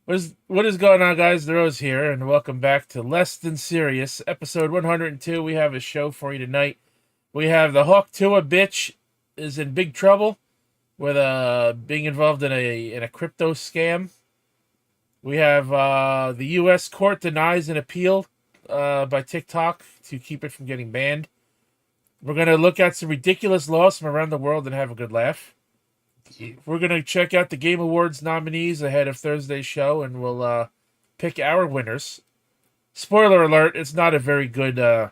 What is going on, guys? The Rose here, and welcome back to Less Than Serious, episode 102. We have a show for you tonight. We have the Hawk Tuah bitch is in big trouble with being involved in a crypto scam. We have the U.S. court denies an appeal by TikTok to keep it from getting banned. We're gonna look at some ridiculous laws from around the world and have a good laugh. We're going to check out the Game Awards nominees ahead of Thursday's show, and we'll pick our winners. Spoiler alert, it's not a very good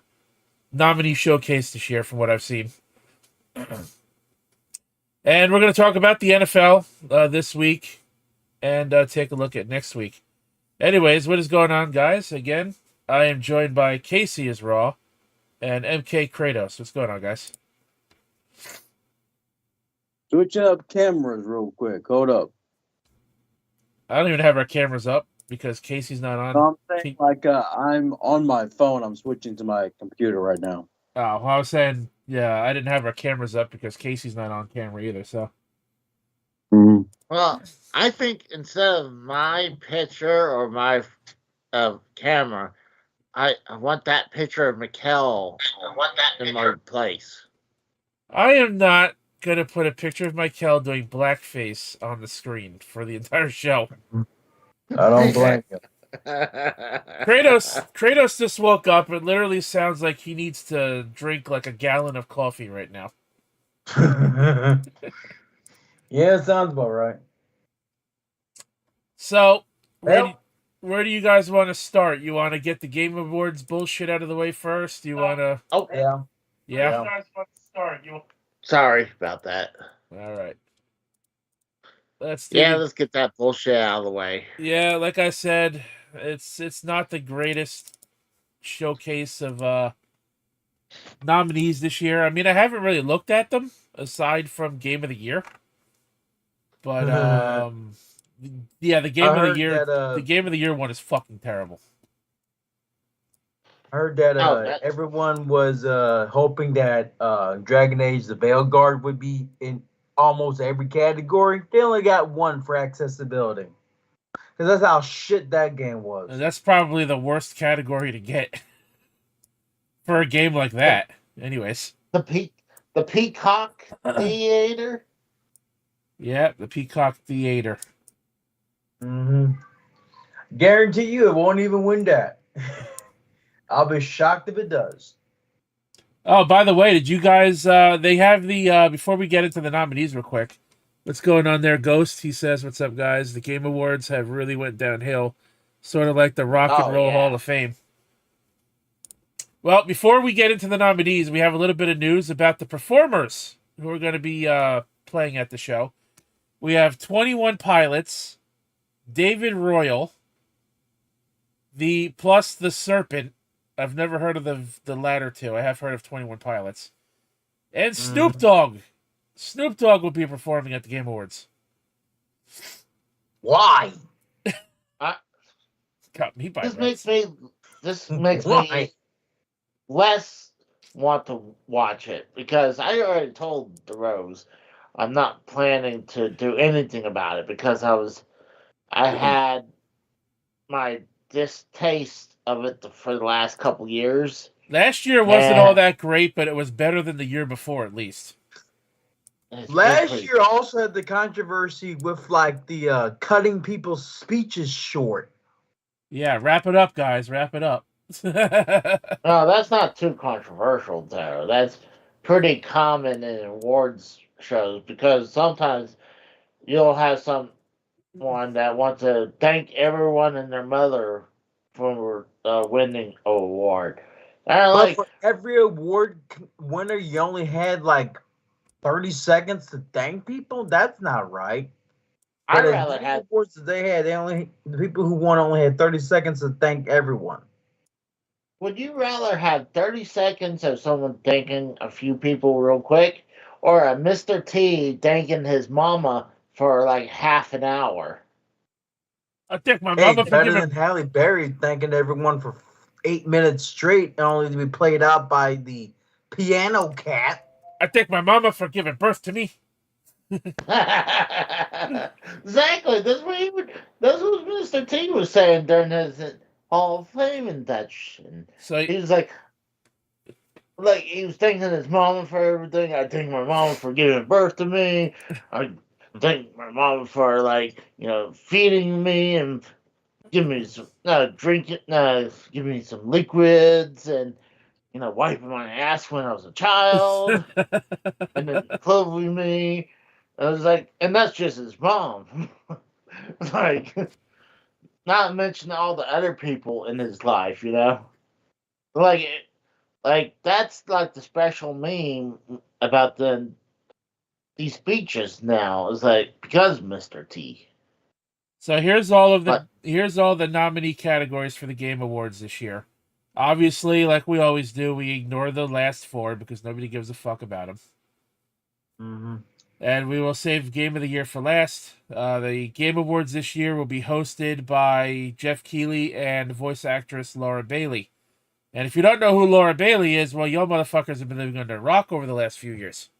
nominee showcase this year from what I've seen. And we're going to talk about the NFL this week and take a look at next week. Anyways, what is going on, guys? Again, I am joined by Casey is Raw and MK Kratos. What's going on, guys? Switching up cameras real quick. Hold up. I don't even have our cameras up because Casey's not on. No, I'm saying I'm on my phone. I'm switching to my computer right now. Oh, well, I was saying, yeah, I didn't have our cameras up because Casey's not on camera either, so. Mm-hmm. Well, I think instead of my picture or my camera, I want that picture of Mikkel in my place. I am not going to put a picture of Michael doing blackface on the screen for the entire show. I don't blame you. Kratos just woke up. It literally sounds like he needs to drink like a gallon of coffee right now. Yeah, it sounds about right. So, where do you guys want to start? You want to get the Game Awards bullshit out of the way first? You want to... Oh, Yeah? Yeah. You guys want to start? Sorry about that. All right. Let's get that bullshit out of the way. Yeah, like I said, it's not the greatest showcase of nominees this year. I mean, I haven't really looked at them aside from Game of the Year. But yeah, the Game of the Year the Game of the Year one is fucking terrible. I heard that everyone was hoping that Dragon Age the Veilguard would be in almost every category. They only got one for accessibility. Because that's how shit that game was. And that's probably the worst category to get for a game like that. Anyways. The Peacock Theater? Yeah, the Peacock Theater. Mm-hmm. Guarantee you it won't even win that. I'll be shocked if it does. Oh, by the way, did you guys, they have the, before we get into the nominees real quick, what's going on there? Ghost, he says, what's up, guys? The Game Awards have really went downhill, sort of like the Rock and Roll Hall of Fame. Well, before we get into the nominees, we have a little bit of news about the performers who are going to be playing at the show. We have 21 Pilots, David Royal, plus the Serpent. I've never heard of the latter two. I have heard of 21 Pilots. And Snoop Dogg. Snoop Dogg will be performing at the Game Awards. Why? Got me by This makes me less want to watch it because I already told the Rose I'm not planning to do anything about it because I had my distaste of it for the last couple years. Last year wasn't all that great, but it was better than the year before, at least. Last year also had the controversy with like the cutting people's speeches short. Yeah, wrap it up, guys. Wrap it up. No, that's not too controversial, though. That's pretty common in awards shows because sometimes you'll have someone that wants to thank everyone and their mother for winning an award. But for every award winner, you only had like 30 seconds to thank people. That's not right. I'd rather have awards that the people who won only had 30 seconds to thank everyone. Would you rather have 30 seconds of someone thanking a few people real quick, or a Mr. T thanking his mama for like half an hour? I think my mama better than Halle Berry thanking everyone for 8 minutes straight, only to be played out by the piano cat. I thank my mama for giving birth to me. Exactly. That's what Mr. T was saying during his Hall of Fame induction. So He was like he was thanking his mama for everything. I thank my mama for giving birth to me. I thank my mama for feeding me and giving me some drinking, giving me some liquids and wiping my ass when I was a child and then clothing me. I was like, and that's just his mom. Like, not mention all the other people in his life, like, like that's like the special meme about these speeches now. Is like because of Mr. T. So here's all the nominee categories for the Game Awards this year. Obviously, like we always do, we ignore the last four because nobody gives a fuck about them. Mm-hmm. And we will save Game of the Year for last. The Game Awards this year will be hosted by Jeff Keighley and voice actress Laura Bailey. And if you don't know who Laura Bailey is, well, y'all motherfuckers have been living under a rock over the last few years.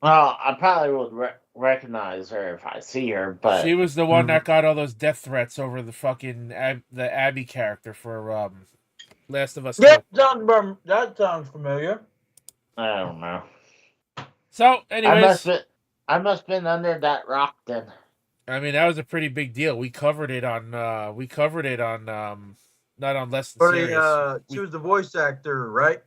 Well, I probably would recognize her if I see her, but She was the one that got all those death threats over the fucking the Abby character for Last of Us 2. Yep, that sounds familiar. I don't know. So, anyways, I must been under that rock then. I mean that was a pretty big deal. We covered it on not on Less Than Serious. She was the voice actor, right?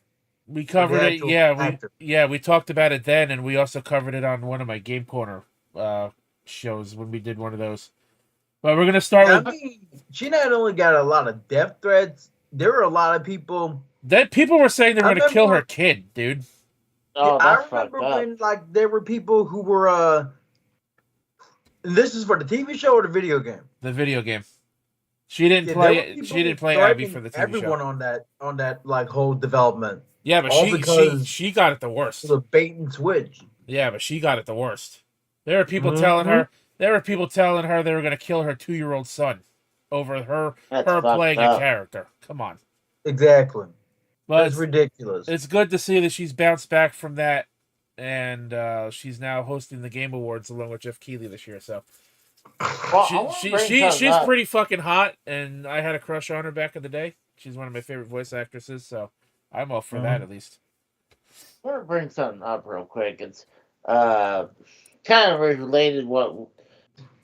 We covered the it, actual actor. we talked about it then, and we also covered it on one of my Game Corner shows when we did one of those. But we're gonna start with. I mean, she not only got a lot of death threats. There were a lot of people. That people were saying they were gonna kill her remember- kid, dude. Oh, I that's fucked remember up. when there were people who were. And this is for the TV show or the video game. The video game. She didn't Yeah, play. there were people She didn't play threatening Abby for the TV everyone show. on that whole development. Yeah, but all because she got it the worst. It was a bait and switch. Yeah, but she got it the worst. There were people Mhm. telling her. There were people telling her they were gonna kill her 2-year-old son over her That's playing fucked a up. character. Come on. Exactly. But That's ridiculous. it's good to see that she's bounced back from that, and she's now hosting the Game Awards along with Jeff Keighley this year. So Well, I wanna bring something she's up. pretty fucking hot, and I had a crush on her back in the day. She's one of my favorite voice actresses, so I'm all for that at least. I want to bring something up real quick. It's kind of related what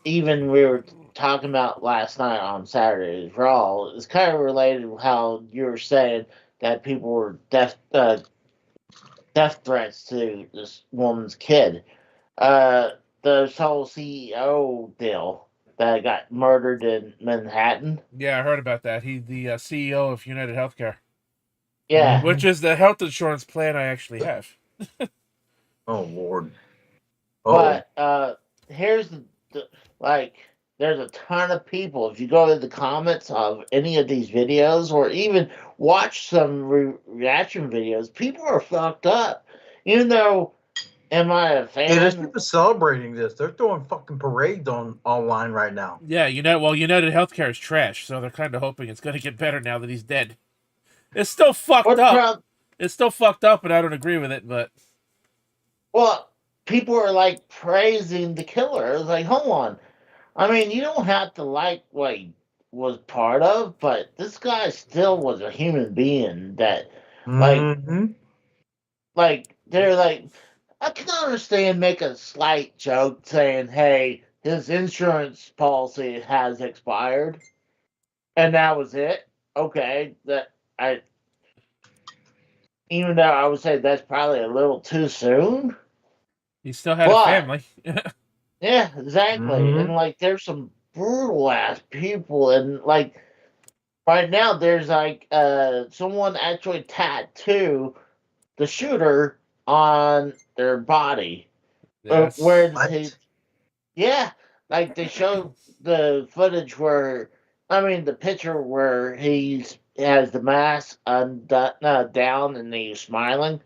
even we were talking about last night on Saturday's Raw. It's kind of related to how you were saying that people were death threats to this woman's kid. The whole CEO deal that got murdered in Manhattan. Yeah, I heard about that. He's the CEO of United Healthcare, Yeah. which is the health insurance plan I actually have. Oh Lord. But here's there's a ton of people. If you go to the comments of any of these videos, or even watch some reaction videos, people are fucked up. Even though, am I a fan? Yeah, there's people celebrating this. They're throwing fucking parades online right now. Yeah, United Healthcare is trash, so they're kind of hoping it's going to get better now that he's dead. It's still fucked up. It's still fucked up, and I don't agree with it, but... Well, people are, like, praising the killer. It's like, hold on. I mean, you don't have to like what he was part of, but this guy still was a human being that, like, they're like, I can understand make a slight joke saying, hey, his insurance policy has expired, and that was it. Okay, even though I would say that's probably a little too soon. He still had a family. Yeah, exactly. And like, there's some brutal ass people, and like, right now there's like someone actually tattooed the shooter on their body. Yes. Yeah, like they show the footage where, the picture where he has the mask down and he's smiling.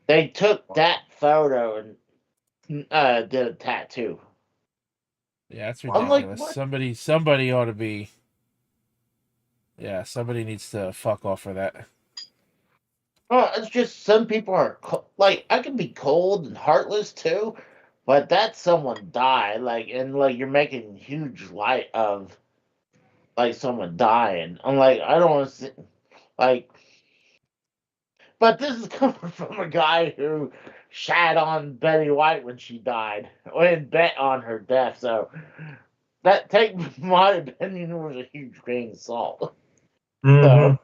They took that photo and did a tattoo. Yeah, that's I'm ridiculous. like, Somebody ought to be... Yeah, somebody needs to fuck off for that. Well, it's just some people are like I can be cold and heartless too, but that's someone died. Like and like you're making huge light of like someone dying. I'm like I don't want to like. But this is coming from a guy who shat on Betty White when she died, and bet on her death. So that take my opinion with a huge grain of salt. Mm-hmm. So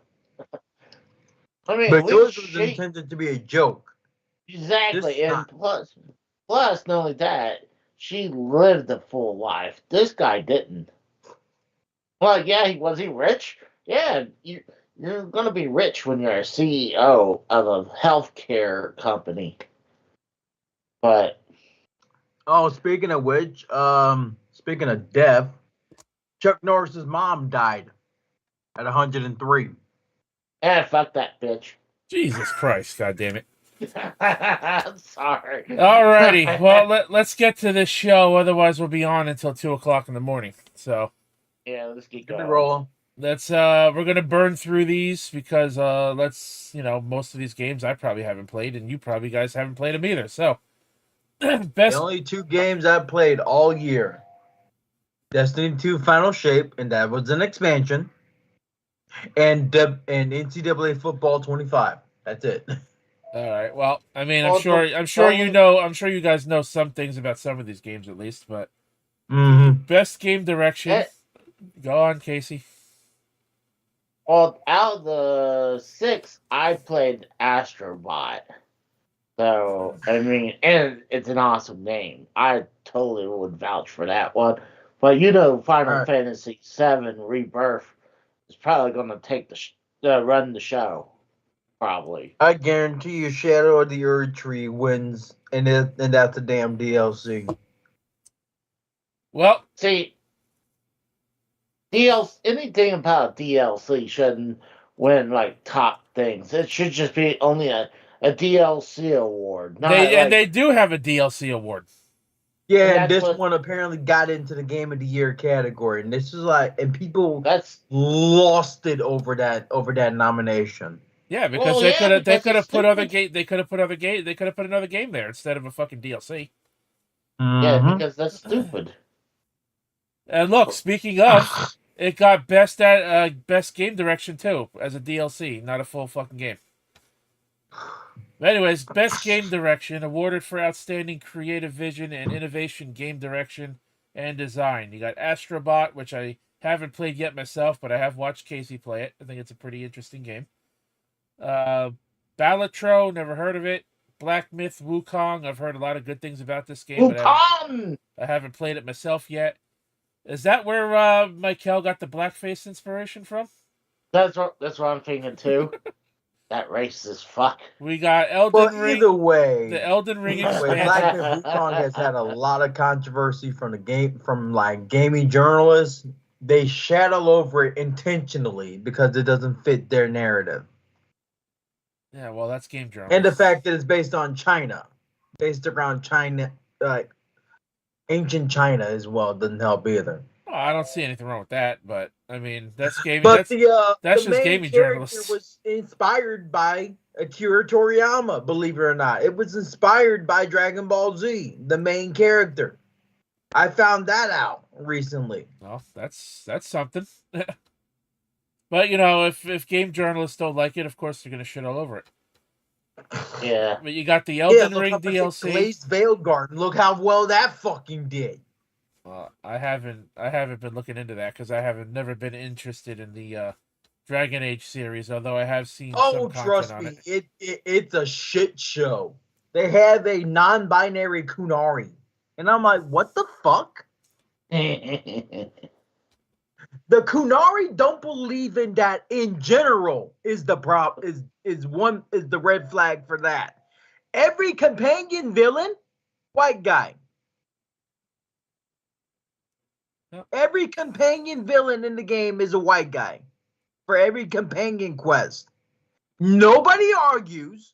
I mean, at But least yours was she intended to be a joke. This exactly, is and not. plus, not only that, she lived a full life. This guy didn't. Well, yeah, he rich. Yeah, you're gonna be rich when you're a CEO of a healthcare company, but. Oh, speaking of which, speaking of death, Chuck Norris's mom died at 103. Fuck that bitch. Jesus Christ, God damn it. I'm sorry. Alrighty, well, let's get to this show, otherwise we'll be on until 2 o'clock in the morning. So, Yeah, let's get Keep it going. rolling. we're gonna burn through these because, most of these games I probably haven't played, and you probably guys haven't played them either. So, The best only two games I played all year: Destiny 2 Final Shape, and that was an expansion, and NCAA Football 25. That's it. All right. Well, I mean, Well, I'm sure you only- know, I'm sure you guys know some things about some of these games at least. But Mm-hmm. best game direction. eh, Go on, Casey. well, out of the six, I played Astrobot. So, I mean, and it's an awesome name. I totally would vouch for that one. But Final All right. Fantasy VII Rebirth is probably going to take run the show. Probably. I guarantee you, Shadow of the Erd Tree wins, and that's a damn DLC. Well, See, DLC, anything about DLC shouldn't win like top things. It should just be only a DLC award, not like. they do have a DLC award. Yeah, And and that's this what one apparently got into the Game of the Year category, and this is like, and people that's. lost it over that nomination. Yeah, because Well, they yeah, could have because it's put other stupid. game they could have put other game they could have put another game there instead of a fucking DLC. Yeah, Mm-hmm. because that's stupid. And look, speaking of, it got best game direction too as a DLC, not a full fucking game. But anyways, best game direction awarded for outstanding creative vision and innovation, game direction and design. You got Astrobot, which I haven't played yet myself, but I have watched Casey play it. I think it's a pretty interesting game. Balatro, never heard of it. Black Myth Wukong, I've heard a lot of good things about this game, but Wukong! I haven't played it myself yet. Is that where Michael got the blackface inspiration from? That's what I'm thinking too. That racist fuck. We got Elden Well, Ring. either way, The Elden Ring expansion. Black Myth Wukong has had a lot of controversy from like gaming journalists. They shadow over it intentionally because it doesn't fit their narrative, Yeah, well, that's game journal. and the fact that it's based on China, based around China, ancient China as well, doesn't help either. Oh, I don't see anything wrong with that, but I mean, that's gaming. But that's the just main gaming character journalists. was inspired by Akira Toriyama, believe it or not. It was inspired by Dragon Ball Z, the main character. I found that out recently. Well, that's something. But if game journalists don't like it, of course they're gonna shit all over it. Yeah. But you got the Yeah, Elden look Ring how much DLC. Glazed Veil Garden. Look how well that fucking did. I haven't been looking into that because I haven't never been interested in the Dragon Age series, although I have seen some content Trust on me, it. it's a shit show. They have a non-binary Kunari, and I'm like, what the fuck? The Kunari don't believe in that in general is the is the red flag for that. Every companion villain, white guy. Yep. Every companion villain in the game is a white guy for every companion quest. Nobody argues.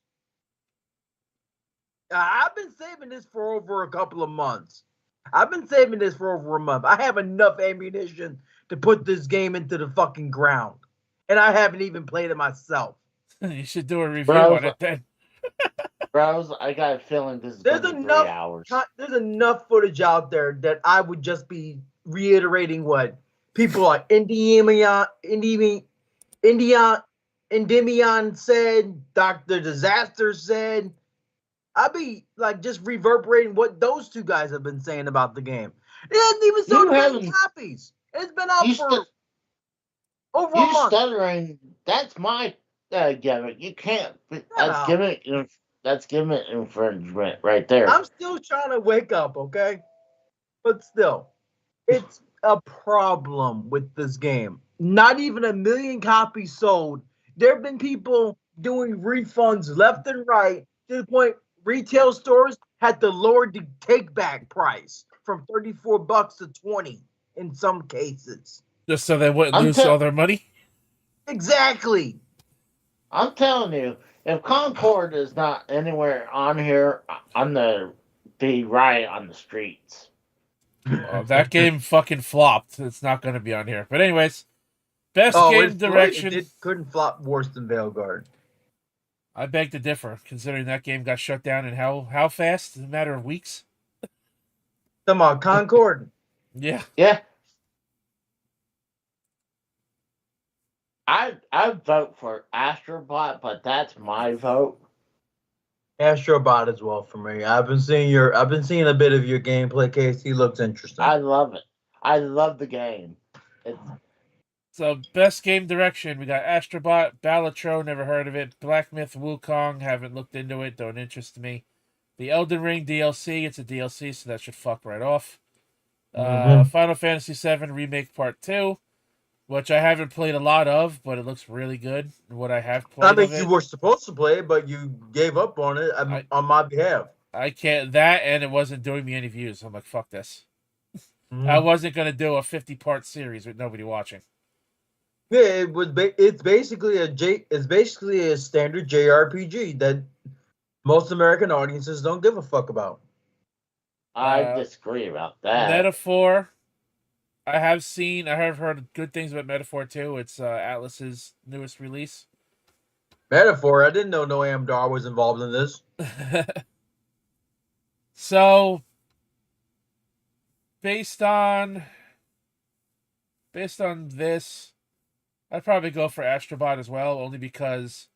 I've been saving this for over a couple of months. I've been saving this for over a month. I have enough ammunition to put this game into the fucking ground. And I haven't even played it myself. You should do a review Bro, on it then. Bros, I got a feeling this is There's going to be enough 3 hours. There's enough footage out there that I would just be reiterating what people like Endymion said, Dr. Disaster said. I'd be like just reverberating what those two guys have been saying about the game. It hasn't even sold You many haven't- copies. It's been out You for stu- over a You month. stuttering, that's my gimmick. You can't. That's up. gimmick. That's gimmick infringement right there. I'm still trying to wake up, okay? But still, it's a problem with this game. Not even 1 million copies sold. There have been people doing refunds left and right to the point retail stores had to lower the take back price from $34 to 20 in some cases. Just so they wouldn't I'm lose tell- all their money. Exactly. I'm telling you, if Concord is not anywhere on here, I'm gonna be right on the streets. That game fucking flopped. It's not going to be on here. But anyways, best game It direction. couldn't flop worse than Veilguard. I beg to differ, considering that game got shut down in how fast? In a matter of weeks? Come on, Concord. Yeah. Yeah. I vote for Astrobot, but that's my vote. Astrobot as well for me. I've been seeing a bit of your gameplay, Casey. Looks interesting. I love it. I love the game. It's So, best game direction. We got Astrobot, Balatro, never heard of it. Black Myth Wukong, haven't looked into it, don't interest me. The Elden Ring DLC, it's a DLC, so that should fuck right off. Final Fantasy VII Remake Part 2, which I haven't played a lot of, but it looks really good. What I have played I mean, of it, you were supposed to play it, but you gave up on it on my behalf. I can't, that and it wasn't doing me any views. I'm like, fuck this. I wasn't going to do a 50-part series with nobody watching. Yeah, it was. It's basically a standard JRPG that most American audiences don't give a fuck about. I disagree about that. Metaphor. I have heard good things about Metaphor too. It's Atlas's newest release. Metaphor. I didn't know Noam Dar was involved in this. So, based on this, I'd probably go for Astrobot as well, only because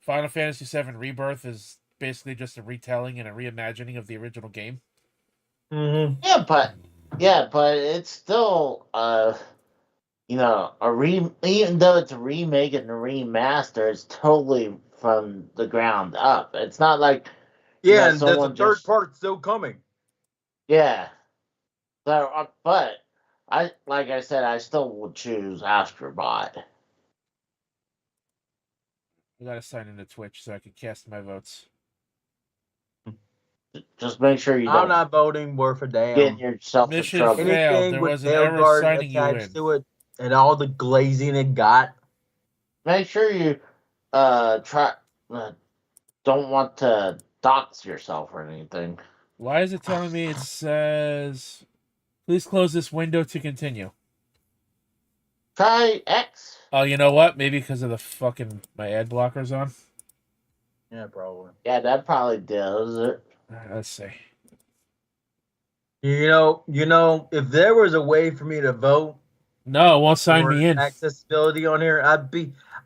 Final Fantasy VII Rebirth is basically just a retelling and a reimagining of the original game. Mm-hmm. Yeah, but it's still even though it's a remake and a remaster, it's totally from the ground up. It's not like Yeah, and there's a someone third part still coming. Yeah. So, but like I said, I still would choose Astrobot. I gotta sign into Twitch so I can cast my votes. Just make sure you I'm don't not voting worth a damn. get yourself in Mission trouble. failed. Anything There with was an error Veilguard signing you attached in. to it and all the glazing it got. Make sure you don't want to dox yourself or anything. Why is it telling me it says, please close this window to continue? Try X. Oh, you know what? Maybe because of the fucking my ad blockers on. Yeah, probably. Yeah, that probably does it. Let's see. You know, if there was a way for me to vote No, it won't sign for me in. accessibility on here,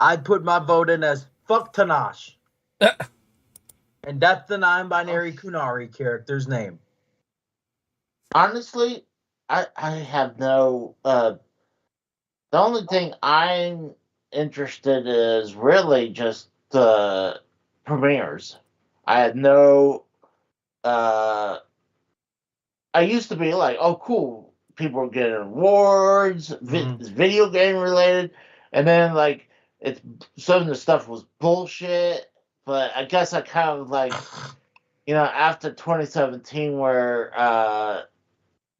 I'd put my vote in as fuck Tanash. And that's the non-binary Kunari character's name. Honestly, I have no. The only thing I'm interested in is really just the premieres. I had no. I used to be like, oh, cool. People are getting awards, it's video game related, and then like some of the stuff was bullshit. But I guess I kind of like, after 2017, where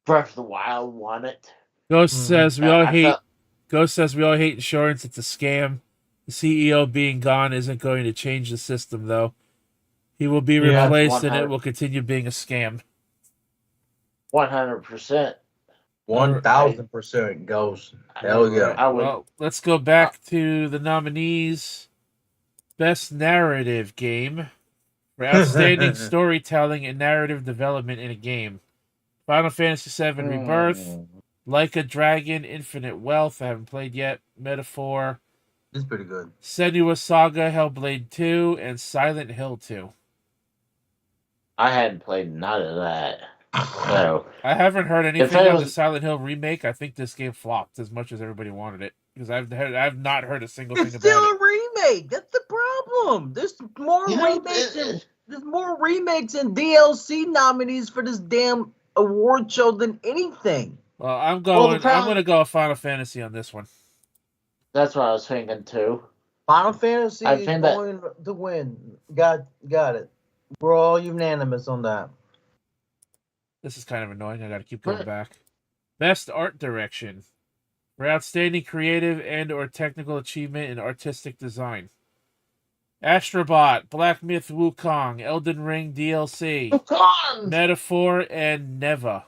Breath of the Wild won it. Ghost says we all hate. felt- Ghost says we all hate insurance. It's a scam. The CEO being gone isn't going to change the system, though. He will be Yeah, replaced, and it 100. will continue being a scam. 100%. 1000% goes. Hell yeah. I would. Well, let's go back to the nominees. Best narrative game for outstanding storytelling and narrative development in a game. Final Fantasy VII Rebirth, Like a Dragon, Infinite Wealth, I haven't played yet, Metaphor, It's pretty good. Senua's Saga, Hellblade 2, and Silent Hill 2. I hadn't played none of that. So I haven't heard If anything it on the was- Silent Hill remake. I think this game flopped as much as everybody wanted it. Because I've not heard a single It's thing still about it. a remake. That's the problem. There's more You know, remakes. There's more remakes and DLC nominees for this damn award show than anything. Well, I'm Well, going. the I'm problem- going to go with Final Fantasy on this one. That's what I was thinking too. Final Fantasy I is think that- going to win. Got it. We're all unanimous on that. This is kind of annoying. I got to keep going back. Best art direction for outstanding creative and or technical achievement in artistic design. Astrobot, Black Myth Wukong, Elden Ring DLC, Come on! Metaphor, and Neva.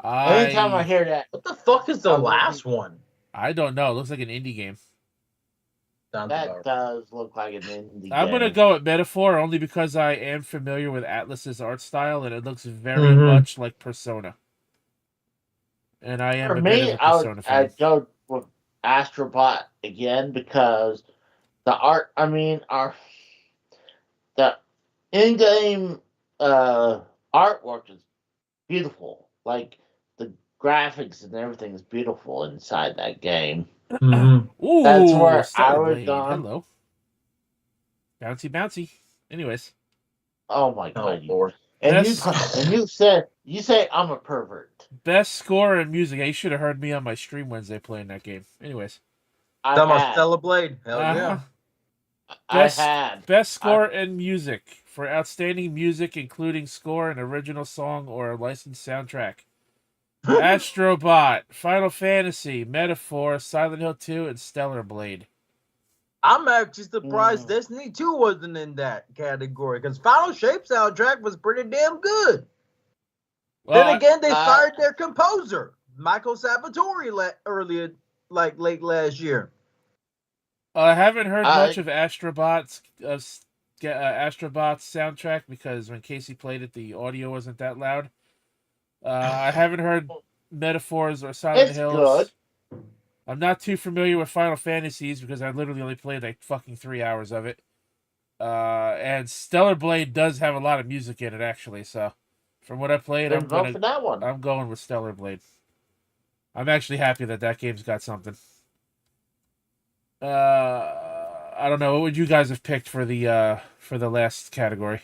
Anytime I hear that, What the fuck is the I'm last one? I don't know. It looks like an indie game. Sounds that about does look like an indie I'm game. gonna go with Metaphor only because I am familiar with Atlas's art style and it looks very Mhm. much like Persona. And I am For a bit me, of a Persona fan. I'd go with Astrobot again because the art. I mean, the in-game artwork is beautiful. Like the graphics and everything is beautiful inside that game. Mm-hmm. Ooh, That's where Stellar I would Blade. gone. Hello. Bouncy, bouncy. Anyways, Oh my Oh god! Lord. And That's- you say I'm a pervert. best score and music. You should have heard me on my stream Wednesday playing that game. Anyways, I Talking about had. Stellar Blade. Hell Uh-huh. yeah. Best- I had. best score and music for outstanding music, including score, an original song, or a licensed soundtrack. Astrobot, Final Fantasy, Metaphor, Silent Hill 2, and Stellar Blade. I'm actually surprised Mm. Destiny 2 wasn't in that category because Final Shape soundtrack was pretty damn good. Well, Then again, they I- fired their composer, Michael Sabatori, earlier, like late last year. I haven't heard I- much of Astrobot's soundtrack because when Casey played it, the audio wasn't that loud. I haven't heard Metaphors or Silent It's Hills. good. I'm not too familiar with Final Fantasies because I literally only played like fucking 3 hours of it. And Stellar Blade does have a lot of music in it, actually. So, from what I played, Then vote for that one. I'm going with Stellar Blade. I'm actually happy that game's got something. I don't know. What would you guys have picked for the last category?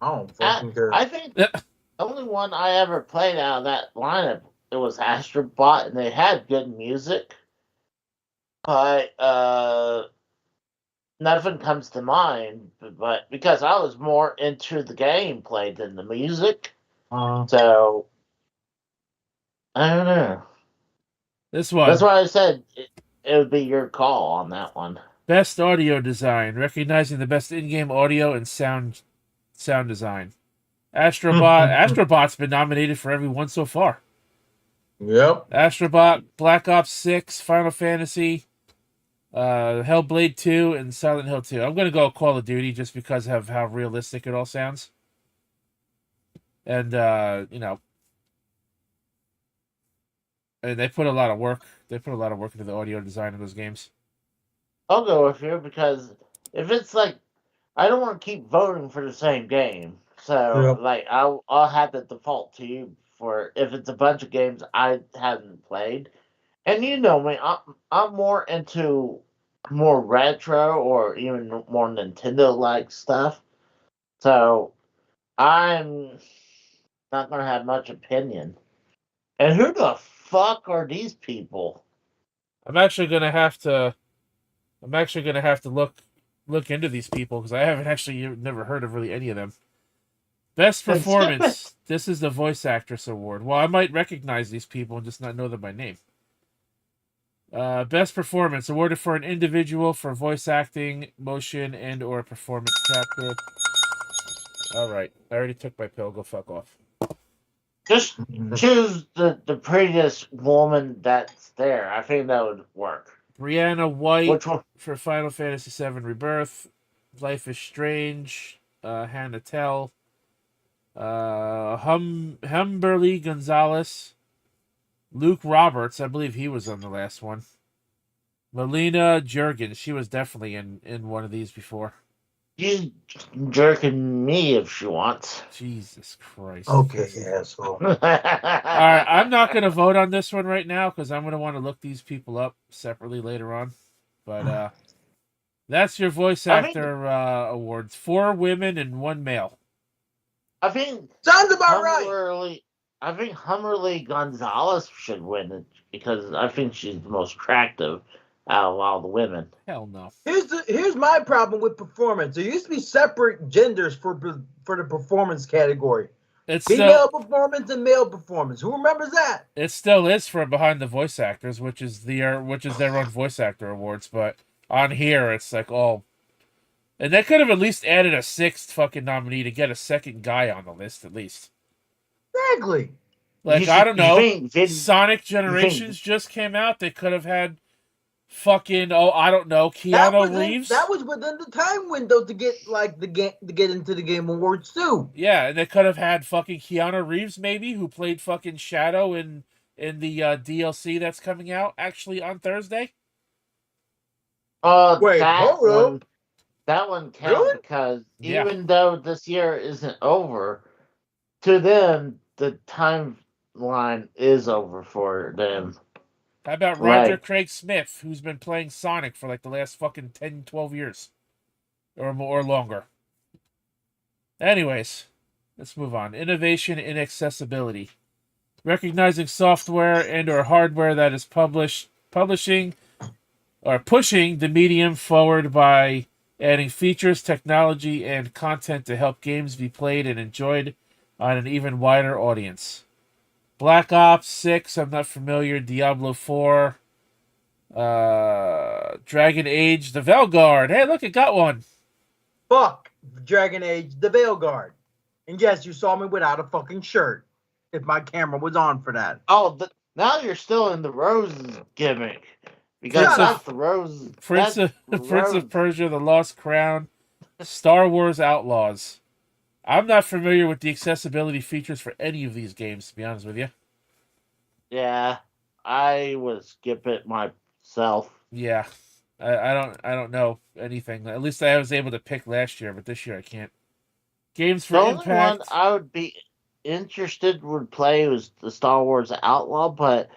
I don't fucking care. I think the only one I ever played out of that lineup it was Astrobot, and they had good music, but nothing comes to mind. But because I was more into the gameplay than the music, so I don't know. This one. That's why I said it would be your call on that one. Best audio design, recognizing the best in-game audio and sound design. Astrobot's been nominated for every one so far. Yep. Astrobot, Black Ops 6, Final Fantasy, Hellblade 2, and Silent Hill 2. I'm going to go Call of Duty just because of how realistic it all sounds. And, and they put a lot of work. They put a lot of work into the audio design of those games. I'll go with you because if it's like I don't want to keep voting for the same game, so Yep. like I'll have to default to you for if it's a bunch of games I haven't played, and you know me, I'm more into more retro or even more Nintendo like stuff, so I'm not gonna have much opinion. And who the fuck are these people? I'm actually gonna have to look into these people because I haven't actually never heard of really any of them. Best Then skip performance. This is the voice actress award. Well, I might recognize these people and just not know them by name. Best performance awarded for an individual for voice acting, motion, and or performance capture. All right, I already took my pill. Go fuck off. Just choose the prettiest woman that's there. I think that would work. Brianna White Which one? for Final Fantasy VII Rebirth. Life is Strange. Hannah Tell. Humberly Gonzalez. Luke Roberts, I believe he was on the last one. Melina Jurgen, she was definitely in one of these before. She's jerking me if she wants. Jesus Christ. Okay, asshole. All right, I'm not going to vote on this one right now because I'm going to want to look these people up separately later on. But that's your voice actor awards. 4 women and 1 male. I think Sounds about right. I think Humberly Gonzalez should win it because I think she's the most attractive out of all the women. Hell no. Here's my problem with performance. There used to be separate genders for the performance category. It's female performance and male performance. Who remembers that? It still is for behind the voice actors, which is their own voice actor awards. But on here, it's like all, and they could have at least added a 6th fucking nominee to get a second guy on the list at least. Exactly. Like I don't know, Sonic Generations just came out. They could have had fucking I don't know, Keanu Reeves. That was within the time window to get into the Game Awards too. Yeah, and they could have had fucking Keanu Reeves maybe, who played fucking Shadow in the DLC that's coming out actually on Thursday. Wait, that one counts because even though this year isn't over, to them the timeline is over for them. How about Roger Craig Smith, who's been playing Sonic for like the last fucking 10, 12 years? Or more or longer. Anyways, let's move on. Innovation in accessibility. Recognizing software and or hardware that is pushing the medium forward by adding features, technology, and content to help games be played and enjoyed on an even wider audience. Black Ops 6, I'm not familiar. Diablo 4. Dragon Age, the Veilguard. Hey, look, it got one. Fuck Dragon Age, the Veilguard. And yes, you saw me without a fucking shirt. If my camera was on for that. Oh, now you're still in the Rose gimmick. Because that's the Rose. Prince of Persia, The Lost Crown, Star Wars Outlaws. I'm not familiar with the accessibility features for any of these games, to be honest with you. Yeah, I would skip it myself. Yeah, I don't know anything. At least I was able to pick last year, but this year I can't. Games for Impact. The only one I would be interested would play was the Star Wars Outlaw, but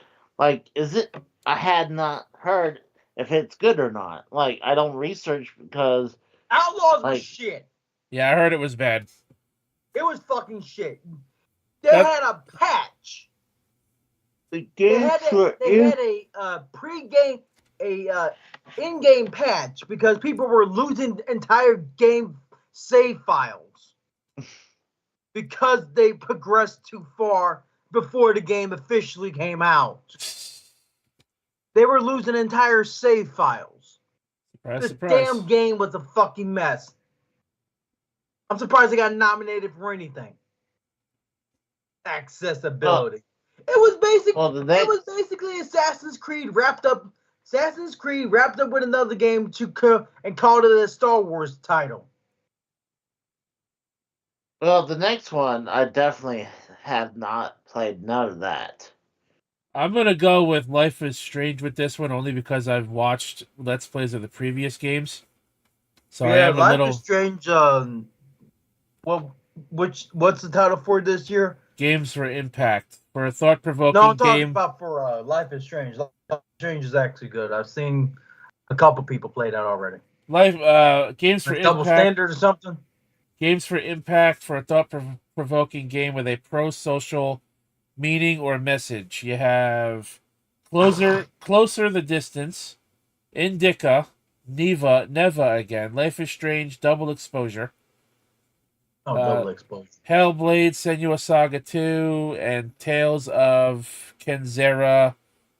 is it? I had not heard if it's good or not. I don't research because Outlaws was shit. Yeah, I heard it was bad. It was fucking shit. They had a patch. They had a pre-game, in-game patch because people were losing entire game save files because they progressed too far before the game officially came out. They were losing entire save files. This damn game was a fucking mess. I'm surprised they got nominated for anything. Accessibility. It was basically Assassin's Creed wrapped up with another game and called it a Star Wars title. Well, the next one I definitely have not played none of that. I'm gonna go with Life is Strange with this one only because I've watched Let's Plays of the previous games. So I have Life is Strange. What's the title for this year? Games for Impact, for a thought-provoking game. No, I'm talking about for Life is Strange. Life is Strange is actually good. I've seen a couple people play that already. Games for Impact. Double Standard or something. Games for Impact, for a thought-provoking game with a pro-social meaning or message. You have Closer the Distance, Indica, Neva again, Life is Strange, Double Exposure. Double Exposure. Hellblade, Senua Saga 2, and Tales of Kenzera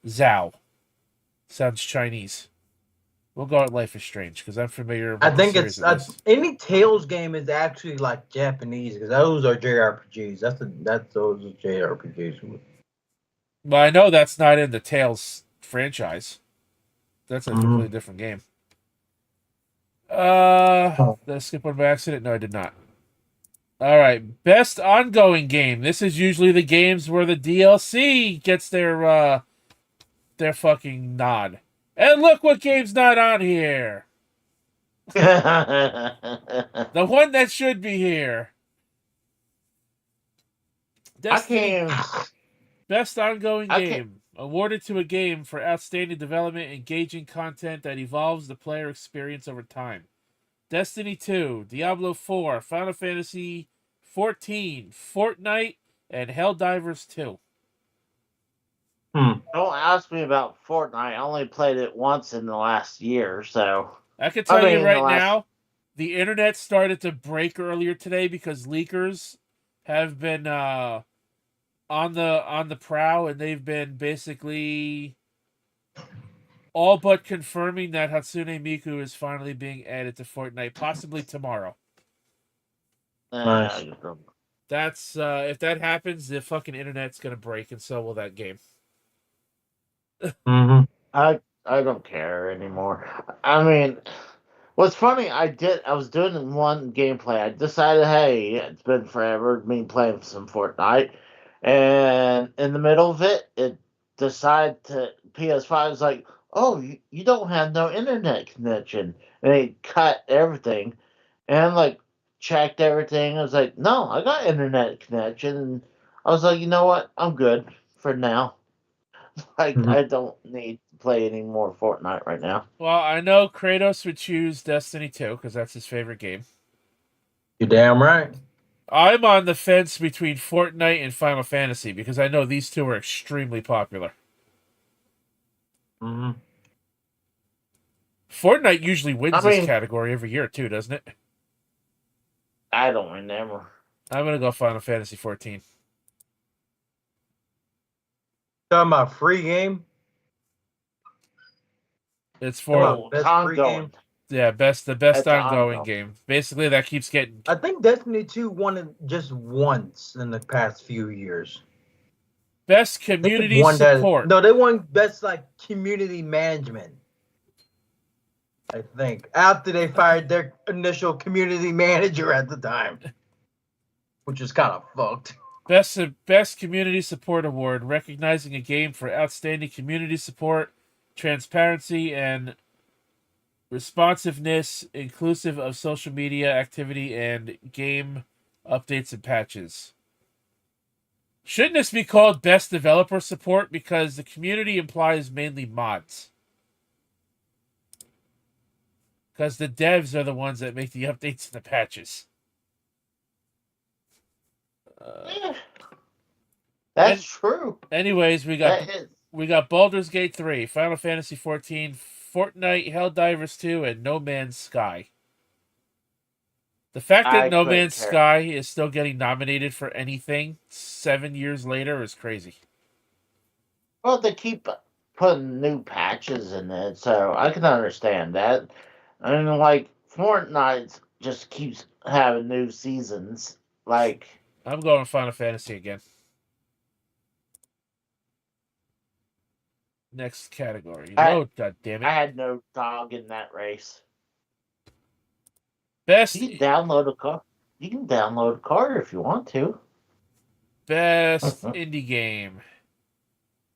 Zhao. Sounds Chinese. We'll go with Life is Strange because I'm familiar with I think it's any Tales game is actually like Japanese because those are JRPGs. Those are JRPGs. Well, I know that's not in the Tales franchise. That's a Mhm. completely different game. Did I skip one by accident? No, I did not. All right, best ongoing game. This is usually the games where the DLC gets their fucking nod. And look what game's not on here. The one that should be here. I Destiny can't. Best ongoing I can't. game. Awarded to a game for outstanding development, engaging content that evolves the player experience over time. Destiny 2, Diablo 4, Final Fantasy 14, Fortnite, and Helldivers 2. Don't ask me about Fortnite. I only played it once in the last year, so. I can tell I you mean, right now, the internet started to break earlier today because leakers have been on the prowl, and they've been basically all but confirming that Hatsune Miku is finally being added to Fortnite, possibly tomorrow. Nice. That's if that happens, the fucking internet's gonna break, and so will that game. Mm-hmm. I don't care anymore. I mean, what's funny, I was doing one gameplay. I decided, hey, it's been forever me playing some Fortnite, and in the middle of it, it decided to PS5 is like, oh, you don't have no internet connection, and it cut everything, and like checked everything. I was like, no, I got internet connection, and I was like, you know what, I'm good for now. Like, Mhm. I don't need to play any more Fortnite right now. Well, I know Kratos would choose Destiny 2 because that's his favorite game. You're damn right. I'm on the fence between Fortnite and Final Fantasy because I know these two are extremely popular. Mm-hmm. Fortnite usually wins I this mean, category every year too, doesn't it? I don't remember. I'm gonna go Final Fantasy 14. Talking about free game. It's Come for on. Oh, it's best free ongoing. the best It's ongoing ongoing. game. Basically, that keeps getting. I think Destiny 2 won it just once in the past few years. Best They community won support. No, they won best like community management. I think after they fired their initial community manager at the time, which is kind of fucked. Best Community Support Award, recognizing a game for outstanding community support, transparency, and responsiveness, inclusive of social media activity and game updates and patches. Shouldn't this be called Best Developer Support because the community implies mainly mods? Because the devs are the ones that make the updates and the patches. Eh, that's true. Anyways, we That is. got Baldur's Gate 3, Final Fantasy 14, Fortnite, Helldivers 2, and No Man's Sky. The fact that I No couldn't Man's care. Sky is still getting nominated for anything 7 years later is crazy. Well, they keep putting new patches in it, so I can understand that. I mean, like, Fortnite just keeps having new seasons. Like, I'm going Final Fantasy again. Next category. Load, God damn I it. had no dog in that race. Best You can download a car. You can download a car if you want to. Best indie game.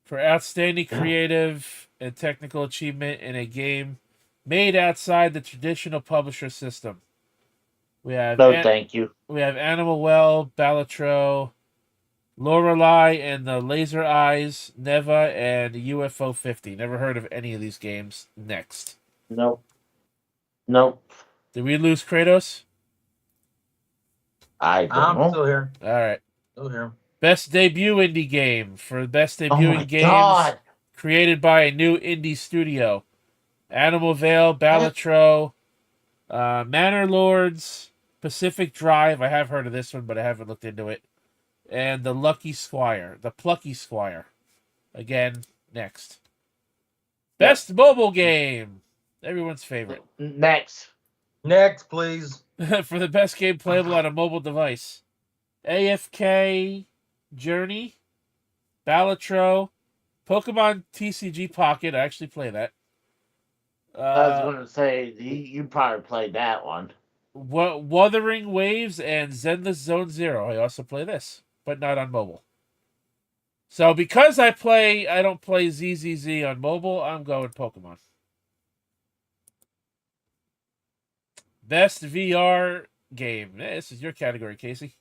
For outstanding creative and technical achievement in a game made outside the traditional publisher system. We have No, thank you. we have Animal Well, Balatro, Lorelei and the Laser Eyes, Neva, and UFO 50. Never heard of any of these games. Next. Nope. Nope. Did we lose Kratos? I don't I'm know. still here. All right. Still here. Best debut indie game. For best Oh my debuting games god. created by a new indie studio. Animal Vale, Balatro, Manor Lords, Pacific Drive. I have heard of this one, but I haven't looked into it. And the Plucky Squire. Again, next. Best mobile game. Everyone's favorite. Next. Next, please. For the best game playable on a mobile device. AFK Journey, Balatro, Pokemon TCG Pocket. I actually play that. I was going to say, you probably played that one. Wuthering Waves and Zenless Zone Zero. I also play this, but not on mobile. So because I don't play ZZZ on mobile, I'm going Pokemon. Best VR game. This is your category, Casey.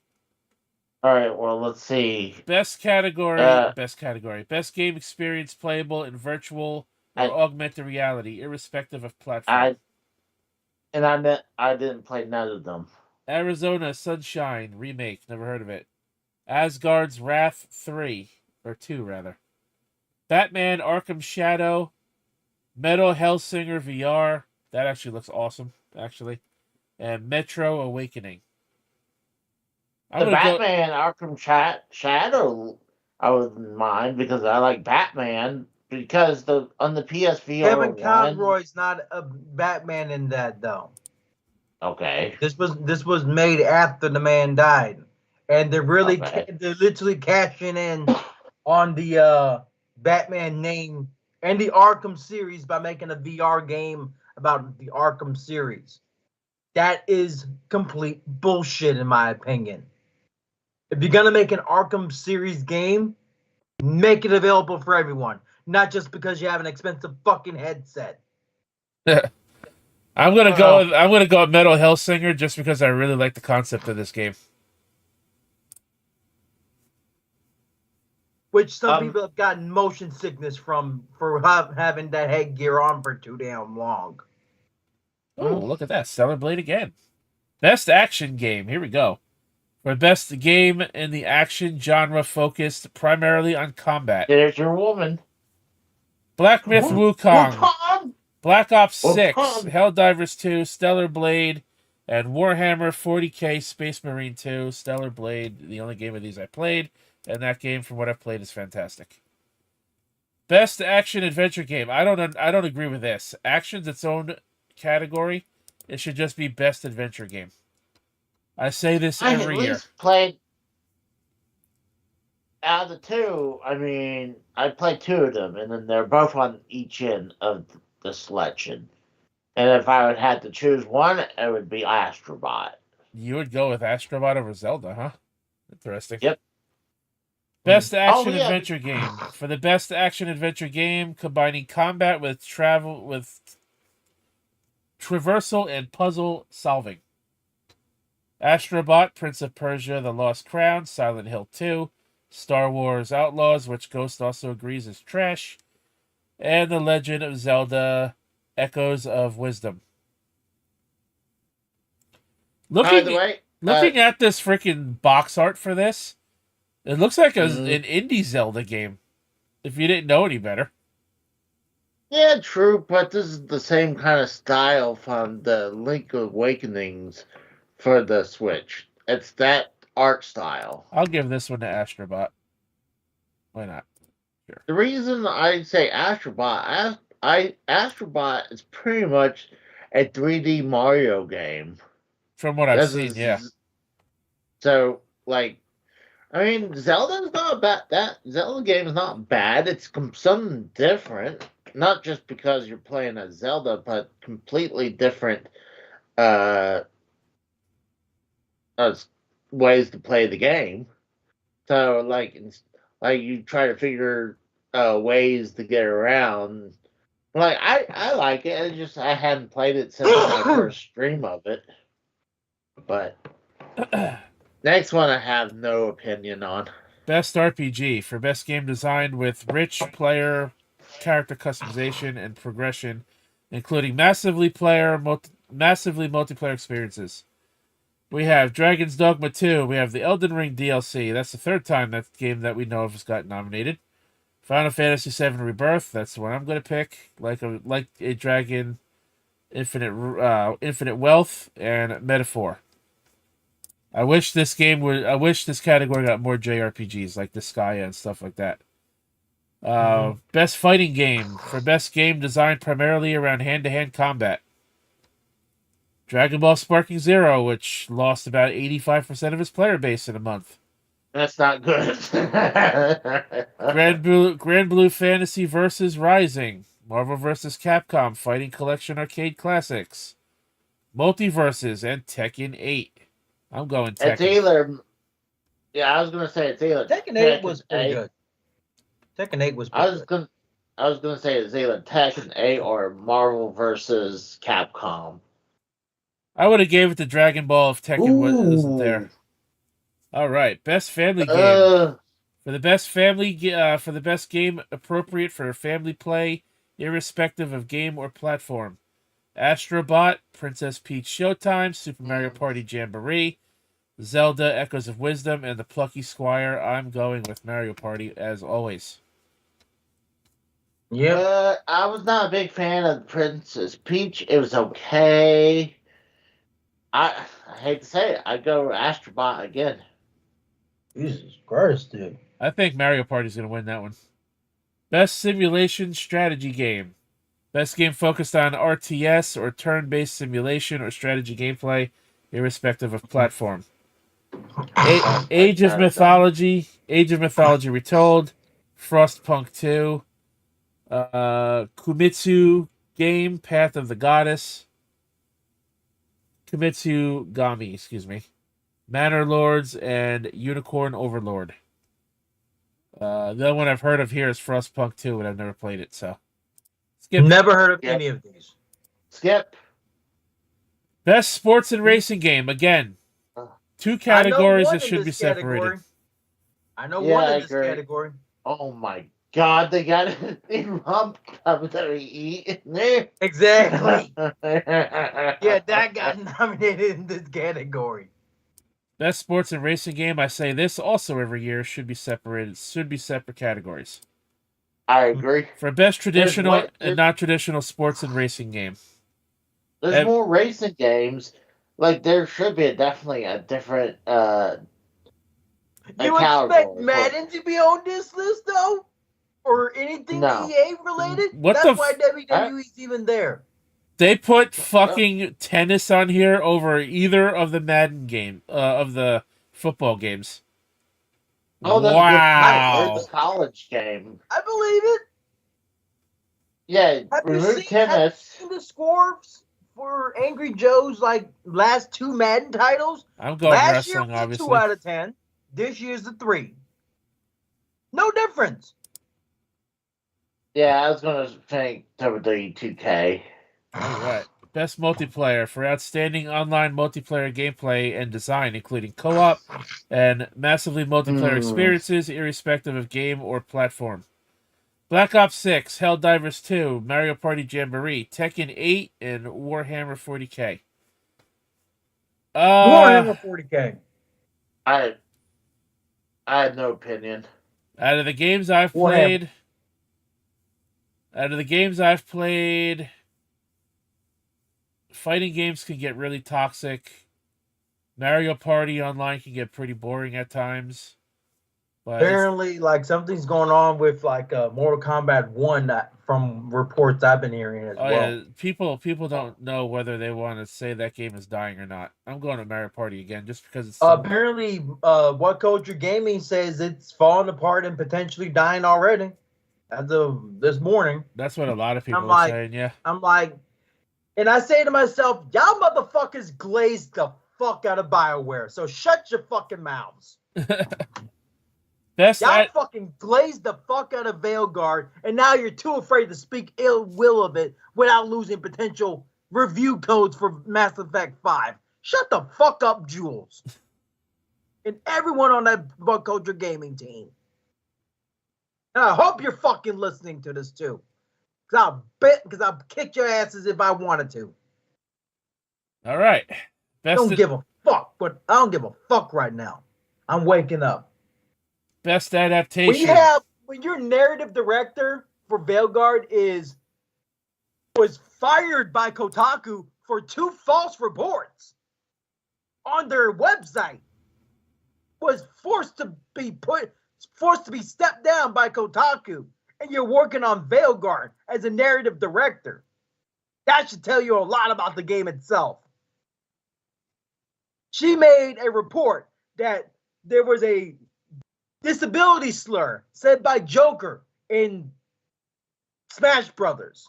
All right, well, let's see. Best category. Best game experience playable in virtual or augmented reality, irrespective of platform. I didn't play none of them. Arizona Sunshine Remake. Never heard of it. Asgard's Wrath 3. Or 2, rather. Batman Arkham Shadow. Metal Hellsinger VR. That actually looks awesome, actually. And Metro Awakening. Batman Arkham Shadow, I wouldn't mind because I like Batman. Because on the PSVR Kevin Conroy's not a Batman in that though. Okay. This was made after the man died, and they're literally cashing in on the Batman name and the Arkham series by making a VR game about the Arkham series. That is complete bullshit in my opinion. If you're gonna make an Arkham series game, make it available for everyone, not just because you have an expensive fucking headset. I'm gonna go with Metal Hellsinger just because I really like the concept of this game. Which some people have gotten motion sickness from for having that headgear on for too damn long. Oh, look at that. Stellar Blade again. Best action game. Here we go. For best game in the action genre focused primarily on combat. There's your woman. Black Myth Wukong. Black Ops 6. Helldivers 2. Stellar Blade. And Warhammer 40k Space Marine 2. Stellar Blade, the only game of these I played. And that game, from what I've played, is fantastic. Best action adventure game. I don't agree with this. Action's its own category. It should just be best adventure game. I say this every year. Played out of the two. I mean, I played two of them, and then they're both on each end of the selection. And if I would have to choose one, it would be Astrobot. You would go with Astrobot over Zelda, huh? Interesting. Yep. Best action adventure game. For the best action adventure game, combining combat with traversal and puzzle solving. Astrobot, Prince of Persia, The Lost Crown, Silent Hill 2, Star Wars Outlaws, which Ghost also agrees is trash, and The Legend of Zelda, Echoes of Wisdom. Looking at this freaking box art for this, it looks like an indie Zelda game, if you didn't know any better. Yeah, true, but this is the same kind of style from the Link Awakenings for the Switch. It's that art style. I'll give this one to Astrobot. Why not? Sure. The reason I say Astrobot, Astrobot is pretty much a 3D Mario game. From what I've seen, yeah. So, like, I mean, Zelda's not bad. That Zelda game is not bad. It's something different. Not just because you're playing a Zelda, but completely different ways to play the game. So, like you try to figure ways to get around. Like I like it. I hadn't played it since my first stream of it. But next one, I have no opinion on. Best RPG for best game designed with rich player character customization and progression, including massively multiplayer experiences. We have Dragon's Dogma 2. We have the Elden Ring DLC. That's the third time that game that we know of has got nominated. Final Fantasy VII Rebirth. That's the one I'm going to pick. Like a Dragon, Infinite Wealth, and Metaphor. I wish this category got more JRPGs like Disgaea and stuff like that. Best fighting game for best game designed primarily around hand-to-hand combat. Dragon Ball Sparking Zero, which lost about 85% of its player base in a month. That's not good. Grand Blue Fantasy Versus Rising. Marvel vs. Capcom Fighting Collection Arcade Classics, Multiverses, and Tekken 8. I'm going Tekken. It's either. Yeah, I was gonna say it's either Tekken 8 was pretty good. Tekken 8 was pretty good. I was gonna say it's either Tekken 8 or Marvel vs. Capcom. I would have gave it to Dragon Ball if Tekken wasn't there. All right, best family game. For the best game appropriate for family play, irrespective of game or platform. Astrobot, Princess Peach Showtime, Super Mario Party Jamboree, Zelda Echoes of Wisdom, and The Plucky Squire. I'm going with Mario Party as always. Yeah. I was not a big fan of Princess Peach. It was okay. I hate to say it, I'd go Astrobot again. Jesus Christ, dude. I think Mario Party's going to win that one. Best simulation strategy game. Best game focused on RTS or turn-based simulation or strategy gameplay, irrespective of platform. Age of Mythology Retold, Frostpunk 2, Kumitsu Game, Path of the Goddess, Kumitsu Gami, Manor Lords, and Unicorn Overlord. The other one I've heard of here is Frostpunk 2, and I've never played it, so. Skip. Never heard of any of these. Skip. Best sports and racing game. Again, 2 categories that should be separated. I know one in this category. Oh my God, they got a rump WWE in there. Exactly. Yeah, that got nominated in this category. Best sports and racing game. I say this also every year should be separated. Should be separate categories. I agree. For best traditional and not traditional sports and racing game. There's more racing games. Like there should be definitely a different. You expect Madden to be on this list though, or anything EA related? That's why WWE's even there. They put fucking tennis on here over either of the Madden game of the football games. Oh, that's wow! The college game. I believe it. Yeah, have you seen the scores for Angry Joe's last 2 Madden titles? I'm going last wrestling, year obviously. 2 out of 10. This year's the 3. No difference. Yeah, I was gonna think WWE 2K. All right. Best multiplayer for outstanding online multiplayer gameplay and design, including co-op and massively multiplayer experiences, irrespective of game or platform. Black Ops 6, Helldivers 2, Mario Party Jamboree, Tekken 8, and Warhammer 40k. Warhammer 40k. I have no opinion. Out of the games I've played, fighting games can get really toxic. Mario Party online can get pretty boring at times. But apparently, something's going on with Mortal Kombat 1 from reports I've been hearing as well. Yeah. People don't know whether they want to say that game is dying or not. I'm going to Mario Party again just because it's apparently What Culture Gaming says it's falling apart and potentially dying already as of this morning. That's what a lot of people are saying, yeah. I'm like, and I say to myself, y'all motherfuckers glazed the fuck out of BioWare, so shut your fucking mouths. Y'all fucking glazed the fuck out of Veilguard, and now you're too afraid to speak ill will of it without losing potential review codes for Mass Effect 5. Shut the fuck up, Jules. And everyone on that What Culture Gaming team. And I hope you're fucking listening to this too. Because I'll kick your asses if I wanted to. All right. Don't give a fuck, but I don't give a fuck right now. I'm waking up. Best adaptation. When your narrative director for Veilguard was fired by Kotaku for 2 false reports on their website, was forced to be stepped down by Kotaku, and you're working on Veilguard as a narrative director. That should tell you a lot about the game itself. She made a report that there was a disability slur said by Joker in Smash Brothers.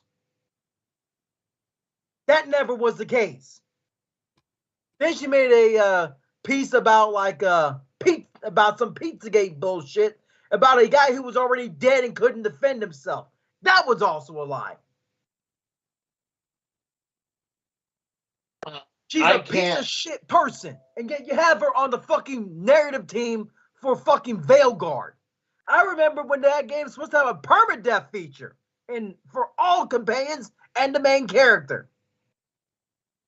That never was the case. Then she made a piece about about some Pizzagate bullshit about a guy who was already dead and couldn't defend himself. That was also a lie. She's a piece of shit person, and yet you have her on the fucking narrative team for fucking Veilguard. I remember when that game was supposed to have a permadeath feature and for all companions and the main character.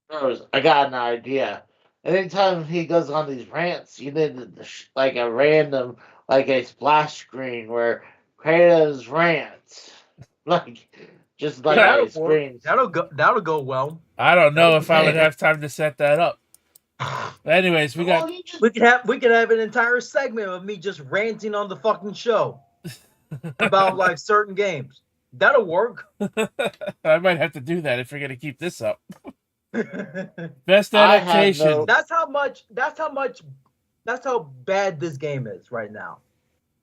I got an idea. Anytime he goes on these rants, you need like a random, like a splash screen where Kratos rants, like just like a screen. That'll go well. I don't know if I would have time to set that up. But anyways, we could have an entire segment of me just ranting on the fucking show about like certain games. That'll work. I might have to do that if you're gonna keep this up. Best adaptation. That's how bad this game is right now.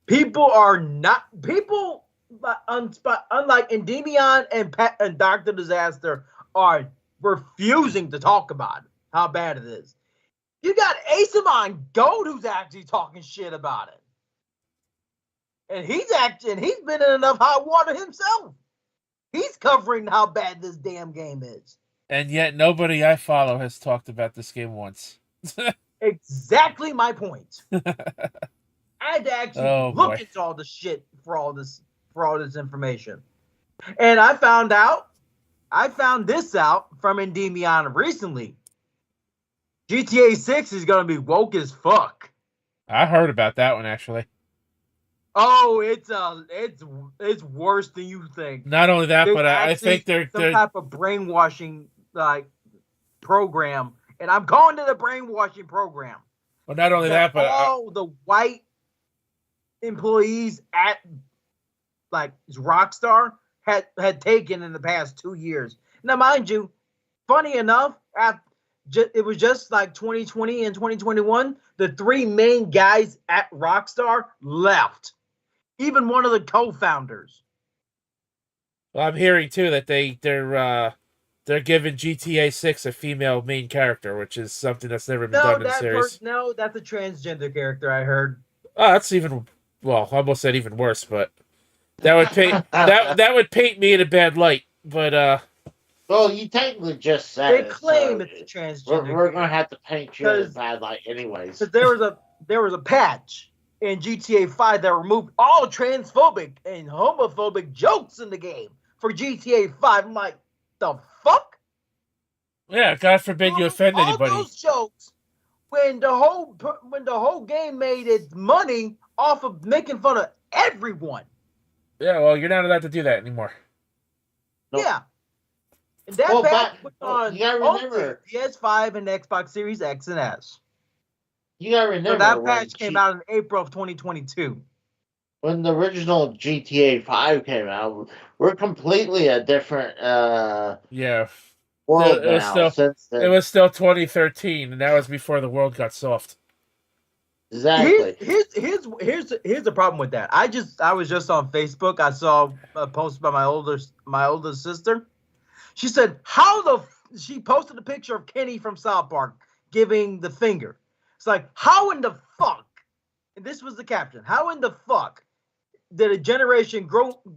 People are not unlike Endymion and Dr. Disaster are refusing to talk about how bad it is. You got Asamon Gold who's actually talking shit about it. And he's been in enough hot water himself. He's covering how bad this damn game is. And yet nobody I follow has talked about this game once. Exactly my point. I had to actually look into all the shit for all this information. And I found this out from Endymion recently. GTA 6 is gonna be woke as fuck. I heard about that one actually. Oh, it's worse than you think. Not only that, but I think they're some type of brainwashing like program, and I'm calling it a brainwashing program. Well, not only that, but all the white employees at like Rockstar had taken in the past 2 years. Now, mind you, funny enough, it was just like 2020 and 2021. The three main guys at Rockstar left. Even one of the co-founders. Well, I'm hearing too that they're giving GTA 6 a female main character, which is something that's never been done in the series. No, that's a transgender character. I heard. Oh, that's even I almost said even worse, but that would paint that would paint me in a bad light. But well, you technically just said they claim it's a transgender. We're gonna have to paint you in a bad light, anyways. Because there was a patch in GTA 5 that removed all transphobic and homophobic jokes in the game for GTA 5. I'm like, the fuck? Yeah, God forbid you offend anybody. All those jokes when the whole game made its money off of making fun of everyone. Yeah, well, you're not allowed to do that anymore. Nope. Yeah. And that patch was on only PS5 and Xbox Series X and S. You gotta remember, so that patch came out in April of 2022. When the original GTA 5 came out, we're completely a different world now. It was still 2013, and that was before the world got soft. Exactly. Here's the problem with that. I was just on Facebook. I saw a post by my older sister. She said she posted a picture of Kenny from South Park giving the finger. It's like, how in the fuck? And this was the caption. How in the fuck did a generation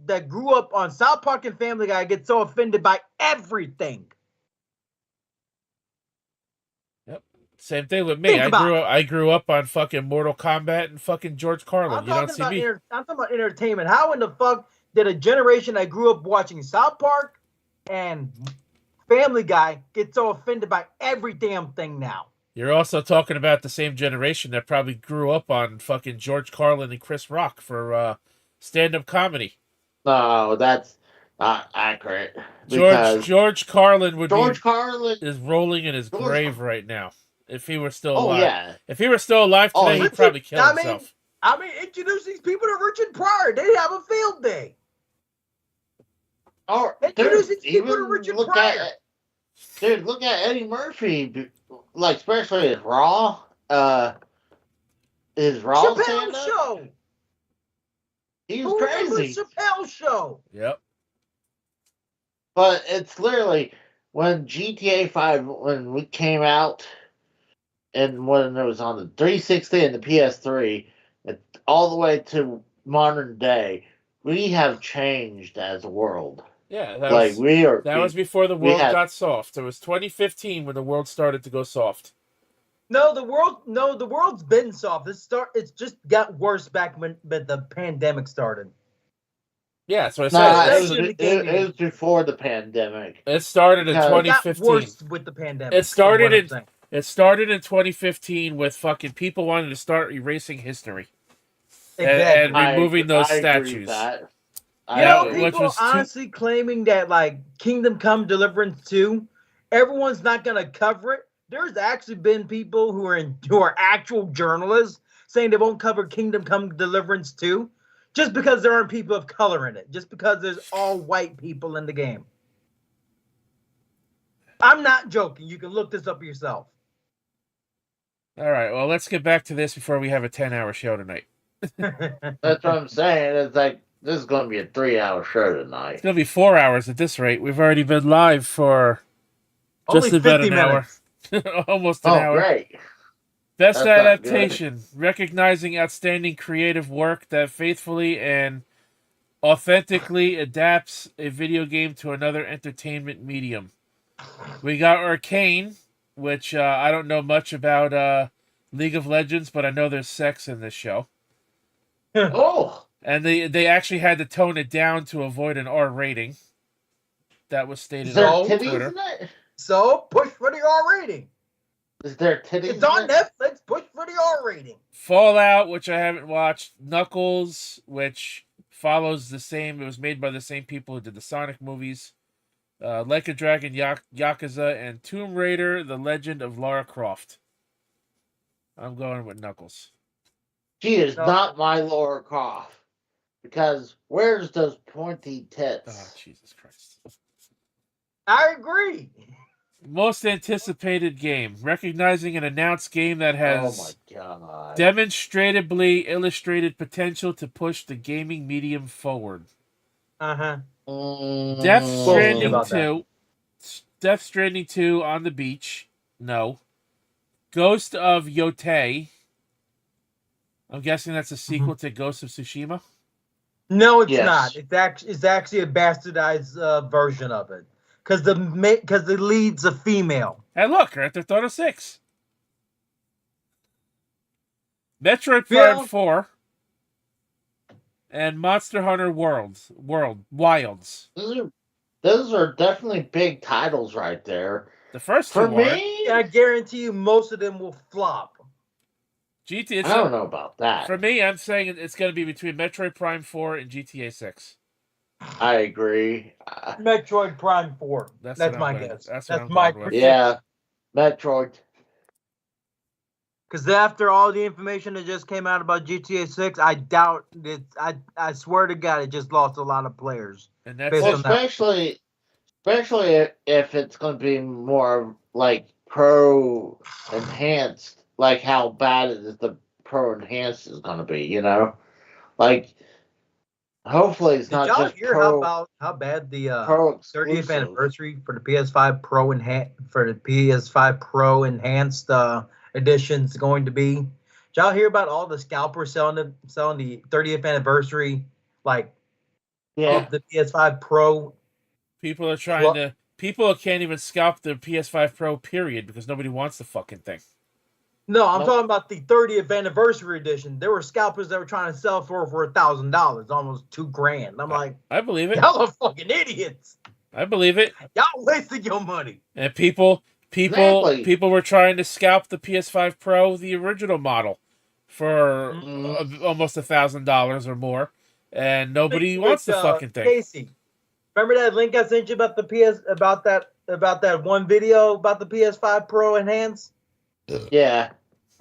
that grew up on South Park and Family Guy get so offended by everything? Yep. Same thing with me. I grew up on fucking Mortal Kombat and fucking George Carlin. You don't see me. I'm talking about entertainment. How in the fuck did a generation that grew up watching South Park and Family Guy get so offended by every damn thing now? You're also talking about the same generation that probably grew up on fucking George Carlin and Chris Rock for stand-up comedy. No, that's not accurate. George Carlin is rolling in his grave right now. If he were still alive. Yeah. If he were still alive today, he'd probably kill himself. I mean, introduce these people to Richard Pryor. They have a field day. Introduce these people to Richard Pryor. Dude, look at Eddie Murphy. Like, especially his Raw. His Raw Chappelle show. He was crazy. Chappelle show. Yep. But it's literally when GTA 5 when we came out and when it was on the 360 and the PS3, all the way to modern day, we have changed as a world. Yeah, Like that was before the we world had got soft. It was 2015 when the world started to go soft. No, the world's been soft. It's just got worse back when the pandemic started. Yeah, that's what I said. nah, Especially in the gaming it was before the pandemic. It started in Because- It got 2015. worse with the pandemic. It started from what I'm in saying. It started in 2015 with fucking people wanting to start erasing history Exactly. and removing those I agree with statues. that. You know, which people was honestly claiming that like Kingdom Come Deliverance 2, everyone's not gonna cover it. There's actually been people who are actual journalists saying they won't cover Kingdom Come Deliverance 2 just because there aren't people of color in it, just because there's all white people in the game. I'm not joking. You can look this up yourself. All right, well, let's get back to this before we have a 10-hour show tonight. That's what I'm saying. It's like this is going to be a 3-hour show tonight. It's going to be 4 hours at this rate. We've already been live for just Only about 50 an hour. minutes. Almost an Oh, hour. great. Best That's not adaptation, recognizing outstanding creative work that faithfully and authentically adapts a video game to another entertainment medium. We got Arcane, which I don't know much about League of Legends, but I know there's sex in this show. Oh, And they actually had to tone it down to avoid an R rating. That was stated is there on titties Twitter. in it? So push for the R rating. Is there titties It's on in it? Netflix. Push for the R rating. Fallout, which I haven't watched. Knuckles, which follows the same. It was made by the same people who did the Sonic movies. Like a Dragon, Yakuza, and Tomb Raider: The Legend of Lara Croft. I'm going with Knuckles. She is No. not my Laura Croft. Because where's those pointy Oh, tits? Jesus Christ. I agree. Most anticipated game. Recognizing an announced game that Oh has my god. demonstrably illustrated potential to push the gaming medium forward. Uh-huh. Death Mm. Stranding about that. 2. Death Stranding 2 on the beach. No. Ghost of Yotei. I'm guessing that's a sequel to Ghost of Tsushima. No, it's Yes. not. It's actually a bastardized version of it. Because the lead's a female. Hey, look, Grand Theft Auto 6. Metroid Phil? Prime 4. And Monster Hunter Wilds. Those are definitely big titles right there. The first two For aren't. me, I guarantee you most of them will flop. GTA. I don't know about that. For me, I'm saying it's going to be between Metroid Prime 4 and GTA 6. I agree. Metroid Prime 4. That's That's what my I'm going- guess. that's what I'm my going with. prediction. Yeah, Metroid. Because after all the information that just came out about GTA 6, I doubt it. I swear to God, it just lost a lot of players. And that's Based Well, on that. especially if it's going to be more like pro enhanced, like how bad is the pro enhanced is going to be, you know? Like, hopefully it's Did not y'all just hear pro how bad the pro 30th exclusive. anniversary for the PS5 Pro enhanced edition's going to be? Did y'all hear about all the scalpers selling the 30th anniversary Yeah, of the PS5 Pro? people are trying to. People can't even scalp the PS5 Pro, period, because nobody wants the fucking thing. No, I'm Nope. talking about the 30th anniversary edition. There were scalpers that were trying to sell for $1,000, almost $2,000. I'm like, I believe it. y'all are fucking idiots. I believe it. Y'all wasted your money. And people Exactly. were trying to scalp the PS5 Pro, the original model, for almost $1,000 or more, and nobody wants the fucking thing. Casey, remember that link I sent you about about that one video about the PS5 Pro Enhanced? yeah.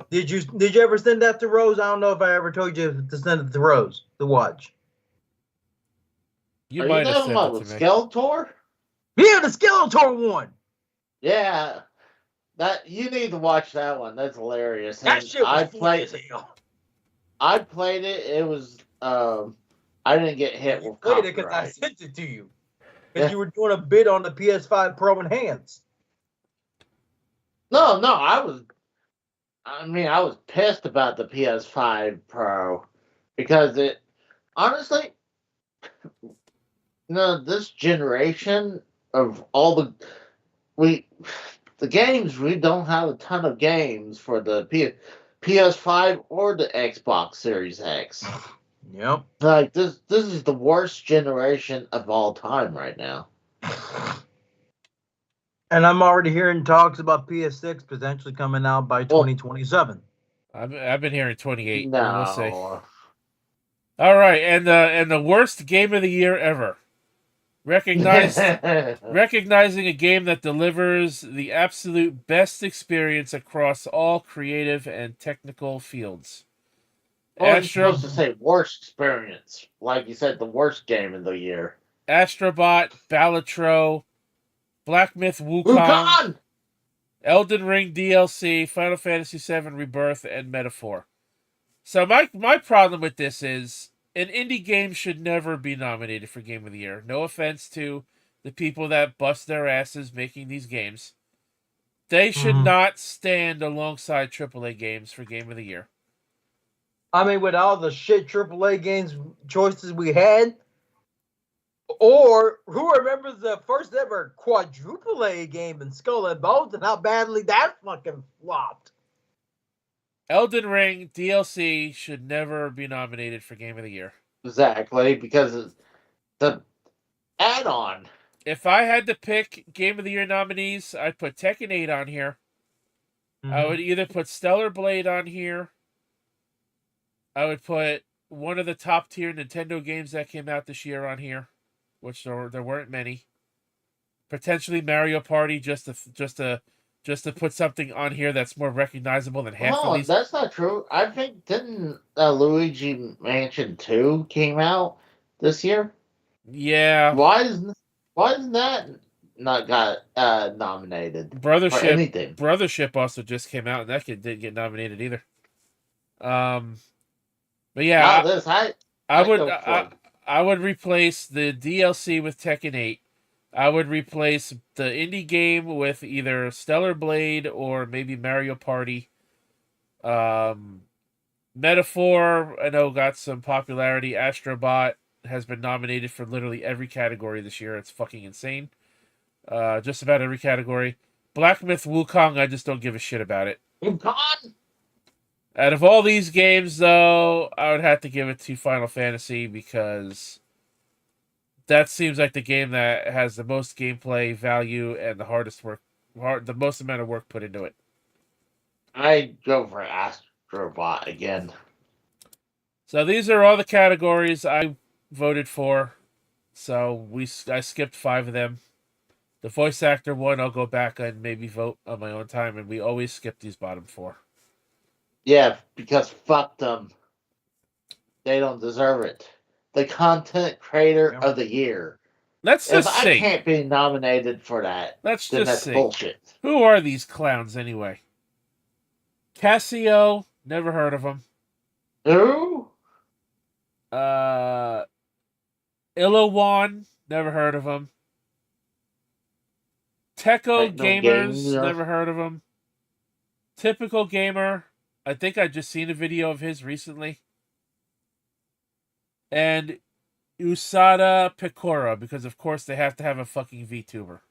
Did you ever send that to Rose? I don't know if I ever told you to send it to Rose to watch. You Are might you have talking sent about it the to me. Skeletor? Yeah, the Skeletor one. Yeah. That you need to watch that one. That's hilarious. That And shit was funny as hell. I played it. It was I didn't get hit You with played it because I copyright. sent it to you. Because you were doing a bid on the PS5 Pro Enhanced. No, I was pissed about the PS5 Pro because it honestly, this generation of all the games, we don't have a ton of games for the PS5 or the Xbox Series X. Yep. Like this is the worst generation of all time right now. And I'm already hearing talks about PS6 potentially coming out by 2027. I've been hearing 28. We'll see. No. All right, and the worst game of the year ever. Recognizing a game that delivers the absolute best experience across all creative and technical fields. Well, you're supposed to say worst experience. Like you said, the worst game of the year. Astrobot, Balatro, Black Myth Wukong, Elden Ring DLC, Final Fantasy VII Rebirth, and Metaphor. So my problem with this is an indie game should never be nominated for Game of the Year. No offense to the people that bust their asses making these games. They should not stand alongside AAA games for Game of the Year. I mean, with all the shit AAA games choices we had, or who remembers the first ever quadruple A game in Skull and Bones and how badly that fucking flopped? Elden Ring DLC should never be nominated for Game of the Year. Exactly, because it's the add-on. If I had to pick Game of the Year nominees, I'd put Tekken 8 on here. I would either put Stellar Blade on here. I would put one of the top tier Nintendo games that came out this year on here, which there weren't many. Potentially Mario Party, just to put something on here that's more recognizable than half of these. That's not true. I think didn't Luigi Mansion 2 came out this year? Yeah. Why isn't that not got nominated? Brothership. For anything? Brothership also just came out, and that kid didn't get nominated either. But yeah, I would replace the DLC with Tekken 8. I would replace the indie game with either Stellar Blade or maybe Mario Party. Metaphor, I know, got some popularity. Astrobot has been nominated for literally every category this year. It's fucking insane. Just about every category. Black Myth Wukong, I just don't give a shit about it. Wukong? Out of all these games, though, I would have to give it to Final Fantasy because that seems like the game that has the most gameplay value and the most amount of work put into it. I'd go for Astrobot again. So these are all the categories I voted for. So I skipped 5 of them. The voice actor one, I'll go back and maybe vote on my own time, and we always skip these bottom 4. Yeah, because fuck them. They don't deserve it. The content creator of the year. Let's just see. I can't be nominated for that, that's bullshit. Who are these clowns anyway? Casio, never heard of him. Who? Illawan, never heard of him. Techo Gamers, never heard of him. Typical Gamer, I think I just seen a video of his recently. And Usada Picora, because of course they have to have a fucking VTuber.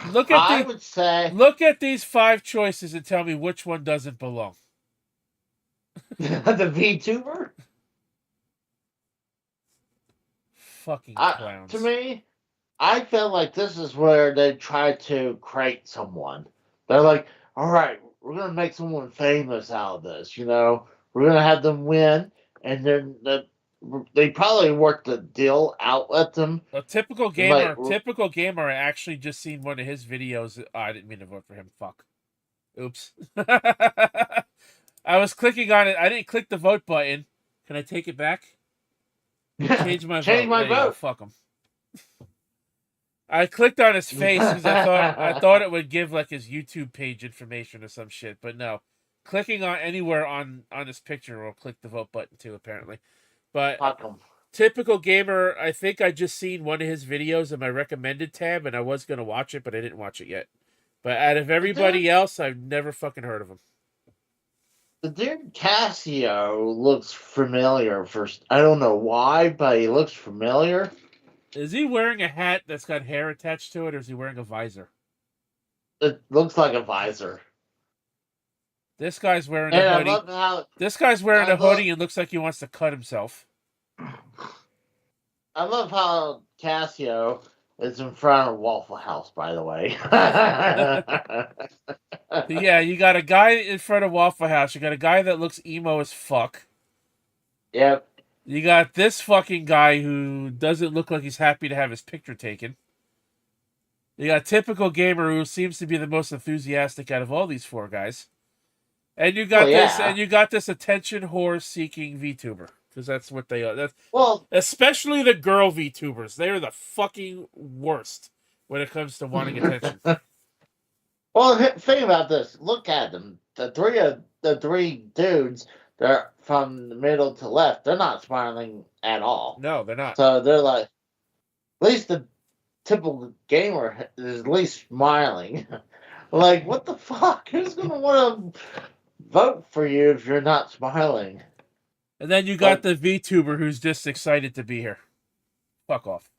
Look at these 5 choices and tell me which one doesn't belong. The VTuber? Fucking clowns. To me, I feel like this is where they try to create someone. They're like, all right, we're going to make someone famous out of this, We're going to have them win, and then they probably worked the deal out with them. A typical gamer, I actually just seen one of his videos. Oh, I didn't mean to vote for him. Fuck. Oops. I was clicking on it. I didn't click the vote button. Can I take it back? Change my vote. Fuck him. I clicked on his face because I thought it would give like his YouTube page information or some shit, but no. Clicking on anywhere on his picture will click the vote button too, apparently. But fuck him. Typical Gamer, I think I just seen one of his videos in my recommended tab, and I was going to watch it, but I didn't watch it yet. But out of everybody else, I've never fucking heard of him. The dude Casio looks familiar. I don't know why, but he looks familiar. Is he wearing a hat that's got hair attached to it, or is he wearing a visor? It looks like a visor. This guy's wearing And a I hoodie. love how This guy's wearing a hoodie and looks like he wants to cut himself. I love how Casio is in front of Waffle House, by the way. Yeah, you got a guy in front of Waffle House. You got a guy that looks emo as fuck. Yep. You got this fucking guy who doesn't look like he's happy to have his picture taken. You got Typical Gamer who seems to be the most enthusiastic out of all these four guys. And you got this attention whore seeking VTuber. Because that's what they are. Especially the girl VTubers. They are the fucking worst when it comes to wanting attention. Well, think about this. Look at them. The three dudes, they're from the middle to left. They're not smiling at all. No, they're not. So they're like, at least the Typical Gamer is at least smiling. Like, what the fuck? Who's gonna want to vote for you if you're not smiling? And then you got the VTuber who's just excited to be here. Fuck off.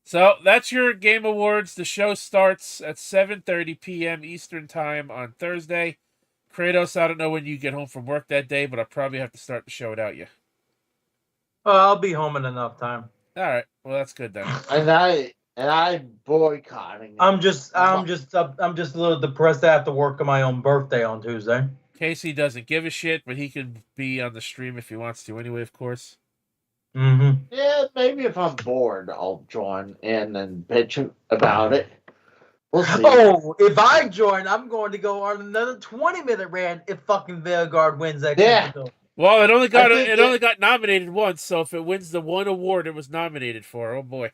So that's your Game Awards. The show starts at 7:30 p.m. Eastern Time on Thursday. Kratos, I don't know when you get home from work that day, but I'll probably have to start the show without you. I'll be home in enough time. All right. Well, that's good then. And I boycotting. I'm just a little depressed. I have to work on my own birthday on Tuesday. Casey doesn't give a shit, but he can be on the stream if he wants to anyway, of course. Mm-hmm. Yeah, maybe if I'm bored, I'll join in and bitch about it. We'll see. Oh, if I join, I'm going to go on another 20-minute rant if fucking Veilguard wins that. Yeah. Well, it only got nominated once, so if it wins the one award it was nominated for, oh boy.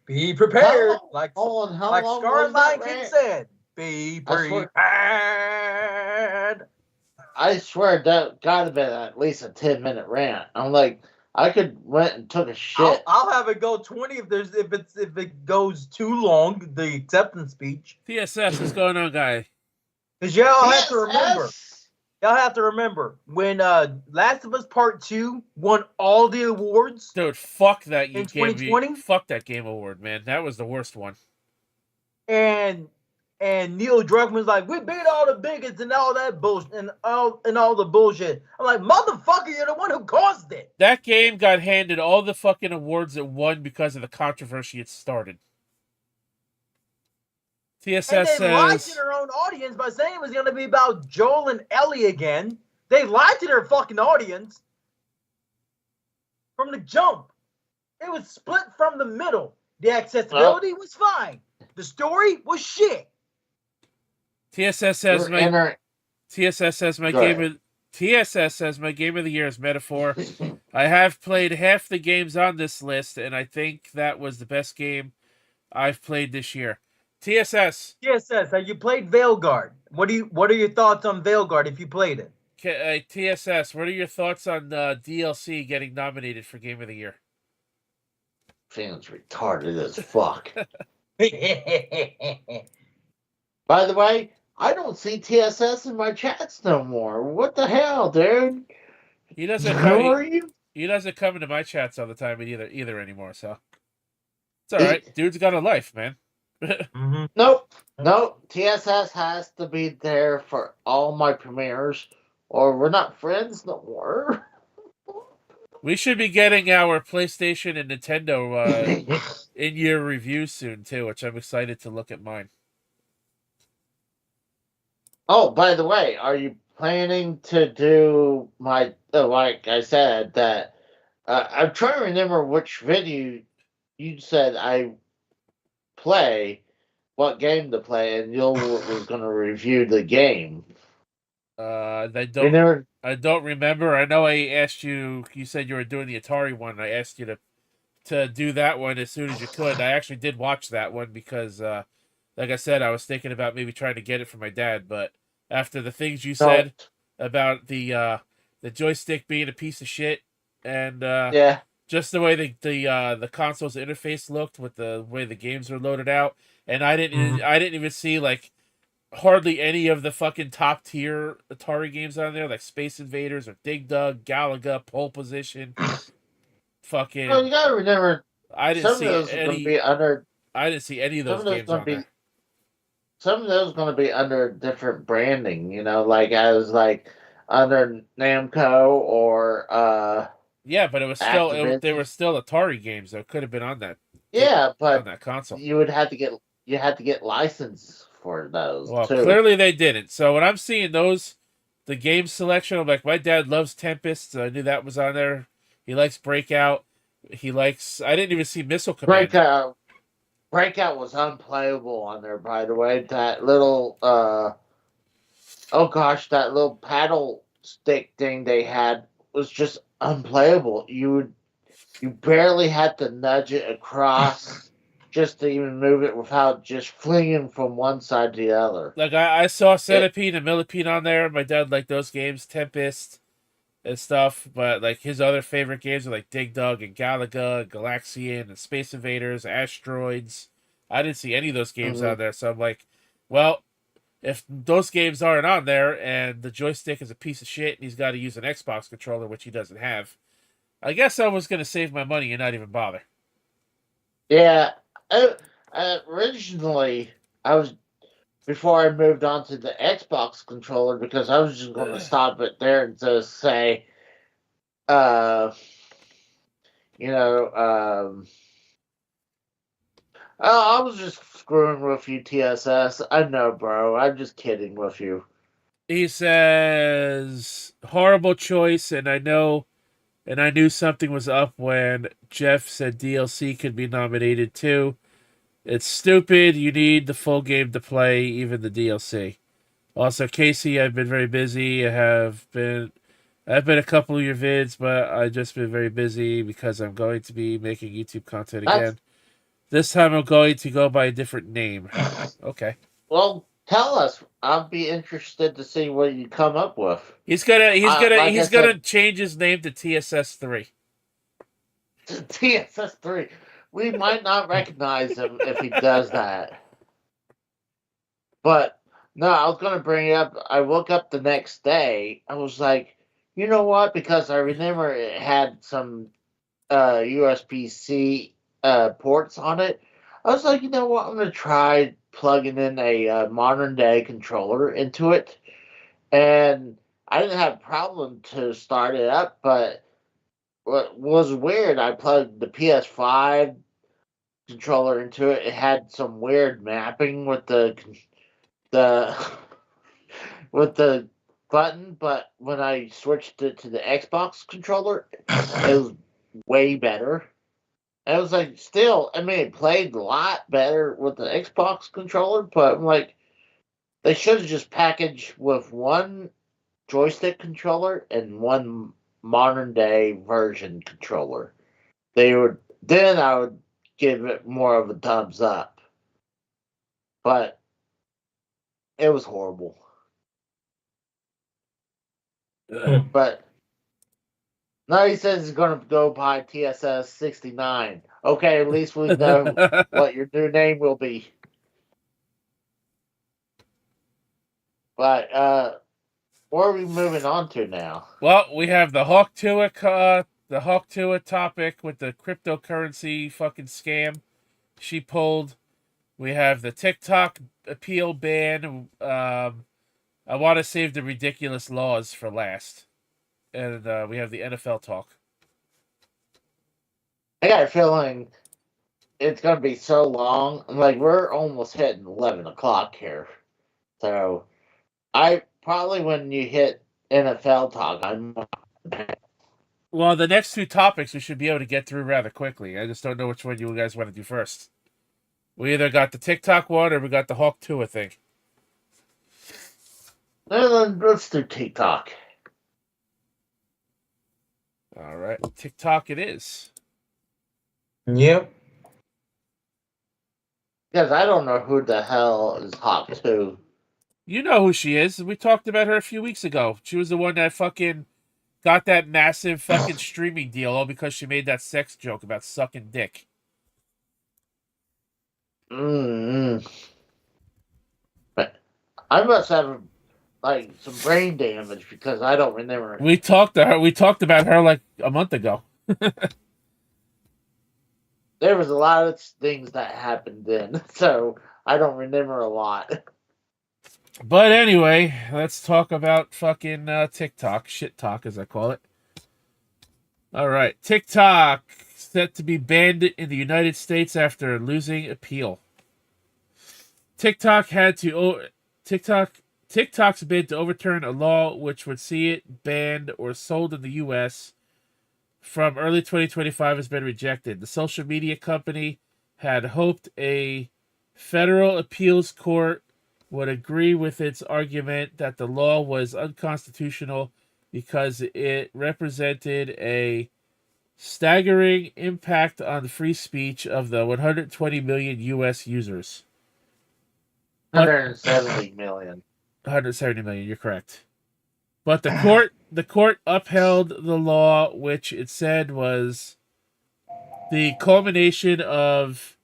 Be prepared, like Scarlet Lion said. Be prepared. I swear that gotta be at least a 10-minute rant. I'm like, I could went and took a shit. I'll have it go 20 if it goes too long. The acceptance speech. TSS, what's going on, guy? Because y'all have to remember. Y'all have to remember when Last of Us Part 2 won all the awards. Dude, fuck that in 2020. Fuck that Game Award, man. That was the worst one. And Neil Druckmann's like, we beat all the bigots and all that bullshit and all the bullshit. I'm like, motherfucker, you're the one who caused it. That game got handed all the fucking awards it won because of the controversy it started. TSS and they lied says to their own audience by saying it was going to be about Joel and Ellie again. They lied to their fucking audience from the jump. It was split from the middle. The accessibility was fine. The story was shit. TSS says my game of the year is Metaphor. I have played half the games on this list, and I think that was the best game I've played this year. TSS, have you played Veilguard? What are your thoughts on Veilguard if you played it? TSS, what are your thoughts on DLC getting nominated for Game of the Year? Feels retarded as fuck. By the way, I don't see TSS in my chats no more. What the hell, dude? He doesn't come into my chats all the time either anymore, so it's all right. Dude's got a life, man. Mm-hmm. Nope. TSS has to be there for all my premieres, or we're not friends no more. We should be getting our PlayStation and Nintendo in-year reviews soon too, which I'm excited to look at mine. Oh, by the way, are you planning to do my, like I said, that I'm trying to remember which video you said I play, what game to play, and you was going to review the game. I don't remember. I know I asked you, you said you were doing the Atari one. I asked you to do that one as soon as you could. I actually did watch that one because, like I said, I was thinking about maybe trying to get it for my dad, but after the things you said about the the joystick being a piece of shit, and Yeah. just the way the console's interface looked with the way the games were loaded out, and I didn't even see like hardly any of the fucking top tier Atari games on there, like Space Invaders or Dig Dug, Galaga, Pole Position. Well, you Fucking, gotta remember, I didn't some of see those are going to any. be under. I didn't see any of Some those of those games going on to there. be. Some of those going to be under different branding. Like as like under Namco or Yeah, but it was still they Activision. were still Atari games that could have been on that Yeah, on but that console. you had to get license for those Well, too. clearly they didn't. So when I'm seeing the game selection, I'm like, my dad loves Tempest. So I knew that was on there. He likes Breakout. He likes. I didn't even see Missile Command. Breakout was unplayable on there, by the way. That little oh gosh, that little paddle stick thing they had was just unplayable. You barely had to nudge it across just to even move it without just flinging from one side to the other. Like I saw It Centipede and Millipede on there. My dad liked those games, Tempest and stuff. But like his other favorite games are like Dig Dug and Galaga, Galaxian and Space Invaders, Asteroids. I didn't see any of those games mhm. on there. So I'm like, well, if those games aren't on there and the joystick is a piece of shit and he's got to use an Xbox controller, which he doesn't have, I guess I was going to save my money and not even bother. Yeah, uh, originally I was before I moved on to the Xbox controller because I was just going to stop it there and just say, uh, you know, oh, I was just screwing with you, TSS. I know, bro. I'm just kidding with you. He says, horrible choice, and I knew something was up when Jeff said DLC could be nominated too. It's stupid. You need the full game to play, even the DLC. Also, Casey, I've been very busy. I've been a couple of your vids, but I've just been very busy because I'm going to be making YouTube content That's again. This time I'm going to go by a different name. Okay. well. Tell us. I'll be interested to see what you come up with. He's gonna Like I he's gonna said, change his name to TSS3. TSS3. We might not recognize him if he does that. But no, I was going to bring it up. I woke up the next day. I was like, you know what? Because I remember it had some USB C ports on it. I was like, you know what? I'm going to try plugging in a modern day controller into it. And I didn't have a problem to start it up, but what was weird, I plugged the PS5 controller into it. It had some weird mapping with the with the button, but when I switched it to the Xbox controller, it was way better. And it was like still, I mean, it played a lot better with the Xbox controller, but I'm like, they should have just packaged with one joystick controller and one modern day version controller. Then I would give it more of a thumbs up. But it was horrible. But now he says he's going to go buy TSS 69. Okay, at least we know what your new name will be. But where are we moving on to now? Well, we have the Hawk Tuah topic with the cryptocurrency fucking scam she pulled. We have the TikTok appeal ban. I want to save the ridiculous laws for last, and we have the NFL talk. I got a feeling it's going to be so long. Like, we're almost hitting 11 o'clock here. So, I probably when you hit NFL talk, I'm. Well, the next two topics we should be able to get through rather quickly. I just don't know which one you guys want to do first. We either got the TikTok one or we got the Hawk Tuah thing. Let's do TikTok. All right, TikTok it is. Yep. Because I don't know who the hell is Hawk 2. You know who she is. We talked about her a few weeks ago. She was the one that fucking got that massive fucking streaming deal all because she made that sex joke about sucking dick. Mm-hmm. But I must have like some brain damage because I don't remember. We talked about her like a month ago. There was a lot of things that happened then, so I don't remember a lot. But anyway, let's talk about fucking TikTok. Shit talk, as I call it. Alright, TikTok set to be banned in the United States after losing appeal. TikTok's bid to overturn a law which would see it banned or sold in the U.S. from early 2025 has been rejected. The social media company had hoped a federal appeals court would agree with its argument that the law was unconstitutional because it represented a staggering impact on the free speech of the 120 million U.S. users. 170 million. 170 million, you're correct. But the court upheld the law, which it said was the culmination of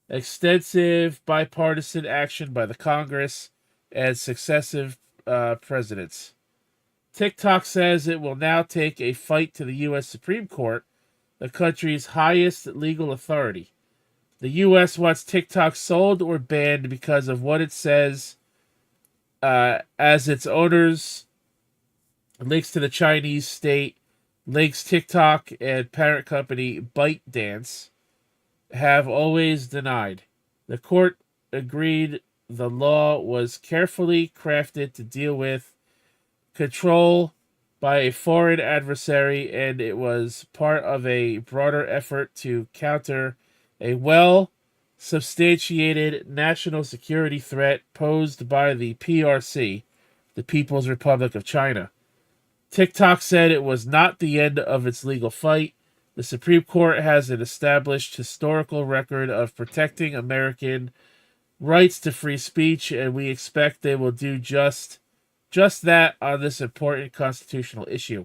extensive bipartisan action by the Congress and successive presidents. TikTok says it will now take a fight to the U.S. Supreme Court, the country's highest legal authority. The U.S. wants TikTok sold or banned because of what it says as its owners links to the Chinese state, links TikTok and parent company ByteDance have always denied. The court agreed the law was carefully crafted to deal with control by a foreign adversary, and it was part of a broader effort to counter a well-substantiated national security threat posed by the PRC, the People's Republic of China. TikTok said it was not the end of its legal fight. The Supreme Court has an established historical record of protecting American rights to free speech, and we expect they will do just that on this important constitutional issue,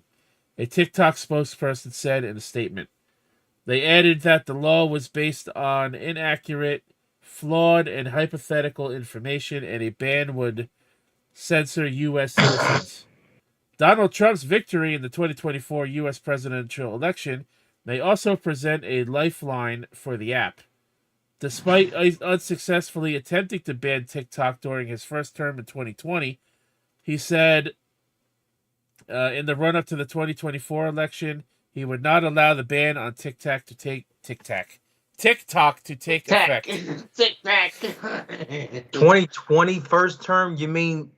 a TikTok spokesperson said in a statement. They added that the law was based on inaccurate, flawed, and hypothetical information, and a ban would censor U.S. citizens. Donald Trump's victory in the 2024 U.S. presidential election may also present a lifeline for the app. Despite unsuccessfully attempting to ban TikTok during his first term in 2020, he said in the run-up to the 2024 election, he would not allow the ban on TikTok to take effect. 2020 first term? You mean,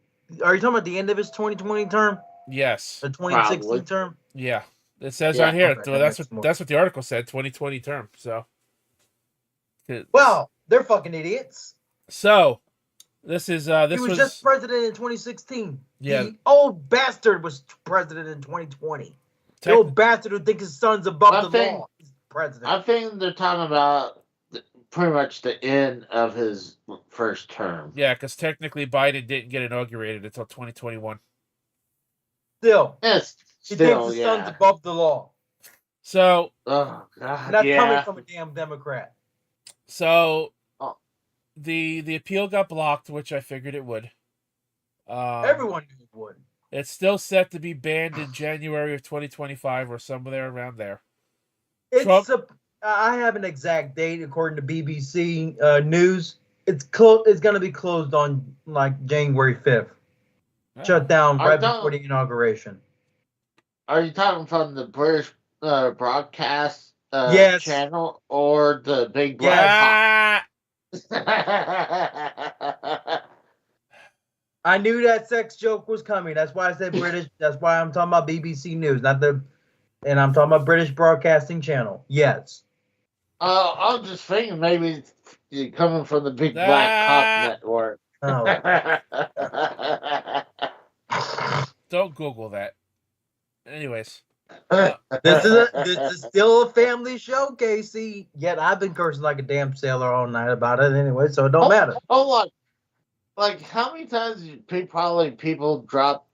are you talking about the end of his 2020 term? Yes. The 2016 term? Yeah. It says on here. Okay, That's what the article said. 2020 term. So. Well, they're fucking idiots. So, this was just president in 2016. Yeah. The old bastard was president in 2020. The old bastard who thinks his son's above the law is president. I think they're talking about pretty much the end of his first term. Yeah, because technically Biden didn't get inaugurated until 2021. Still, yes, he thinks his son's above the law. So, oh god, that's coming from a damn Democrat. So, the appeal got blocked, which I figured it would. Everyone knew it would. It's still set to be banned in January of 2025 or somewhere around there. I have an exact date according to BBC News. It's going to be closed on like January 5th. Shut down right before the inauguration. Are you talking from the British broadcast channel or the big black I knew that sex joke was coming. That's why I said British. That's why I'm talking about BBC News, and I'm talking about British Broadcasting Channel. Yes. I was just thinking maybe you're coming from the big black cop network. Oh. Don't Google that. Anyways. This is still a family show, Casey. Yet I've been cursing like a damn sailor all night about it anyway, so it don't matter. Oh, like how many times people drop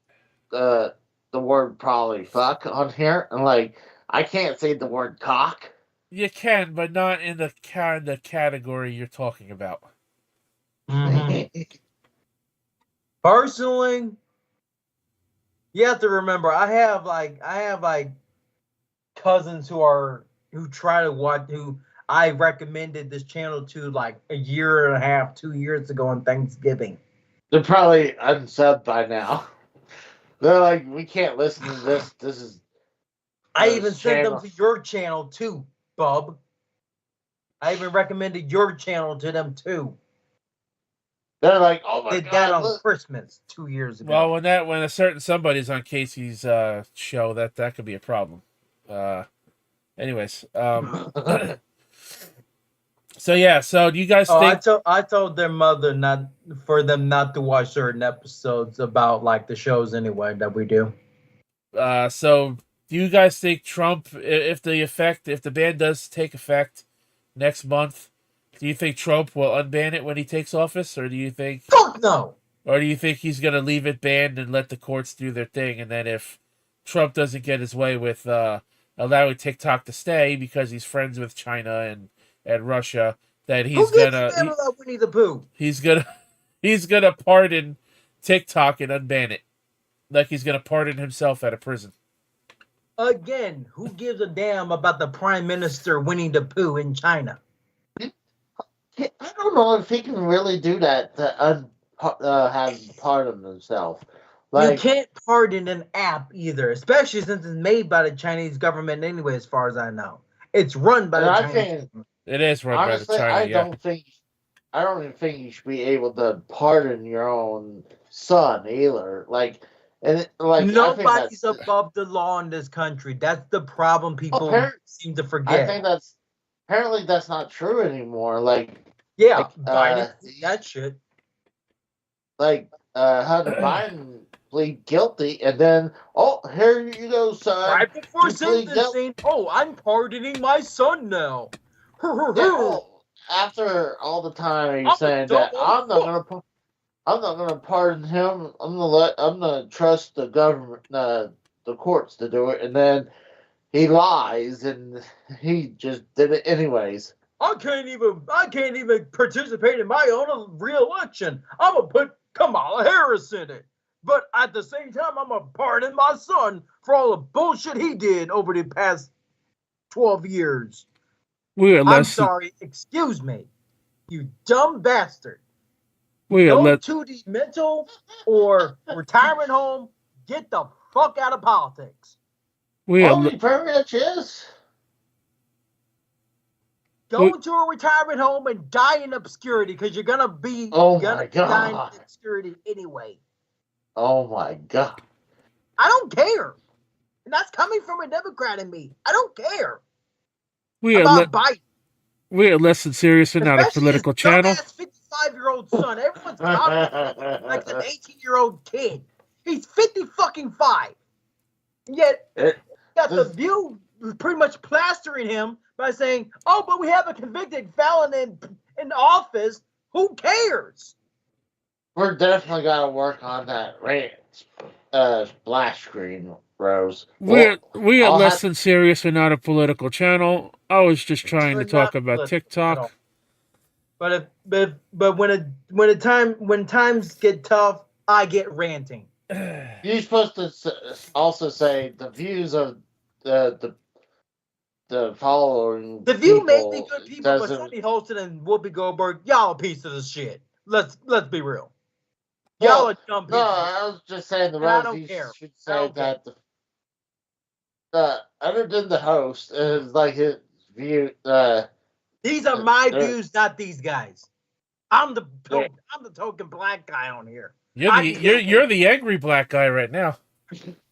the the word probably fuck on here, and like I can't say the word cock. You can, but not in the kind of category you're talking about. Personally, you have to remember, I have like cousins who try to watch, who I recommended this channel to like a year and a half, 2 years ago on Thanksgiving. They're probably unsubbed by now. They're like, we can't listen to this. This is. I this even sent them channel. to your channel too, Bub. I even recommended your channel to them too. They're like, oh my Did god! that on Look. Christmas 2 years ago. Well, when a certain somebody's on Casey's show, that could be a problem. Anyways, so yeah, so do you guys think? I told their mother not to watch certain episodes about like the shows anyway that we do. So do you guys think Trump, if the ban does take effect next month, do you think Trump will unban it when he takes office, or do you think? Fuck no. Or do you think he's gonna leave it banned and let the courts do their thing, and then if Trump doesn't get his way with allowing TikTok to stay because he's friends with China and Russia, that he's gonna Winnie the Pooh? he's gonna pardon TikTok and unban it, like he's gonna pardon himself out of prison. Again, who gives a damn about the Prime Minister Winnie the Pooh in China? I don't know if he can really do that to have pardon himself. Like, you can't pardon an app either, especially since it's made by the Chinese government anyway, as far as I know. It's run by the Chinese government. It is run honestly, by the China. I don't even think you should be able to pardon your own son either. Like, and like nobody's above the law in this country. That's the problem people seem to forget. I think apparently that's not true anymore. Like, yeah, Biden that shit. Like, Hunter Biden plead guilty, and then here you go, son. Right before sentencing, I'm pardoning my son now. After all the time he's saying that I'm not gonna pardon him. I'm gonna trust the government, the courts to do it, and then he lies and he just did it anyways. I can't even participate in my own re-election. I'm gonna put Kamala Harris in it. But at the same time, I'm gonna pardon my son for all the bullshit he did over the past 12 years. I'm sorry, excuse me, you dumb bastard. Go to the mental or retirement home, get the fuck out of politics. He pretty much is. Go to a retirement home and die in obscurity because you're gonna be die in obscurity anyway. Oh my god! I don't care, and that's coming from a Democrat in me. I don't care. We are less than serious and not a political channel. 55-year-old son. Everyone's talking like an 18-year-old kid. He's 50-fucking-5. And yet, got the View pretty much plastering him by saying, but we have a convicted felon in office. Who cares? We're definitely got to work on that splash screen, Rose. We are less than serious and not a political channel. I was just trying to talk about TikTok. But when times get tough, I get ranting. You're supposed to also say the views of the following. The View may be good people, but Sunny Holston and Whoopi Goldberg, y'all a piece of the shit. Let's be real. Y'all are dumb people. No, I was just saying the Rose, you should say that other than the host is like his view. These are my views, not these guys. I'm the token black guy on here. You're the angry black guy right now.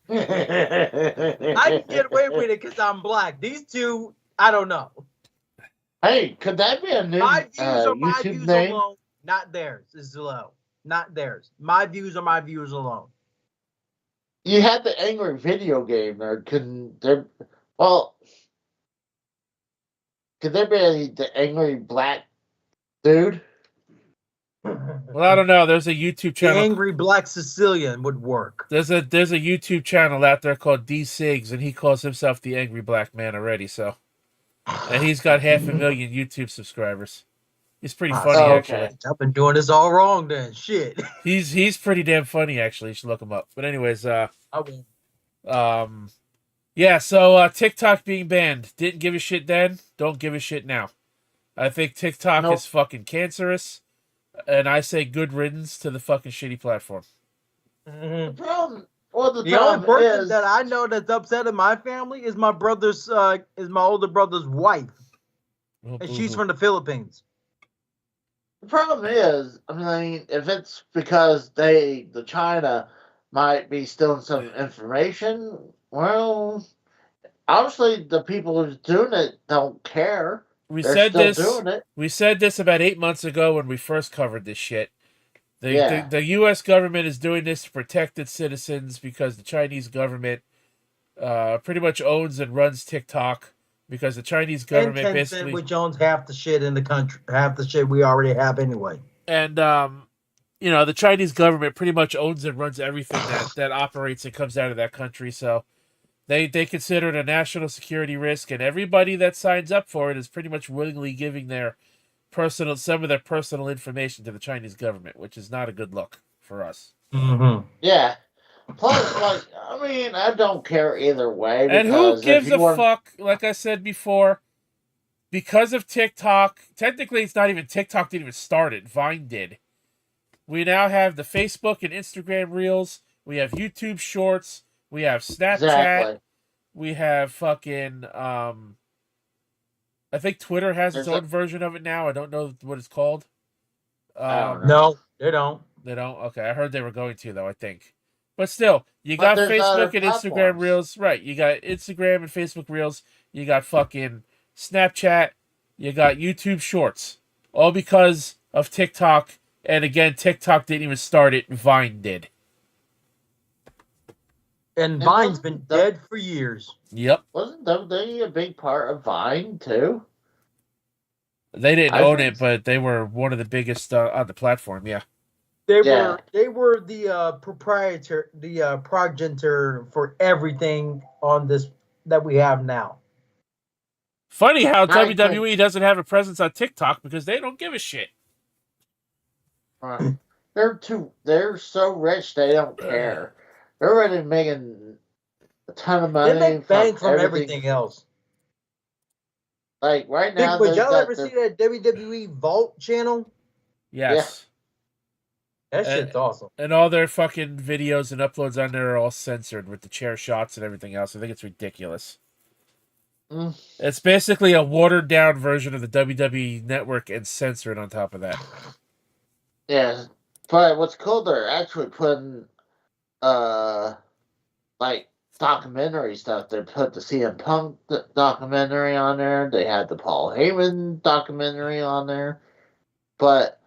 I can get away with it because I'm black. These two, I don't know. Hey, could that be a new my views are my YouTube views name? Alone, not theirs. Is low, not theirs. My views are my views alone. You had the angry video game there. Could there be the angry black dude? Well, I don't know. There's a YouTube The channel. angry black Sicilian would work. There's a YouTube channel out there called D Sigs, and he calls himself the Angry Black Man already. So, and he's got 500,000 YouTube subscribers. He's pretty funny, Oh, actually. okay. I've been doing this all wrong then. Shit. He's pretty damn funny, actually. You should look him up. But anyways, I won't. yeah. So TikTok being banned, didn't give a shit then. Don't give a shit now. I think TikTok Nope. is fucking cancerous, and I say good riddance to the fucking shitty platform. The problem, well, the The only problem person is that I know that's upset in my family is my older brother's wife, Oh, and she's boo-hoo. from the Philippines. the problem is, I mean, if it's because the China might be stealing some information, well, obviously the people who's doing it don't care. We They're said still this. doing it. We said this about 8 months ago when we first covered this shit. Yeah. The U.S. government is doing this to protect its citizens because the Chinese government pretty much owns and runs TikTok because the Chinese And government Tencent, basically which owns half the shit in the country, half the shit we already have anyway. and you know, the Chinese government pretty much owns and runs everything that operates and comes out of that country. So they consider it a national security risk, and everybody that signs up for it is pretty much willingly giving some of their personal information to the Chinese government, which is not a good look for us. Mm-hmm. Yeah. Plus, like, I mean, I don't care either way. And who Because if gives you a want- fuck? Like I said before, because of TikTok, technically it's not even TikTok didn't even start it. Vine did. We now have the Facebook and Instagram Reels. We have YouTube Shorts. We have Snapchat. Exactly. We have fucking I think Twitter has its There's own version of it now. I don't know what it's called. I don't know. No, they don't. They don't? Okay, I heard they were going to, though, I think. But still, you But got there's other Facebook and Instagram platforms. Reels. Right, you got Instagram and Facebook Reels. You got fucking Snapchat. You got YouTube Shorts. All because of TikTok. And again, TikTok didn't even start it. Vine did. And And Vine's wasn't been the- dead for years. Yep. Wasn't WWE a big part of Vine, too? They didn't I own think it, but they were one of the biggest on the platform, yeah. Yeah. They were the proprietor, the progenitor for everything on this that we have now. Funny how Right, WWE doesn't have a presence on TikTok because they don't give a shit. Right. They're so rich they don't care. They're already making a ton of money. They make bank from everything else. Like right now, Would they've y'all got ever their- see that WWE Vault channel? Yes. That shit's awesome. And all their fucking videos and uploads on there are all censored with the chair shots and everything else. I think it's ridiculous. Mm. It's basically a watered down version of the WWE network and censored on top of that. Yeah, but what's cool, they're actually putting like documentary stuff. They put the CM Punk documentary on there. They had the Paul Heyman documentary on there. But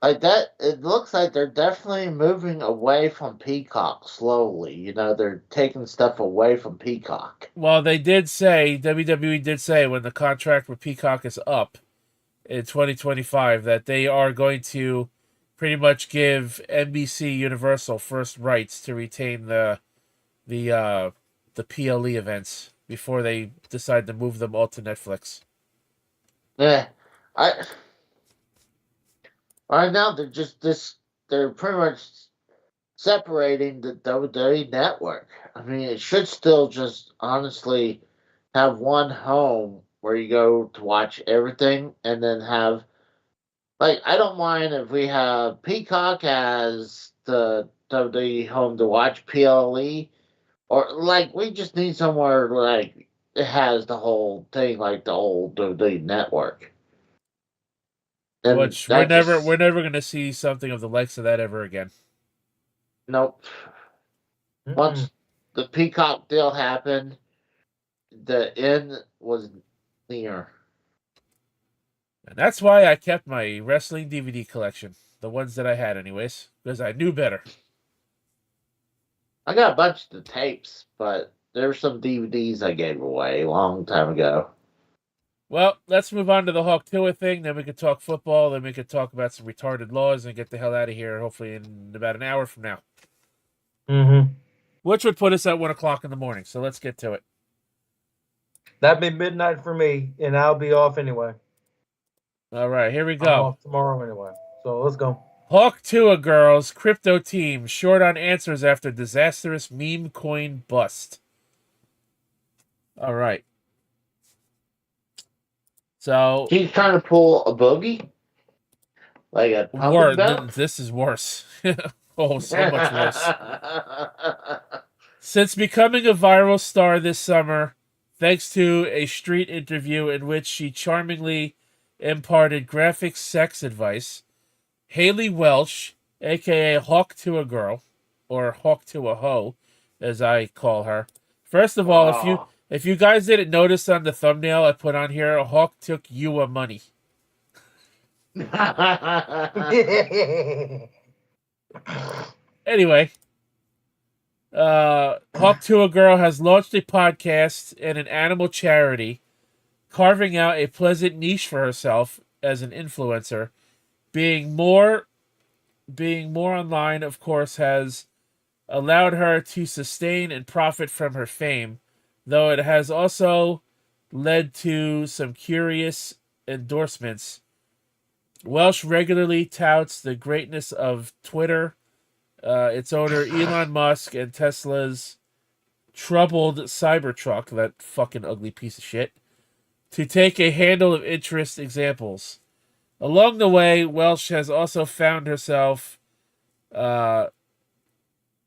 like that, it looks like they're definitely moving away from Peacock slowly. You know, they're taking stuff away from Peacock. Well, they did say, WWE did say when the contract with Peacock is up in 2025 that they are going to pretty much give NBC Universal first rights to retain the PLE events before they decide to move them all to Netflix. Yeah, right now they're just they're pretty much separating the WWE network. I mean, it should still just honestly have one home where you go to watch everything, and then have like I don't mind if we have Peacock as the WWE home to watch PLE, or like we just need somewhere like it has the whole thing like the old WWE network. And Which that just- we're never gonna see something of the likes of that ever again. Nope. Once the Peacock deal happened, the end was near. And that's why I kept my wrestling DVD collection. The ones that I had anyways. Because I knew better. I got a bunch of the tapes, but there were some DVDs I gave away a long time ago. Well, let's move on to the Hawk Tuah thing. Then we could talk football. Then we could talk about some retarded laws and get the hell out of here. Hopefully, in about an hour from now, Mm-hmm. which would put us at 1 o'clock in the morning. So let's get to it. That'd be midnight for me, and I'll be off anyway. All right, here we I'm go. off tomorrow anyway. So let's go. Hawk Tuah girls crypto team short on answers after disastrous meme coin bust. All right. So He's trying to pull a bogey, like a pumping dump. this is worse. Oh, so much worse. Since becoming a viral star this summer, thanks to a street interview in which she charmingly imparted graphic sex advice, Haley Welsh, aka Hawk Tuah Girl, or Hawk Tuah Ho, as I call her. First of all, if you guys didn't notice on the thumbnail I put on here, Hawk took you a money. Anyway, Hawk Tuah Girl has launched a podcast and an animal charity, carving out a pleasant niche for herself as an influencer. Being more online, of course, has allowed her to sustain and profit from her fame, though it has also led to some curious endorsements. Welsh regularly touts the greatness of Twitter, its owner Elon Musk, and Tesla's troubled Cybertruck, that fucking ugly piece of shit, to take a handle of interest examples. Along the way, Welsh has also found herself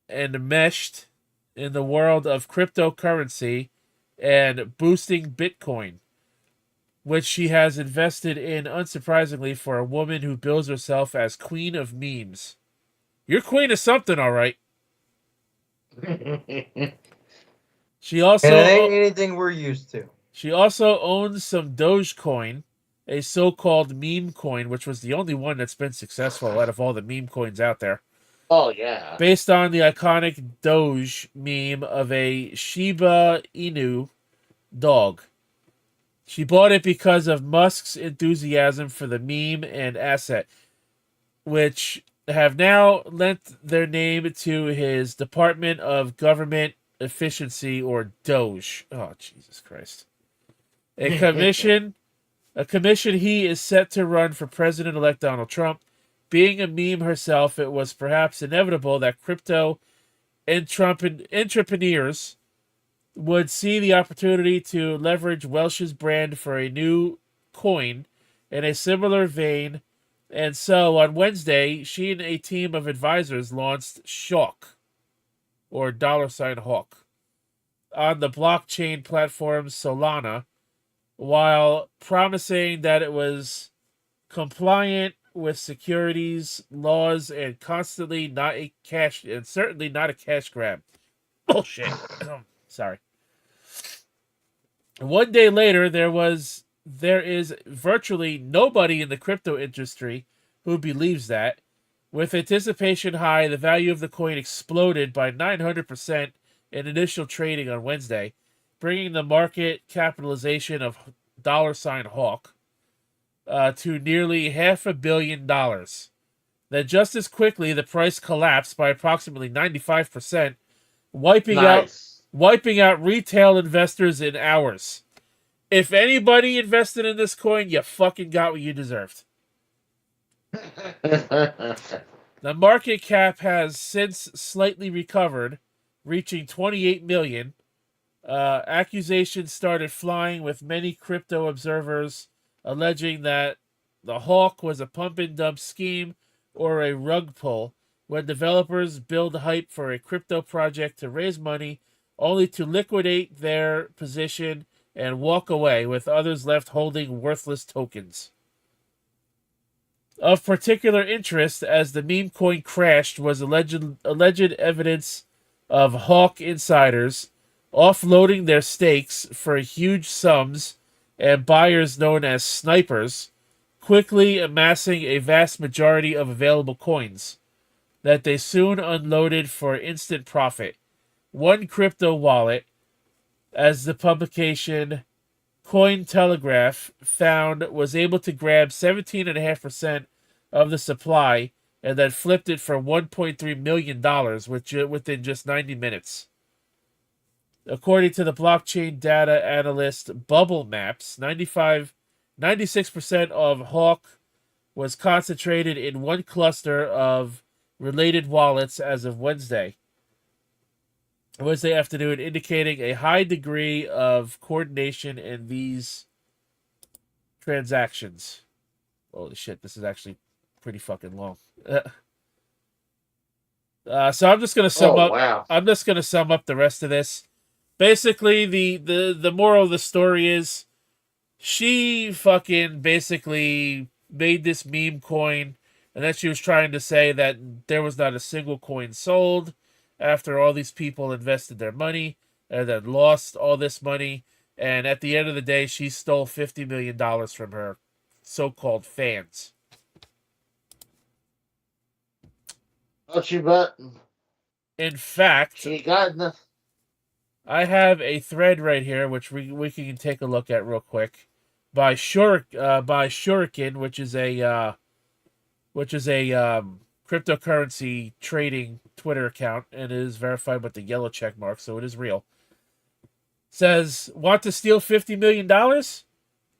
enmeshed in the world of cryptocurrency and boosting Bitcoin, which she has invested in, unsurprisingly, for a woman who bills herself as Queen of Memes. You're queen of something, all right. She also, and it ain't anything we're used to. She also owns some Dogecoin, a so-called meme coin, which was the only one that's been successful out of all the meme coins out there. Oh, yeah. Based on the iconic Doge meme of a Shiba Inu dog. She bought it because of Musk's enthusiasm for the meme and asset, which have now lent their name to his Department of Government Efficiency, or Doge. Oh, Jesus Christ. A commission he is set to run for President-elect Donald Trump. Being a meme herself, it was perhaps inevitable that crypto entrepreneurs would see the opportunity to leverage Welsh's brand for a new coin in a similar vein. And so on Wednesday, she and a team of advisors launched Shawk, or $Hawk, on the blockchain platform Solana, while promising that it was compliant with securities laws and certainly not a cash grab. Bullshit. Sorry. One day later, there is virtually nobody in the crypto industry who believes that. With anticipation high, the value of the coin exploded by 900% in initial trading on Wednesday, bringing the market capitalization of $Hawk to nearly $500 million. Then just as quickly, the price collapsed by approximately 95%, wiping out retail investors in hours. If anybody invested in this coin, you fucking got what you deserved. The market cap has since slightly recovered, reaching 28 million. Accusations started flying, with many crypto observers alleging that the Hawk was a pump and dump scheme or a rug pull, when developers build hype for a crypto project to raise money only to liquidate their position and walk away, with others left holding worthless tokens. Of particular interest, as the meme coin crashed, was alleged evidence of Hawk insiders offloading their stakes for huge sums, and buyers known as snipers quickly amassing a vast majority of available coins that they soon unloaded for instant profit. One crypto wallet, as the publication Cointelegraph was able to grab 17.5% of the supply and then flipped it for $1.3 million within just 90 minutes. According to the blockchain data analyst Bubble Maps, 96% of Hawk was concentrated in one cluster of related wallets as of Wednesday afternoon, indicating a high degree of coordination in these transactions. Holy shit, this is actually pretty fucking long. So I'm just gonna sum up. Wow. I'm just gonna sum up the rest of this. Basically, the moral of the story is she fucking basically made this meme coin, and then she was trying to say that there was not a single coin sold after all these people invested their money and then lost all this money. And at the end of the day, she stole $50 million from her so-called fans. Oh, she but In fact, she got enough. I have a thread right here, which we can take a look at real quick, by Shuriken, which is a cryptocurrency trading Twitter account, and it is verified with the yellow check mark, so it is real. Says, want to steal $50 million?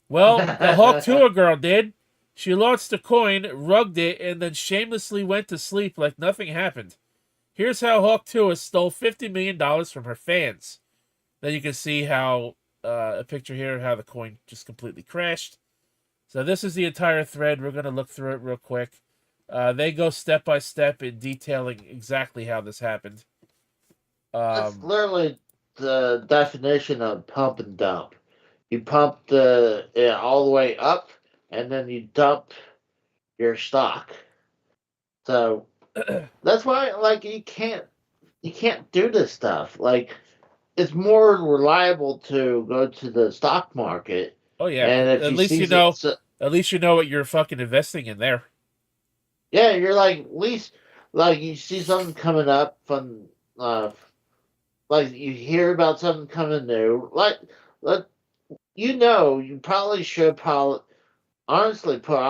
Well, the Hawk Tuah girl did. She launched a coin, rugged it, and then shamelessly went to sleep like nothing happened. Here's how Hawk Tuah stole $50 million from her fans. Then you can see how, a picture here of how the coin just completely crashed. So this is the entire thread. We're going to look through it real quick. They go step by step in detailing exactly how this happened. That's literally the definition of pump and dump. You pump it all the way up, and then you dump your stock. So that's why, like, you can't do this stuff. Like, it's more reliable to go to the stock market. Oh yeah, and if at you least see you know. so, At least you know what you're fucking investing in there. yeah, you're like, at least, like, you see something coming up from, like, you hear about something coming new, like, you probably should honestly put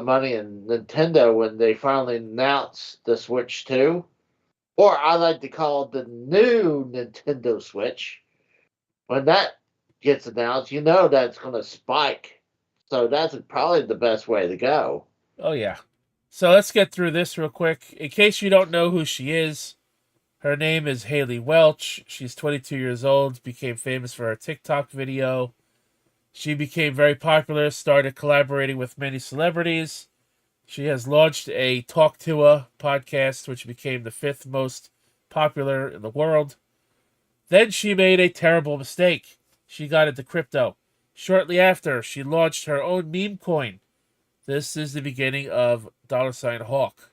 money in Nintendo when they finally announce the Switch 2, or I like to call it the new Nintendo Switch. When that gets announced, you know that's going to spike. So that's probably the best way to go. Oh yeah. So let's get through this real quick. In case you don't know who she is, her name is Haley Welch. She's 22 years old, became famous for her TikTok video. She became very popular, started collaborating with many celebrities. She has launched a Talk Tuah podcast, which became the 5th most popular in the world. Then she made a terrible mistake. She got into crypto. Shortly after, she launched her own meme coin. This is the beginning of $Hawk.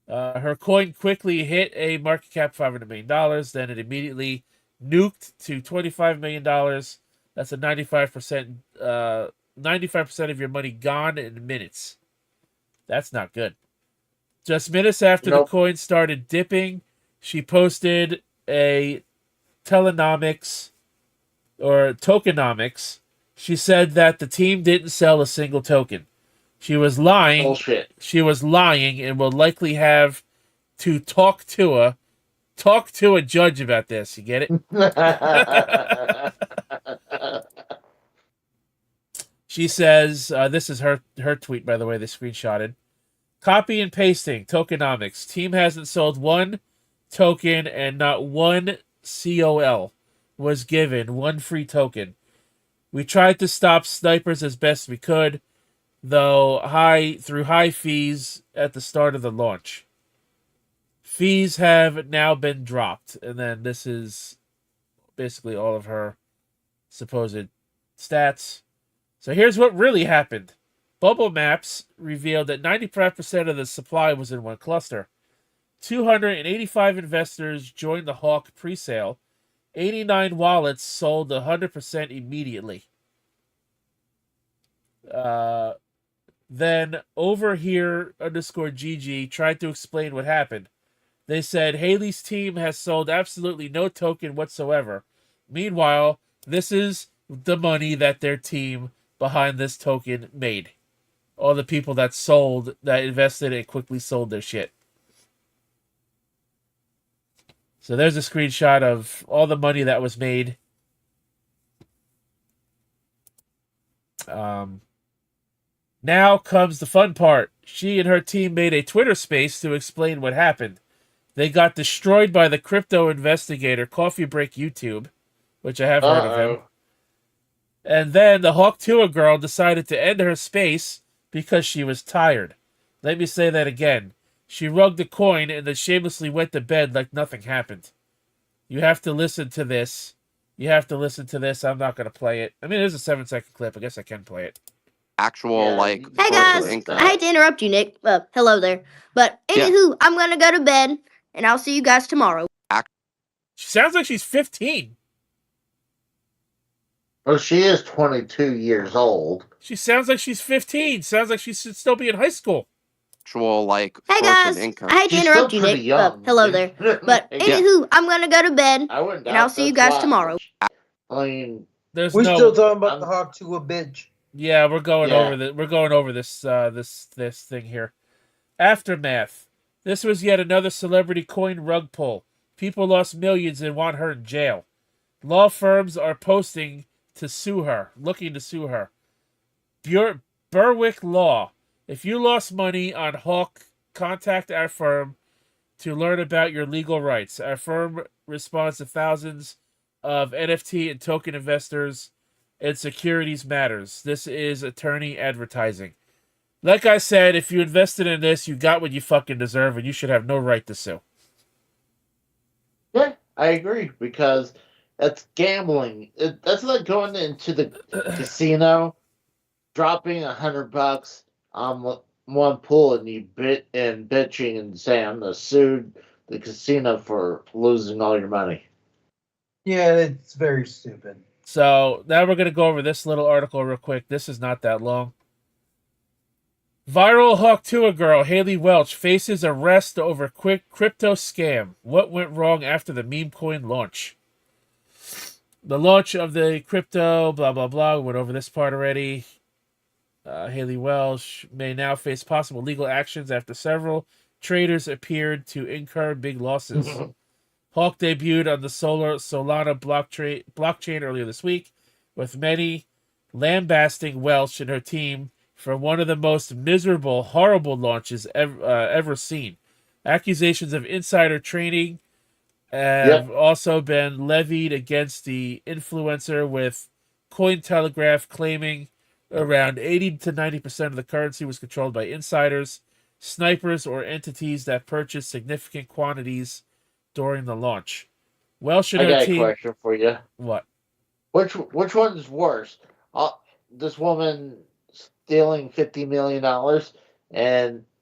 Her coin quickly hit a market cap of $500 million. Then it immediately nuked to $25 million. That's a 95% of your money gone in minutes. That's not good. Just minutes after the coin started dipping, she posted a tokenomics. She said that the team didn't sell a single token. She was lying. Bullshit. She was lying and will likely have to talk to a judge about this. You get it? She says, this is her tweet, by the way, they screenshotted. Copy and pasting, tokenomics. Team hasn't sold one token and not one COL was given, one free token. We tried to stop snipers as best we could, though through high fees at the start of the launch. Fees have now been dropped, and then this is basically all of her supposed stats. So here's what really happened. Bubble Maps revealed that 95% of the supply was in one cluster. 285 investors joined the Hawk presale. 89 wallets sold 100% immediately. Then over here _GG tried to explain what happened. They said Haley's team has sold absolutely no token whatsoever. Meanwhile, This is the money that their team behind this token made. All the people that invested and quickly sold their shit. So there's a screenshot of all the money that was made. Now comes the fun part. She and her team made a Twitter space to explain what happened. They got destroyed by the crypto investigator, Coffee Break YouTube, which I have heard of him. And then the Hawk Tuah girl decided to end her space because she was tired. Let me say that again. She rugged the coin and then shamelessly went to bed like nothing happened. You have to listen to this. I'm not going to play it. I mean, it is a 7-second clip. I guess I can play it. Hey guys, I hate to interrupt you, Nick. Hello there. But anywho, I'm gonna go to bed, and I'll see you guys tomorrow. She sounds like she's 15. Well, she is 22 years old. She sounds like she's 15. Sounds like she should still be in high school. Hey guys, I hate to interrupt you, Nick. Hello there. But anywho, I'm gonna go to bed, and I'll see you guys tomorrow. I mean, There's We're no. still talking about the Hawk Tuah bitch. Yeah, we're going over this this thing here. Aftermath. This was yet another celebrity coin rug pull. People lost millions and want her in jail. Law firms are looking to sue her. Berwick Law. If you lost money on Hawk, contact our firm to learn about your legal rights. Our firm responds to thousands of NFT and token investors and securities matters. This is attorney advertising. Like I said, if you invested in this, you got what you fucking deserve, and you should have no right to sue. yeah, I agree, because that's gambling. That's like going into the casino, dropping $100 on one pool, and bitching and saying, "I'm gonna sue the casino for losing all your money." Yeah, it's very stupid. So now we're going to go over this little article real quick. This is not that long. Viral Hawk Tuah girl Haley Welch faces arrest over quick crypto scam. What went wrong after the meme coin launch? The launch of the crypto, blah, blah, blah. We went over this part already. Haley Welch may now face possible legal actions after several traders appeared to incur big losses. Hawk debuted on the Solana blockchain earlier this week, with many lambasting Welch and her team for one of the most miserable, horrible launches ever seen. Accusations of insider trading have also been levied against the influencer, with Cointelegraph claiming around 80 to 90% of the currency was controlled by insiders, snipers, or entities that purchased significant quantities during the launch. Welsh and her team. I got a question for you. What? Which one's worse? This woman stealing $50 million,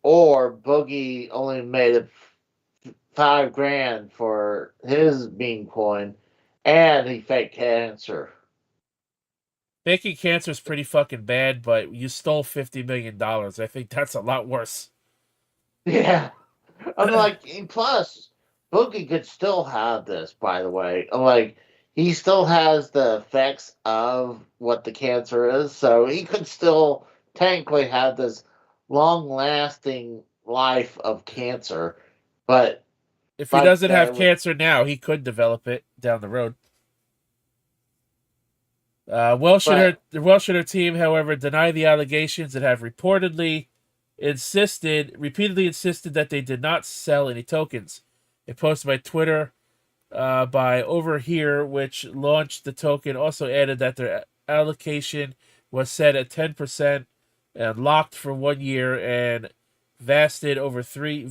or Boogie only made $5,000 for his meme coin, and he faked cancer. Faking cancer is pretty fucking bad, but you stole $50 million. I think that's a lot worse. Yeah, I'm like, and plus, Boogie could still have this, by the way. Like, he still has the effects of what the cancer is, so he could still technically have this long-lasting life of cancer. But if he doesn't have cancer now, he could develop it down the road. Welsh and her team, however, deny the allegations and have repeatedly insisted that they did not sell any tokens. A post by Twitter by Over Here, which launched the token, also added that their allocation was set at 10% and locked for 1 year and vested over 3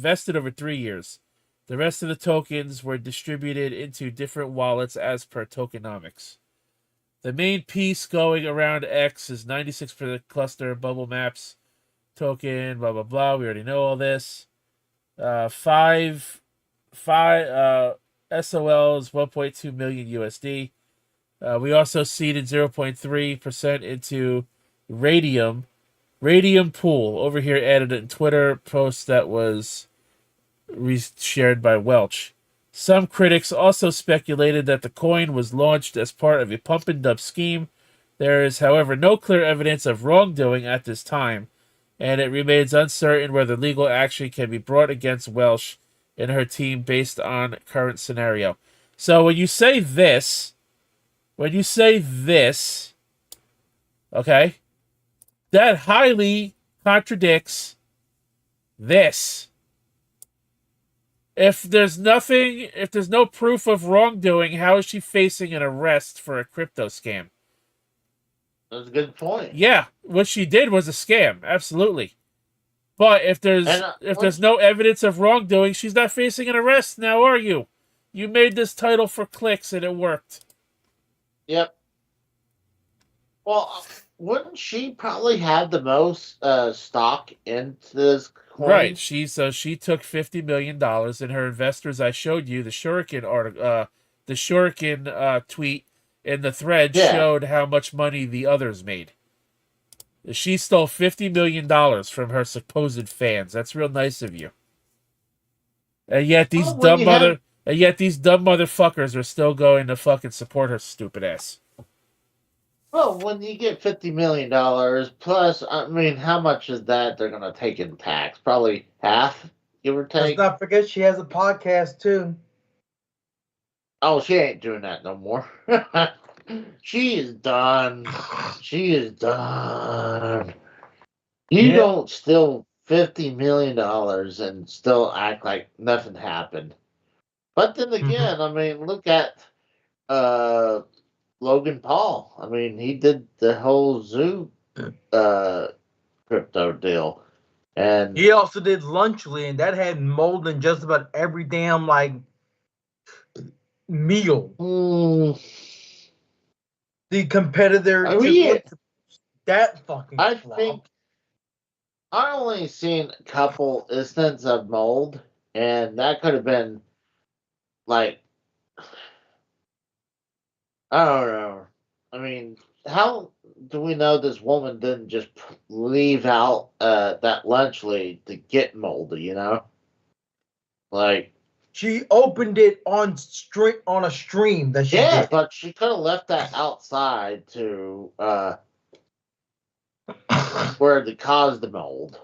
years. The rest of the tokens were distributed into different wallets as per tokenomics. The main piece going around X is 96% cluster bubble maps token, blah, blah, blah. We already know all this. Five SOL is 1.2 million USD. We also seeded 0.3% into Radium. Radium Pool. Over here added a Twitter post that was shared by Welch. Some critics also speculated that the coin was launched as part of a pump and dump scheme. There is, however, no clear evidence of wrongdoing at this time, and it remains uncertain whether legal action can be brought against Welsh and her team based on current scenario. So when you say this, okay, that highly contradicts this. If there's no proof of wrongdoing, how is she facing an arrest for a crypto scam? That's a good point. Yeah, what she did was a scam, absolutely. But if there's no evidence of wrongdoing, she's not facing an arrest now, are you? You made this title for clicks and it worked. Yep. Well, wouldn't she probably have the most stock into this coin? Right. She took $50 million, and her investors, I showed you the Shuriken article, the Shuriken tweet in the thread showed how much money the others made. She stole $50 million from her supposed fans. That's real nice of you. And yet these dumb motherfuckers are still going to fucking support her stupid ass. Well, when you get $50 million plus, I mean, how much is that they're going to take in tax? Probably half, give or take. Let's not forget she has a podcast too. Oh, she ain't doing that no more. She is done. She is done. You don't steal $50 million and still act like nothing happened. But then again, I mean, look at Logan Paul. I mean, he did the whole zoo crypto deal. And he also did Lunchly, and that had mold in just about every damn meal. The competitor that fucking think I only seen a couple instances of mold, and that could have been like, I don't know. I mean, how do we know this woman didn't just leave out that lunch lead to get moldy, you know? Like, she opened it on a stream that she did. But she could have left that outside to where it caused the mold.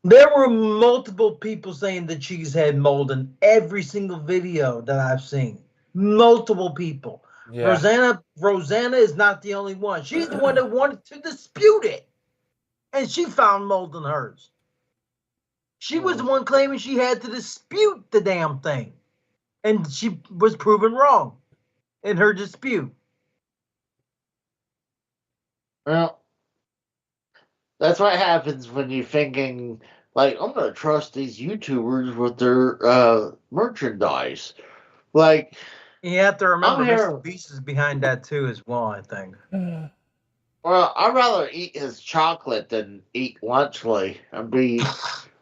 There were multiple people saying the cheese had mold in every single video that I've seen. Multiple people. Yeah. Rosanna is not the only one. She's the one that wanted to dispute it. And she found mold in hers. She was the one claiming she had to dispute the damn thing. And she was proven wrong in her dispute. Well, that's what happens when you're thinking, like, I'm going to trust these YouTubers with their merchandise. Like, you have to remember Mr. Beast is behind that too as well, I think. Well, I'd rather eat his chocolate than eat Lunchly and be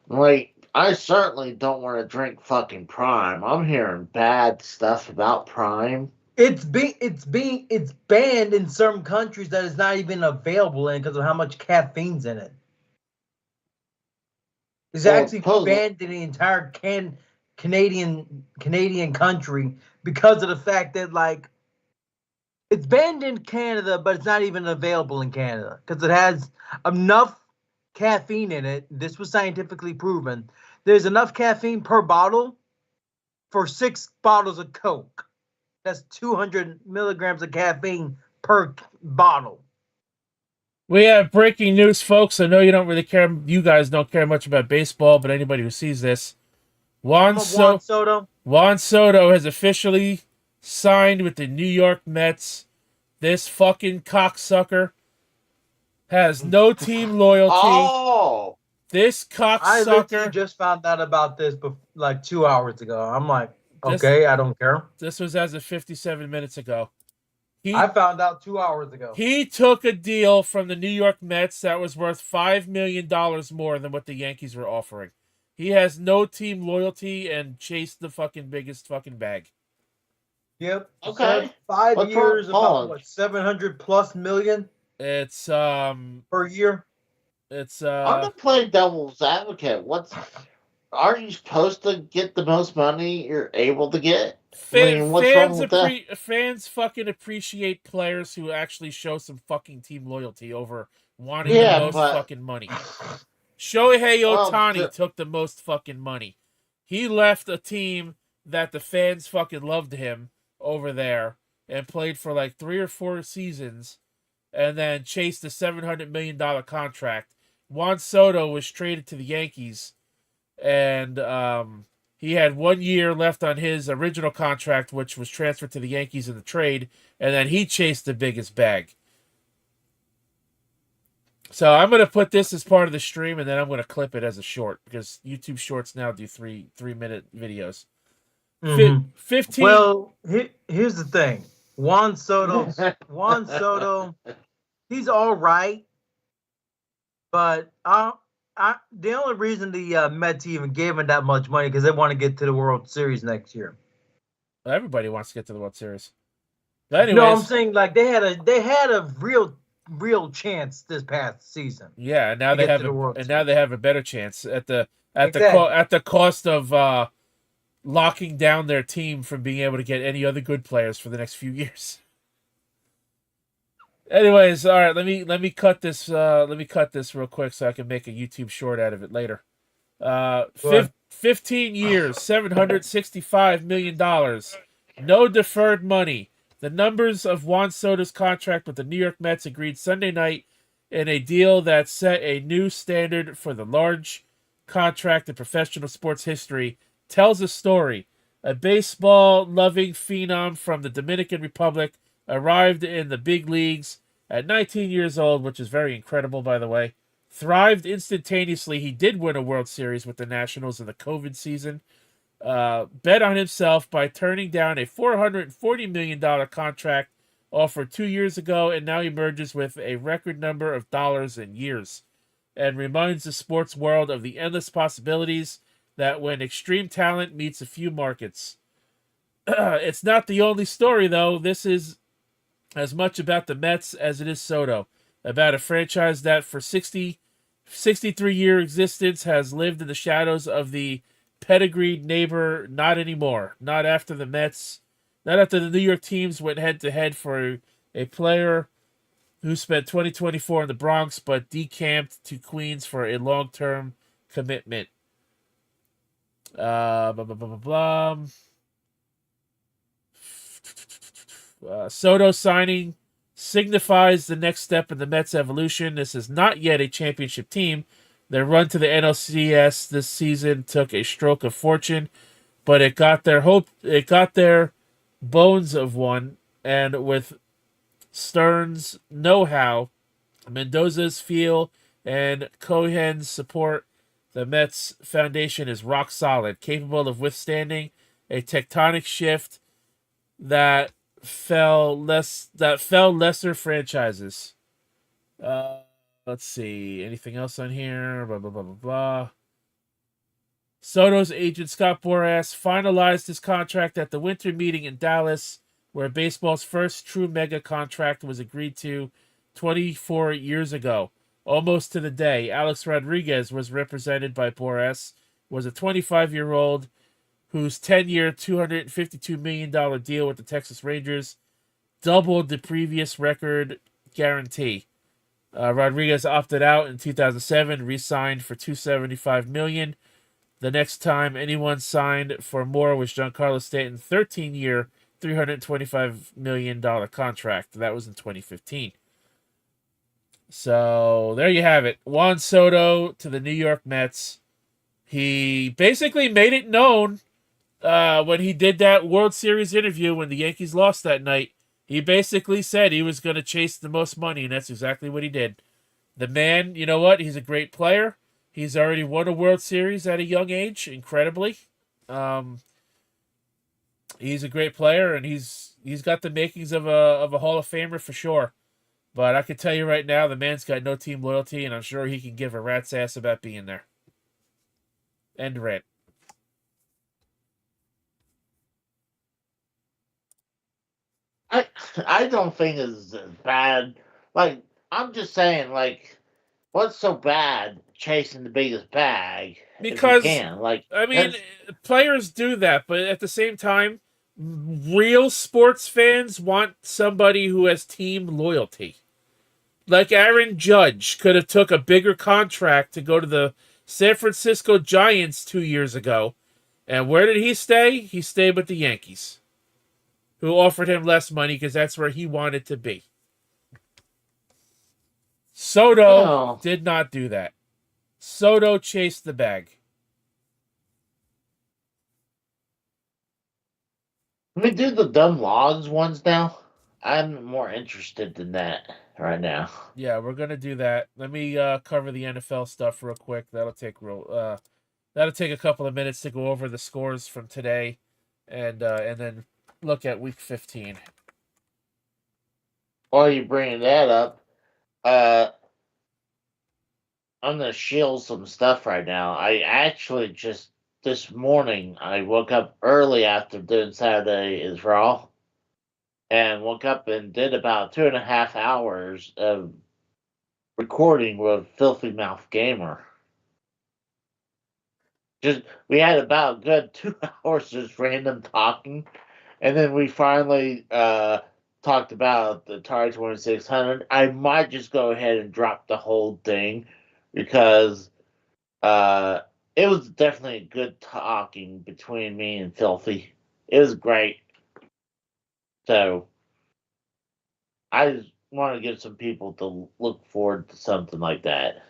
like, I certainly don't want to drink fucking Prime. I'm hearing bad stuff about Prime. It's banned in certain countries that is not even available in because of how much caffeine's in it. It's actually banned in the entire Canadian country because of the fact that it's banned in Canada, but it's not even available in Canada because it has enough caffeine in it. This was scientifically proven. There's enough caffeine per bottle for 6 bottles of Coke. That's 200 milligrams of caffeine per bottle. We have breaking news, folks. I know you don't really care. You guys don't care much about baseball, but anybody who sees this, Juan Soto has officially signed with the New York Mets. This fucking cocksucker has no team loyalty. Oh, this cocksucker! I literally just found out about this 2 hours ago. I'm like, okay, I don't care. This was as of 57 minutes ago. I found out 2 hours ago. He took a deal from the New York Mets that was worth $5 million more than what the Yankees were offering. He has no team loyalty and chased the fucking biggest fucking bag. Yep. Okay. 5 years, about what, 700 plus million? It's per year. It's I'm gonna play devil's advocate. Are you supposed to get the most money you're able to get? What's wrong with that? Fans fucking appreciate players who actually show some fucking team loyalty over wanting the Yeah, most but fucking money. Shohei well, Ohtani took the most fucking money. He left a team that the fans fucking loved him over there and played for like 3 or 4 seasons and then chased a $700 million contract. Juan Soto was traded to the Yankees and he had 1 year left on his original contract, which was transferred to the Yankees in the trade, and then he chased the biggest bag. So I'm gonna put this as part of the stream, and then I'm gonna clip it as a short because YouTube Shorts now do 3-minute videos. Mhm. 15. Well, here's the thing. Juan Soto, he's all right, but the only reason the Mets even gave him that much money because they want to get to the World Series next year. Everybody wants to get to the World Series. But anyways, no, I'm saying like they had a real chance this past season. Yeah, and now they have a better chance at the cost of locking down their team from being able to get any other good players for the next few years. Anyways, all right, let me cut this real quick so I can make a YouTube short out of it later. 15 years, $765 million. No deferred money. The numbers of Juan Soto's contract with the New York Mets agreed Sunday night in a deal that set a new standard for the large contract in professional sports history tells a story. A baseball-loving phenom from the Dominican Republic arrived in the big leagues at 19 years old, which is very incredible, by the way. Thrived instantaneously. He did win a World Series with the Nationals in the COVID season. Bet on himself by turning down a $440 million contract offered 2 years ago, and now emerges with a record number of dollars in years, and reminds the sports world of the endless possibilities that when extreme talent meets a few markets. It's not the only story, though. This is as much about the Mets as it is Soto, about a franchise that for 63-year existence has lived in the shadows of the pedigreed neighbor. Not anymore. Not after the Mets. Not after the New York teams went head-to-head for a player who spent 2024 in the Bronx but decamped to Queens for a long-term commitment. Blah, blah, blah, blah, blah. Soto signing signifies the next step in the Mets' evolution. This is not yet a championship team. Their run to the NLCS this season took a stroke of fortune, but it got their bones of one, and with Stern's know-how, Mendoza's feel, and Cohen's support, the Mets foundation is rock solid, capable of withstanding a tectonic shift that fell lesser franchises. Let's see. Anything else on here? Blah, blah, blah, blah, blah. Soto's agent, Scott Boras, finalized his contract at the winter meeting in Dallas, where baseball's first true mega contract was agreed to 24 years ago. Almost to the day, Alex Rodriguez was represented by Boras, was a 25-year-old whose 10-year, $252 million deal with the Texas Rangers doubled the previous record guarantee. Rodriguez opted out in 2007, re-signed for $275 million. The next time anyone signed for more was Giancarlo Stanton's 13-year, $325 million contract. That was in 2015. So there you have it. Juan Soto to the New York Mets. He basically made it known when he did that World Series interview when the Yankees lost that night. He basically said he was going to chase the most money, and that's exactly what he did. The man, you know what? He's a great player. He's already won a World Series at a young age, incredibly. He's a great player, and he's got the makings of a Hall of Famer for sure. But I can tell you right now, the man's got no team loyalty, and I'm sure he can give a rat's ass about being there. End rant. I don't think it's bad. Like, I'm just saying, like, what's so bad chasing the biggest bag? Because, if you can? Like, I mean, players do that, but at the same time, Real sports fans want somebody who has team loyalty. Like Aaron Judge could have took a bigger contract to go to the San Francisco Giants 2 years ago. And where did he stay? He stayed with the Yankees, who offered him less money because that's where he wanted to be. Soto Oh, did not do that. Soto chased the bag. let me do the dumb laws ones now. I'm more interested in that right now. Yeah, we're gonna do that. Let me cover the NFL stuff real quick. That'll take a couple of minutes to go over the scores from today, and then look at Week 15. While you bringing that up, uh, I'm gonna shield some stuff right now. I actually just this morning I woke up early after doing Saturday is Raw, and woke up and did about 2.5 hours of recording with Filthy Mouth Gamer. Just we had about a good 2 hours just random talking, and then we finally talked about the Atari 2600. I might just go ahead and drop the whole thing because it was definitely good talking between me and Filthy. It was great. So I just want to give some people to look forward to something like that.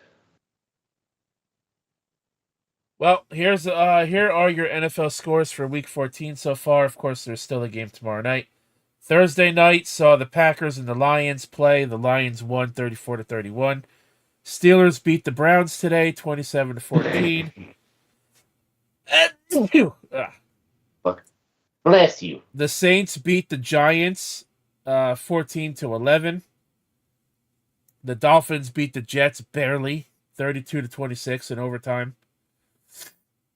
Well, here are your NFL scores for Week 14 so far. Of course, there's still a game tomorrow night. Thursday night saw the Packers and the Lions play. The Lions won 34-31. Steelers beat the Browns today, 27-14. Bless you. The Saints beat the Giants, 14-11. The Dolphins beat the Jets barely, 32-26 in overtime.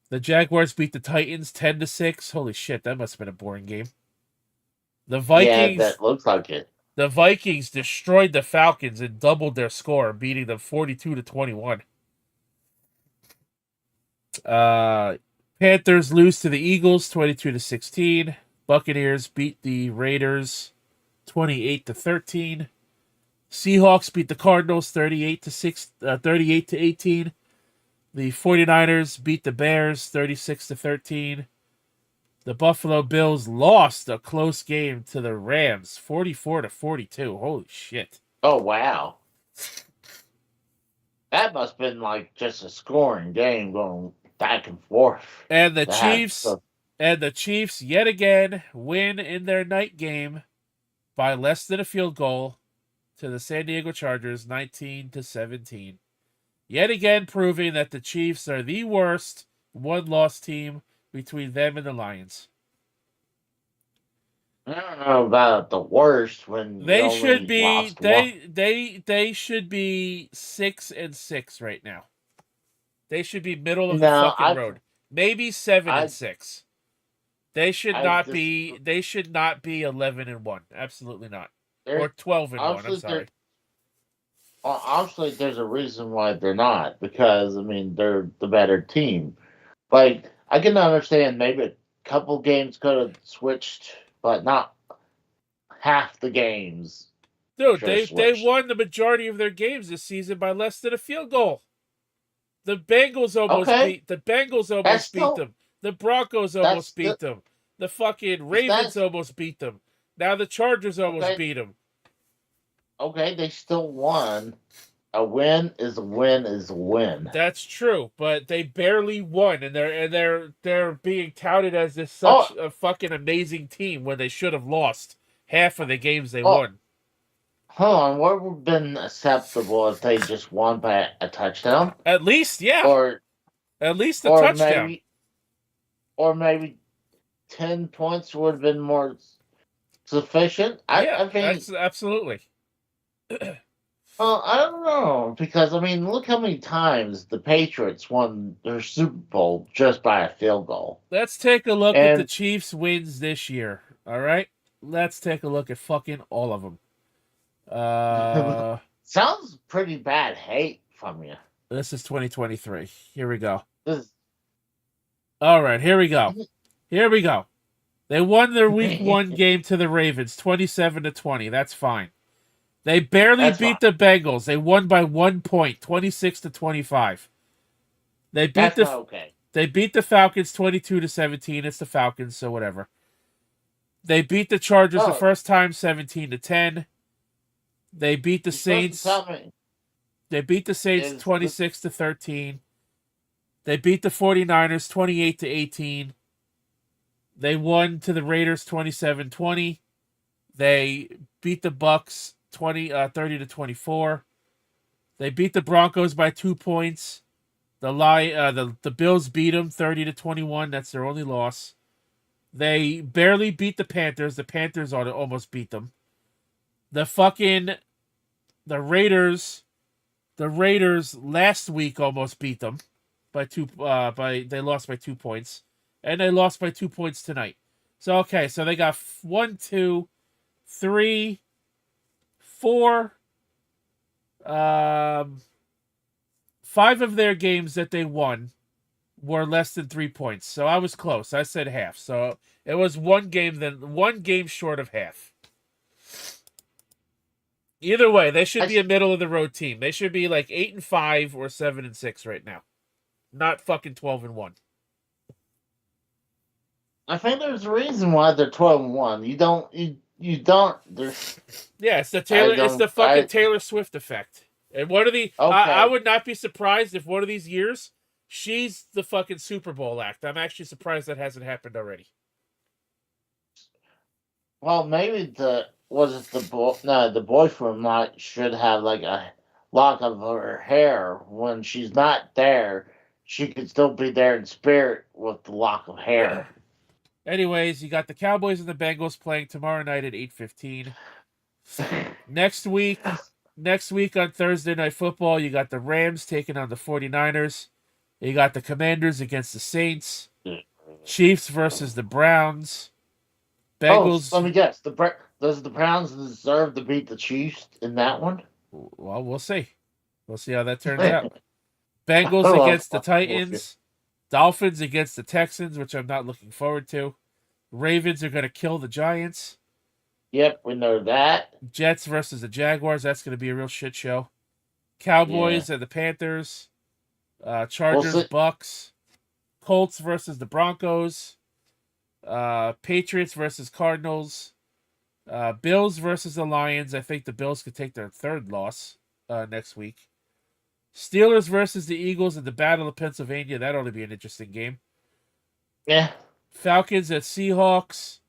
The Jaguars beat the Titans 10-6. Holy shit, that must have been a boring game. The Vikings, Yeah, that looks like it. The Vikings destroyed the Falcons and doubled their score, beating them 42-21. Panthers lose to the Eagles 22-16. Buccaneers beat the Raiders 28-13. Seahawks beat the Cardinals 38-18. The 49ers beat the Bears 36-13. The Buffalo Bills lost a close game to the Rams 44-42. Holy shit. Oh, wow. That must have been like just a scoring game going back and forth. And the Chiefs yet again win in their night game by less than a field goal to the San Diego Chargers 19-17. Yet again proving that the Chiefs are the worst one-loss team between them and the Lions. I don't know about the worst when They should be lost they should be 6-6 right now. They should be middle of the fucking road. Maybe 7-6. They should not be 11-1. Absolutely not. Or 12-1, I'm sorry. Obviously, there's a reason why they're not, because I mean they're the better team. Like I can understand maybe a couple games could have switched, but not half the games. Dude, they won the majority of their games this season by less than a field goal. The Bengals almost beat them. The Broncos almost beat them. The fucking Ravens almost beat them. Now the Chargers almost beat them. Okay, they still won. A win is a win is a win. That's true, but they barely won, and they're being touted as such a fucking amazing team when they should have lost half of the games they won. Hold on, what would have been acceptable if they just won by a touchdown? At least, yeah. Or at least a touchdown. Maybe 10 points would have been more sufficient. I think absolutely. Well, I don't know, because I mean, look how many times the Patriots won their Super Bowl just by a field goal. Let's take a look at the Chiefs' wins this year. All right, let's take a look at fucking all of them. Sounds pretty bad hate from you. This is 2023. Here we go. All right, here we go. They won their week 1 game to the Ravens, 27-20. That's fine. They barely beat the Bengals. They won by 1 point, 26-25. They beat They beat the Falcons 22-17. It's the Falcons, so whatever. They beat the Chargers the first time 17-10. They beat the Saints. They beat the Saints 26-13. They beat the 49ers 28-18. They won to the Raiders 27-20. They beat the Bucks 30-24. They beat the Broncos by 2 points. The Bills beat them 30-21. That's their only loss. They barely beat the Panthers. The Panthers almost beat them. The Raiders last week almost beat them by they lost by 2 points. And they lost by 2 points tonight. So they got 1, 2, 3, 4, 5 of their games that they won were less than 3 points. So I was close. I said half. So it was one game short of half. Either way, they should be a middle of the road team. They should be like 8-5 or 7-6 right now. Not fucking 12-1. I think there's a reason why they're 12-1. You don't. It's the fucking Taylor Swift effect. And one of the I would not be surprised if one of these years she's the fucking Super Bowl act. I'm actually surprised that hasn't happened already. Well, maybe the boyfriend should have like a lock of her hair when she's not there. She could still be there in spirit with the lock of hair. Anyways, you got the Cowboys and the Bengals playing tomorrow night at 8:15. Next week on Thursday Night Football, you got the Rams taking on the 49ers. You got the Commanders against the Saints. Chiefs versus the Browns. Bengals. Let me guess. Does the Browns deserve to beat the Chiefs in that one? Well, we'll see. We'll see how that turns out. Bengals against the Titans. Dolphins against the Texans, which I'm not looking forward to. Ravens are going to kill the Giants. Yep, we know that. Jets versus the Jaguars. That's going to be a real shit show. Cowboys and the Panthers. Chargers, Bucks. Colts versus the Broncos. Patriots versus Cardinals. Bills versus the Lions. I think the Bills could take their third loss next week. Steelers versus the Eagles in the Battle of Pennsylvania. That ought to be an interesting game. Yeah. Falcons at Seahawks.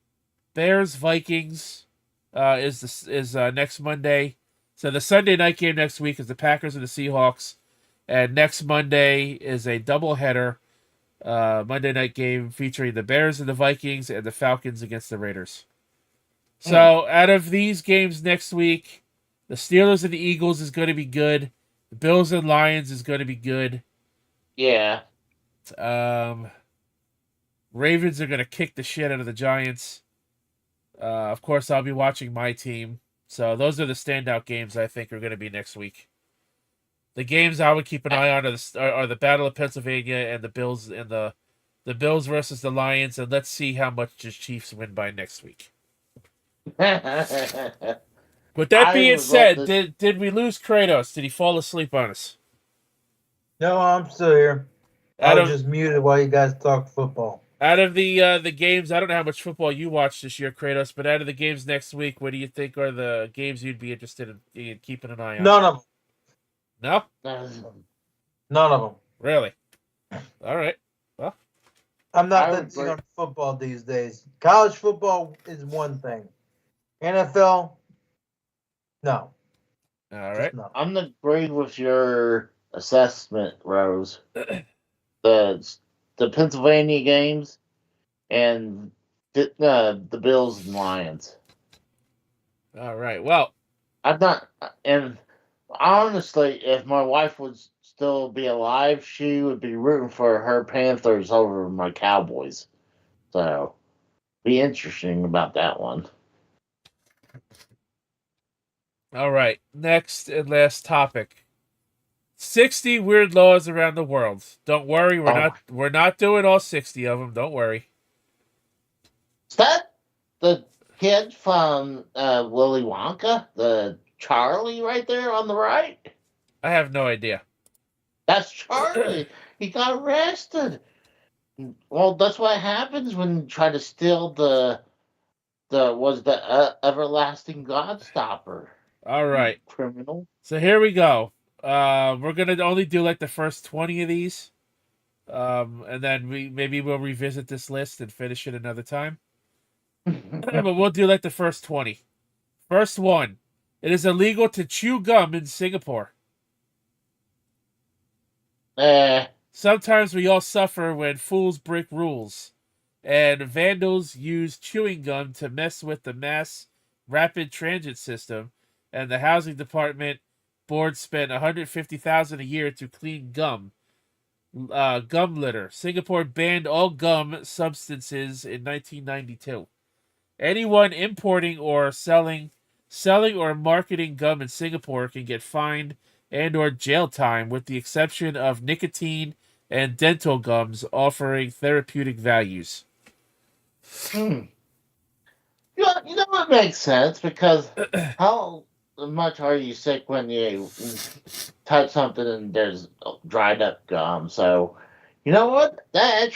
Bears Vikings is next Monday. So the Sunday night game next week is the Packers and the Seahawks, and next Monday is a doubleheader Monday night game featuring the Bears and the Vikings and the Falcons against the Raiders. So out of these games next week, the Steelers and the Eagles is going to be good. The Bills and Lions is going to be good. Yeah. Ravens are going to kick the shit out of the Giants. Of course, I'll be watching my team. So those are the standout games I think are going to be next week. The games I would keep an eye on are the Battle of Pennsylvania and the Bills versus the Lions, and let's see how much the Chiefs win by next week. With that being said, did we lose Kratos? Did he fall asleep on us? No, I'm still here. I was just muted while you guys talk football. Out of the games, I don't know how much football you watched this year, Kratos, but out of the games next week, what do you think are the games you'd be interested in keeping an eye on? None of them. No? None of them. Really? All right. Well, I'm not that big on football these days. College football is one thing. NFL, no. All right. No. I'm not agree with your assessment, Rose. The Pennsylvania games and the Bills and Lions. All right. Well, I'm not, and honestly, if my wife would still be alive, she would be rooting for her Panthers over my Cowboys. So, be interesting about that one. all right. Next and last topic. 60 weird laws around the world. Don't worry, we're not doing all 60 of them. Don't worry. Is that the kid from Willy Wonka? The Charlie right there on the right? I have no idea. That's Charlie. He got arrested. Well, that's what happens when you try to steal the everlasting God stopper. All right. Criminal. So here we go. We're gonna only do like the first 20 of these, and then we'll revisit this list and finish it another time. But we'll do like the first 20. First one: it is illegal to chew gum in Singapore. Sometimes we all suffer when fools break rules, and vandals use chewing gum to mess with the mass rapid transit system, and the housing department board spent $150,000 a year to clean gum litter. Singapore banned all gum substances in 1992. Anyone importing or selling or marketing gum in Singapore can get fined and or jail time, with the exception of nicotine and dental gums offering therapeutic values. You know what makes sense, because how much are you sick when you touch something and there's dried up gum? So, you know what? I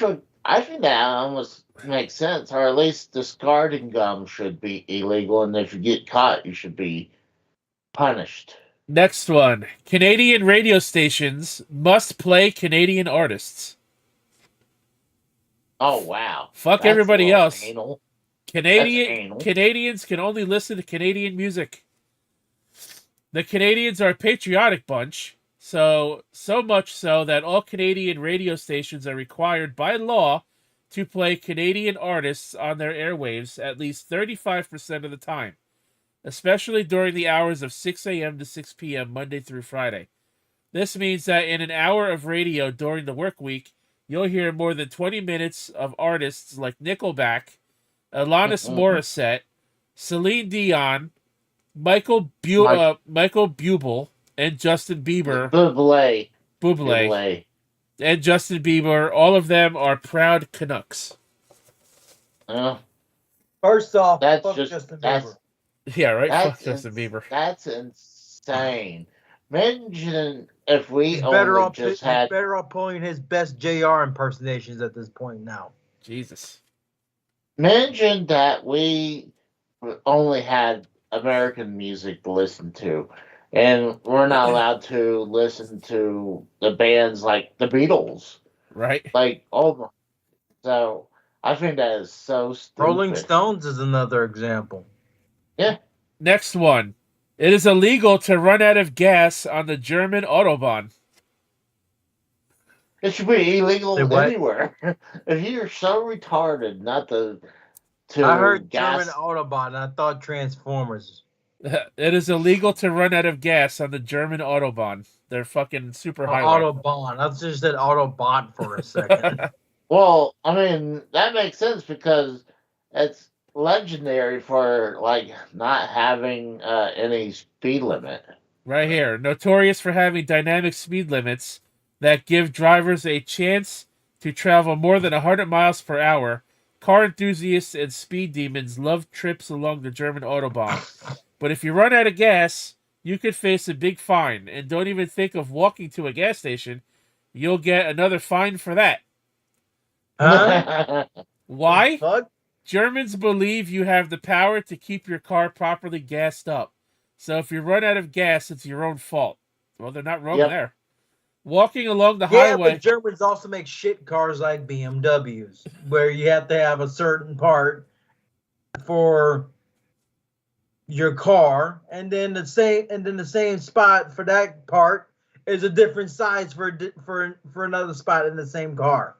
think that almost makes sense, or at least discarding gum should be illegal, and if you get caught, you should be punished. Next one. Canadian radio stations must play Canadian artists. Oh, wow. Fuck That's everybody a little else. anal. Canadians can only listen to Canadian music. The Canadians are a patriotic bunch, so much so that all Canadian radio stations are required by law to play Canadian artists on their airwaves at least 35% of the time, especially during the hours of 6 a.m. to 6 p.m. Monday through Friday. This means that in an hour of radio during the work week, you'll hear more than 20 minutes of artists like Nickelback, Alanis Morissette, Celine Dion, Michael Bublé, and Justin Bieber. Bublé. And Justin Bieber. All of them are proud Canucks. First off, that's fuck just Justin Bieber. Yeah, right? Fuck Justin Bieber. That's insane. Imagine if we He's only better off pulling his best JR impersonations at this point now. Jesus. Imagine that we only had American music to listen to, and we're not allowed to listen to the bands like the Beatles. Right. Like, so I think that is so stupid. Rolling Stones is another example. Yeah. Next one. It is illegal to run out of gas on the German Autobahn. It should be illegal anywhere. If you're so retarded not to I heard gas... German Autobahn. I thought Transformers. It is illegal to run out of gas on the German Autobahn. They're fucking super highway. Autobahn. I just said Autobot for a second. Well, I mean, that makes sense because it's legendary for not having any speed limit. Right here. Notorious for having dynamic speed limits that give drivers a chance to travel more than 100 miles per hour. Car enthusiasts and speed demons love trips along the German Autobahn. But if you run out of gas, you could face a big fine. And don't even think of walking to a gas station. You'll get another fine for that. Huh? Why? Fuck? Germans believe you have the power to keep your car properly gassed up. So if you run out of gas, it's your own fault. Well, they're not wrong there. Walking along the highway... but Germans also make shit cars like BMWs, where you have to have a certain part for your car, and then the same spot for that part is a different size for another spot in the same car.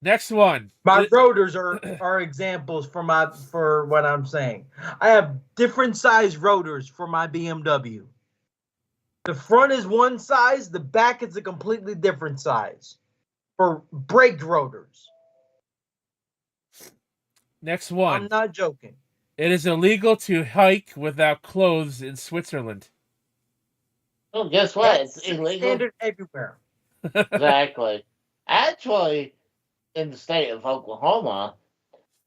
Next one. My rotors are examples for what I'm saying. I have different size rotors for my BMW. The front is one size, the back is a completely different size for braked rotors. Next one. I'm not joking. It is illegal to hike without clothes in Switzerland. Well, guess what? That's it's illegal. Standard everywhere. Exactly. Actually, in the state of Oklahoma,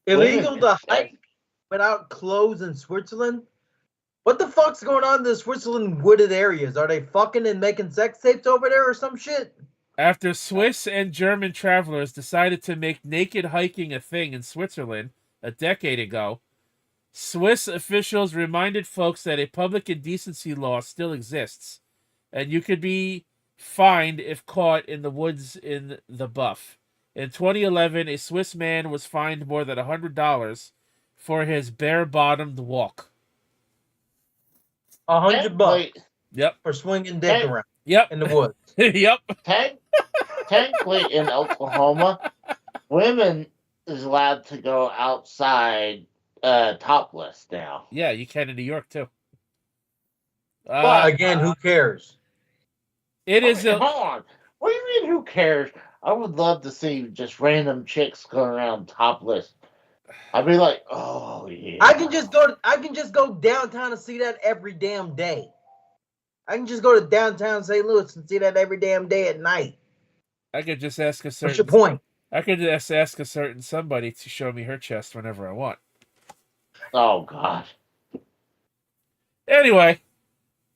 Illegal to hike without clothes in Switzerland? What the fuck's going on in the Switzerland wooded areas? Are they fucking and making sex tapes over there or some shit? After Swiss and German travelers decided to make naked hiking a thing in Switzerland a decade ago, Swiss officials reminded folks that a public indecency law still exists, and you could be fined if caught in the woods in the buff. In 2011, a Swiss man was fined more than $100 for his bare-bottomed walk. $100 Yep. for swinging dick around. Yep. In the woods. Yep. Technically, in Oklahoma, women is allowed to go outside topless now. Yeah, you can in New York too. Again, who cares? Hold on. What do you mean? Who cares? I would love to see just random chicks going around topless. I'd be like, oh yeah. I can just go downtown and see that every damn day. I can just go to downtown St. Louis and see that every damn day at night. I could just ask a certain. What's your point? I could just ask a certain somebody to show me her chest whenever I want. Oh God. Anyway,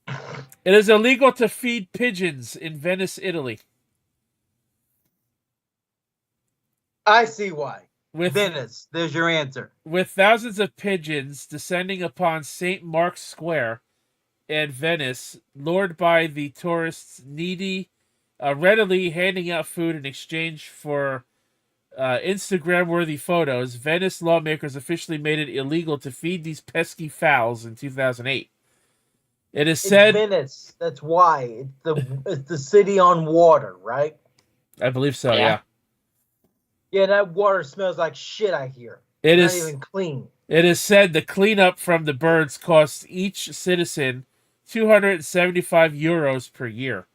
it is illegal to feed pigeons in Venice, Italy. I see why. With Venice, there's your answer. With thousands of pigeons descending upon St. Mark's Square in Venice, lured by the tourists needy, readily handing out food in exchange for Instagram-worthy photos, Venice lawmakers officially made it illegal to feed these pesky fowls in 2008. It is said... It's Venice. That's why. It's the city on water, right? I believe so, yeah. Yeah, that water smells like shit, I hear. It's not even clean. It is said the cleanup from the birds costs each citizen €275 per year.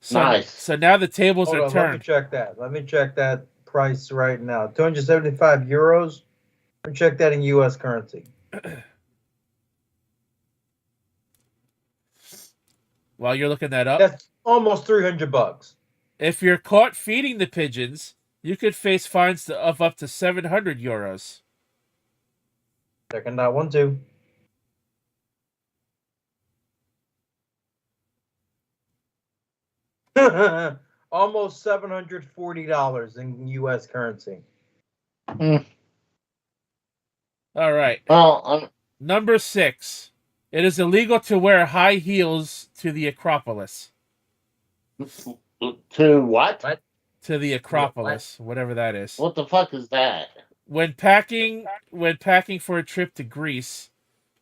So, nice. So now the tables Hold are on, turned. Let me check that price right now. €275. Let me check that in U.S. currency. While you're looking that up, that's almost $300. If you're caught feeding the pigeons, you could face fines of up to €700. Checking that one too. Almost $740 in U.S. currency. All right. Well, number 6. It is illegal to wear high heels to the Acropolis. To what? To the Acropolis, whatever that is. What the fuck is that? When packing for a trip to Greece,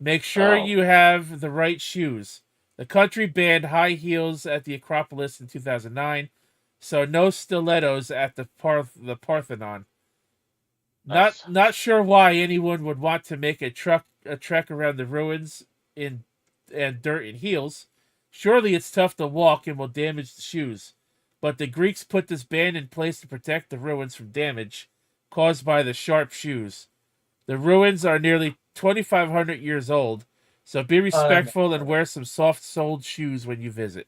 make sure you have the right shoes. The country banned high heels at the Acropolis in 2009, so no stilettos at the Parthenon. Not sure why anyone would want to make a trek around the ruins in dirt and heels. Surely it's tough to walk and will damage the shoes. But the Greeks put this ban in place to protect the ruins from damage caused by the sharp shoes. The ruins are nearly 2,500 years old, so be respectful and wear some soft-soled shoes when you visit.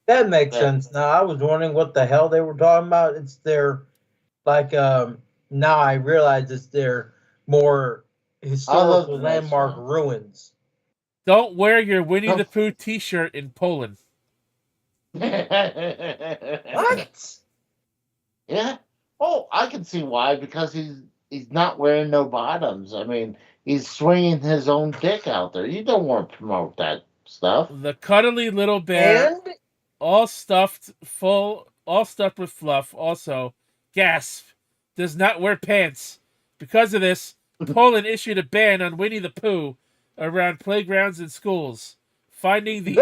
That makes sense. Now, I was wondering what the hell they were talking about. It's their, now I realize it's their more historical landmark ruins. Don't wear your Winnie the Pooh t-shirt in Poland. What? Yeah. Oh, I can see why. Because he's not wearing no bottoms. I mean, he's swinging his own dick out there. You don't want to promote that stuff. The cuddly little bear, all stuffed with fluff. Also, gasp, does not wear pants. Because of this, Poland issued a ban on Winnie the Pooh around playgrounds and schools, finding the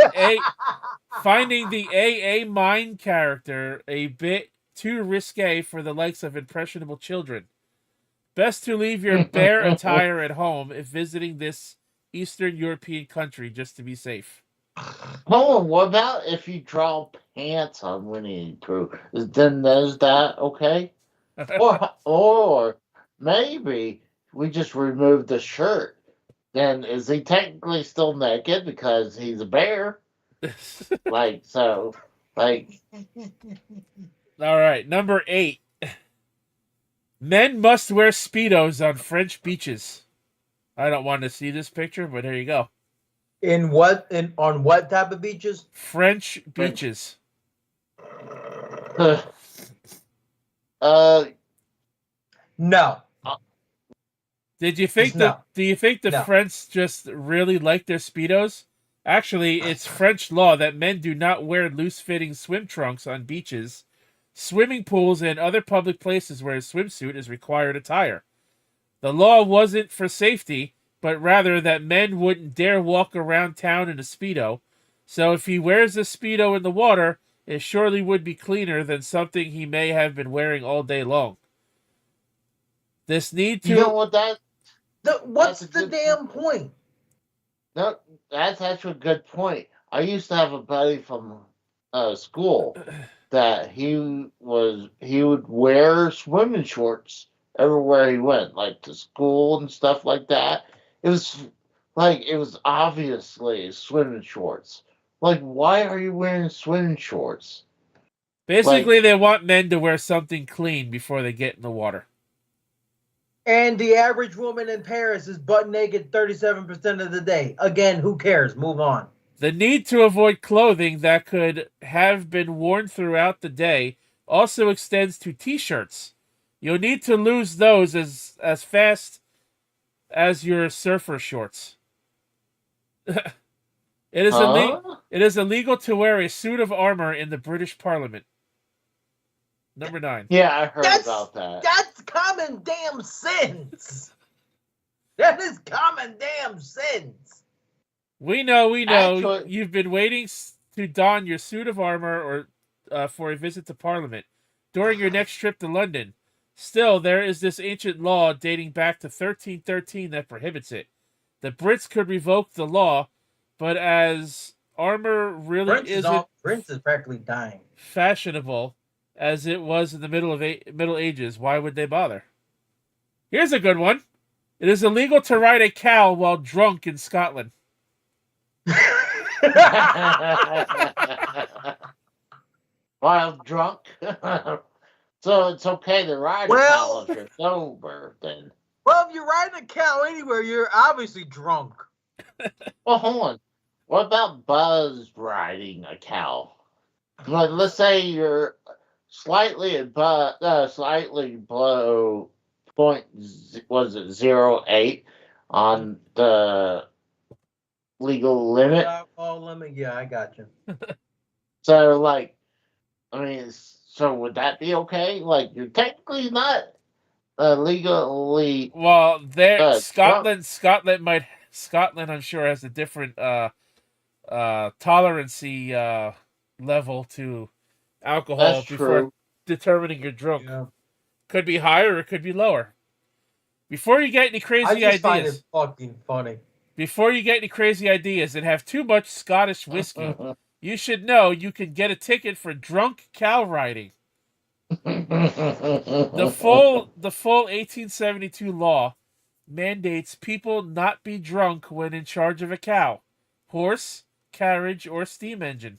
AA mime character a bit too risque for the likes of impressionable children. Best to leave your bear attire at home if visiting this Eastern European country, just to be safe. Hold on, what about if you draw pants on Winnie the Pooh? Then is that okay? or maybe we just remove the shirt. Then is he technically still naked because he's a bear? All right, number 8. Men must wear Speedos on French beaches. I don't want to see this picture, but here you go. On what type of beaches? French beaches. No. Do you think the French just really like their Speedos? Actually, it's French law that men do not wear loose-fitting swim trunks on beaches, swimming pools, and other public places where a swimsuit is required attire. The law wasn't for safety, but rather that men wouldn't dare walk around town in a Speedo. So if he wears a Speedo in the water, it surely would be cleaner than something he may have been wearing all day long. This need to... You know what what's the damn point? No, that's actually a good point. I used to have a buddy from school that he would wear swimming shorts everywhere he went, like to school and stuff like that. It was obviously swimming shorts. Like, why are you wearing swimming shorts? Basically, they want men to wear something clean before they get in the water. And the average woman in Paris is butt naked 37% of the day. Again, who cares? Move on. The need to avoid clothing that could have been worn throughout the day also extends to t-shirts. You'll need to lose those as fast as your surfer shorts. It is illegal to wear a suit of armor in the British Parliament. Number 9. Yeah, I heard about that. That's common damn sense. That is common damn sense. We know. Actually, you've been waiting to don your suit of armor or for a visit to Parliament during your next trip to London. Still, there is this ancient law dating back to 1313 that prohibits it. The Brits could revoke the law, but as armor really isn't Prince is practically dying. Fashionable as it was in the Middle Ages, why would they bother? Here's a good one. It is illegal to ride a cow while drunk in Scotland. While drunk? So it's okay to ride a cow if you're sober, then. Well, if you're riding a cow anywhere, you're obviously drunk. Well, hold on. What about buzz riding a cow? Like, let's say you're slightly below point, was it 0.8 on the legal limit? Limit, yeah, I got you. So, like, I mean, so would that be okay? Like, you're technically not legally. Well, Scotland, I'm sure, has a different tolerancy level to alcohol before determining you're drunk. Yeah. Could be higher or it could be lower. Before you get any crazy ideas, I just find it fucking funny. Before you get any crazy ideas and have too much Scottish whiskey, you should know you can get a ticket for drunk cow riding. The full 1872 law mandates people not be drunk when in charge of a cow, horse, carriage, or steam engine.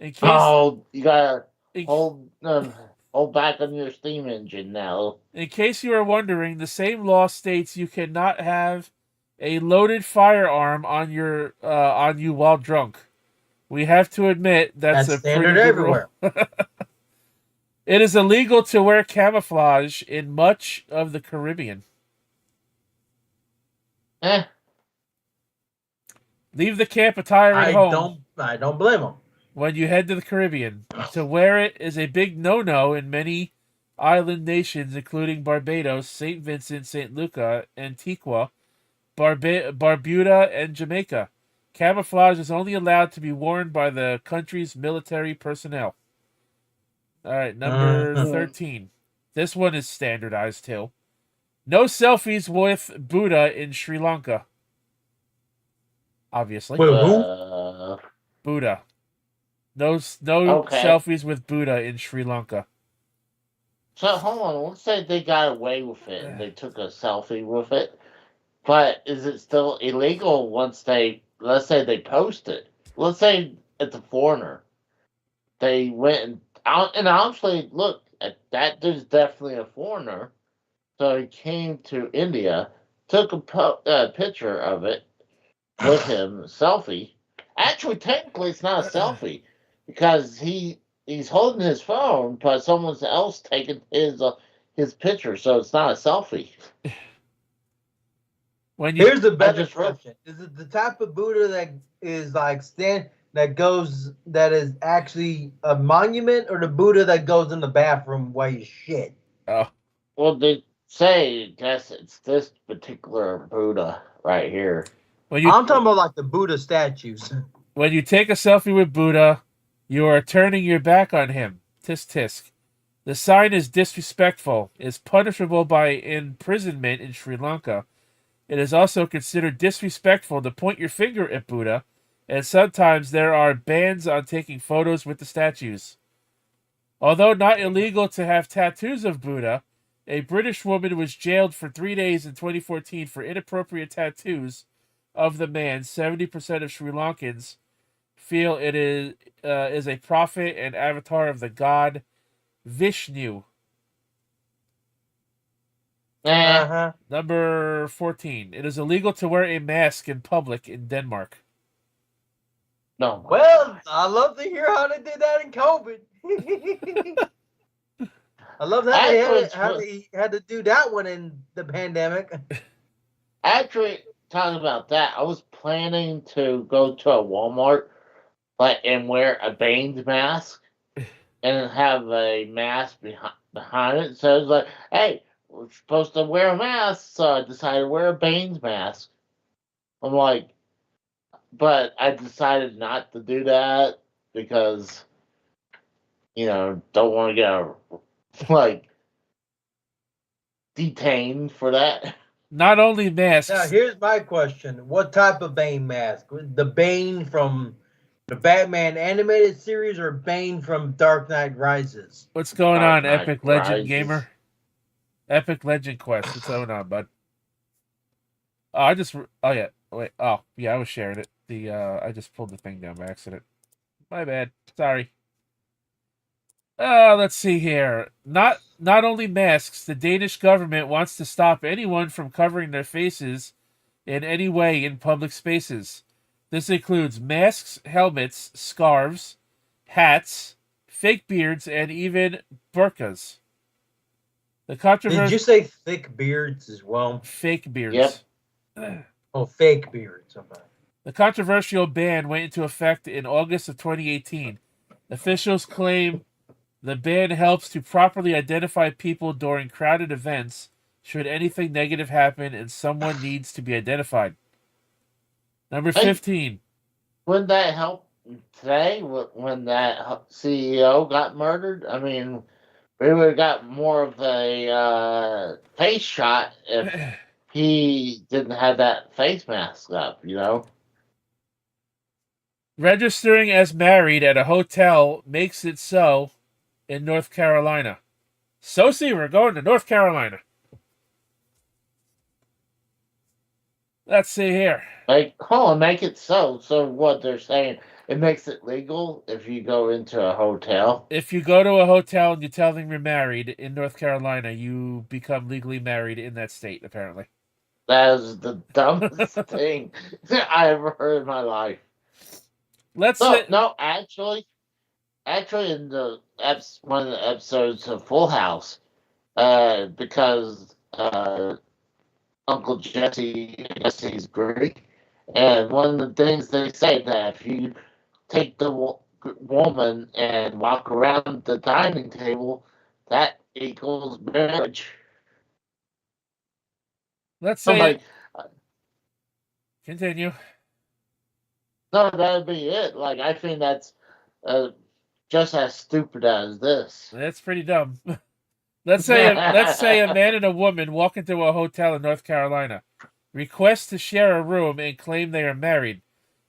You gotta hold back on your steam engine now. In case you are wondering, the same law states you cannot have a loaded firearm on you while drunk. We have to admit that's a standard everywhere. It is illegal to wear camouflage in much of the Caribbean. Leave the camp attire at home. I don't blame them. When you head to the Caribbean, to wear it is a big no-no in many island nations, including Barbados, St. Vincent, St. Lucia, Antigua, Barbuda, and Jamaica. Camouflage is only allowed to be worn by the country's military personnel. All right, number 13. This one is standardized too. No selfies with Buddha in Sri Lanka. Obviously. Wait, who? Buddha. No selfies with Buddha in Sri Lanka. So hold on, let's say they got away with it and they took a selfie with it. But is it still illegal once let's say they post it? Let's say it's a foreigner. They went and And honestly, look, that dude's definitely a foreigner. So he came to India, took a picture of it with him, selfie. Actually, technically, it's not a selfie because he's holding his phone, but someone else taking his picture, so it's not a selfie. Here's the better question: is it the type of Buddha that is like that is actually a monument, or the Buddha that goes in the bathroom while you shit? Oh, well, they say, I guess it's this particular Buddha right here. I'm talking about like the Buddha statues. When you take a selfie with Buddha, you are turning your back on him. Tisk tisk. The sign is disrespectful, is punishable by imprisonment in Sri Lanka. It is also considered disrespectful to point your finger at Buddha, and sometimes there are bans on taking photos with the statues. Although not illegal to have tattoos of Buddha, a British woman was jailed for 3 days in 2014 for inappropriate tattoos of the man. 70% of Sri Lankans feel it is a prophet and avatar of the god Vishnu. Number 14. It is illegal to wear a mask in public in Denmark. No. Well, I love to hear how they did that in COVID. I love that they had to do that one in the pandemic. Actually, talking about that, I was planning to go to a Walmart and wear a Bane's mask and have a mask behind it. So I was like, hey, we're supposed to wear a mask, so I decided to wear a Bane's mask. I'm like, but I decided not to do that because, don't want to get, detained for that. Not only masks. Now, here's my question. What type of Bane mask? The Bane from the Batman animated series or Bane from Dark Knight Rises? What's going on, Epic Legend Gamer? Epic Legend Quest. What's going on, bud? I was sharing it. I just pulled the thing down by accident. My bad. Sorry. Let's see here. Not only masks, the Danish government wants to stop anyone from covering their faces in any way in public spaces. This includes masks, helmets, scarves, hats, fake beards, and even burqas. Did you say thick beards as well? Fake beards. Yep. Oh, fake beards. Okay. The controversial ban went into effect in August of 2018. Officials claim the ban helps to properly identify people during crowded events should anything negative happen and someone needs to be identified. Number 15. Wouldn't that help today when that CEO got murdered? I mean, we would have got more of a face shot if he didn't have that face mask up, Registering as married at a hotel makes it so in North Carolina. So see, we're going to North Carolina. Let's see here. Make it so. So what they're saying, it makes it legal if you go into a hotel? If you go to a hotel and you tell them you're married in North Carolina, you become legally married in that state, apparently. That is the dumbest thing I ever heard in my life. Actually, in one of the episodes of Full House, because Uncle Jesse, I guess he's Greek, and one of the things they say that if you take the woman and walk around the dining table, that equals marriage. Let's say continue. No, that'd be it. I think that's just as stupid as this. That's pretty dumb. Let's say a man and a woman walk into a hotel in North Carolina, request to share a room, and claim they are married.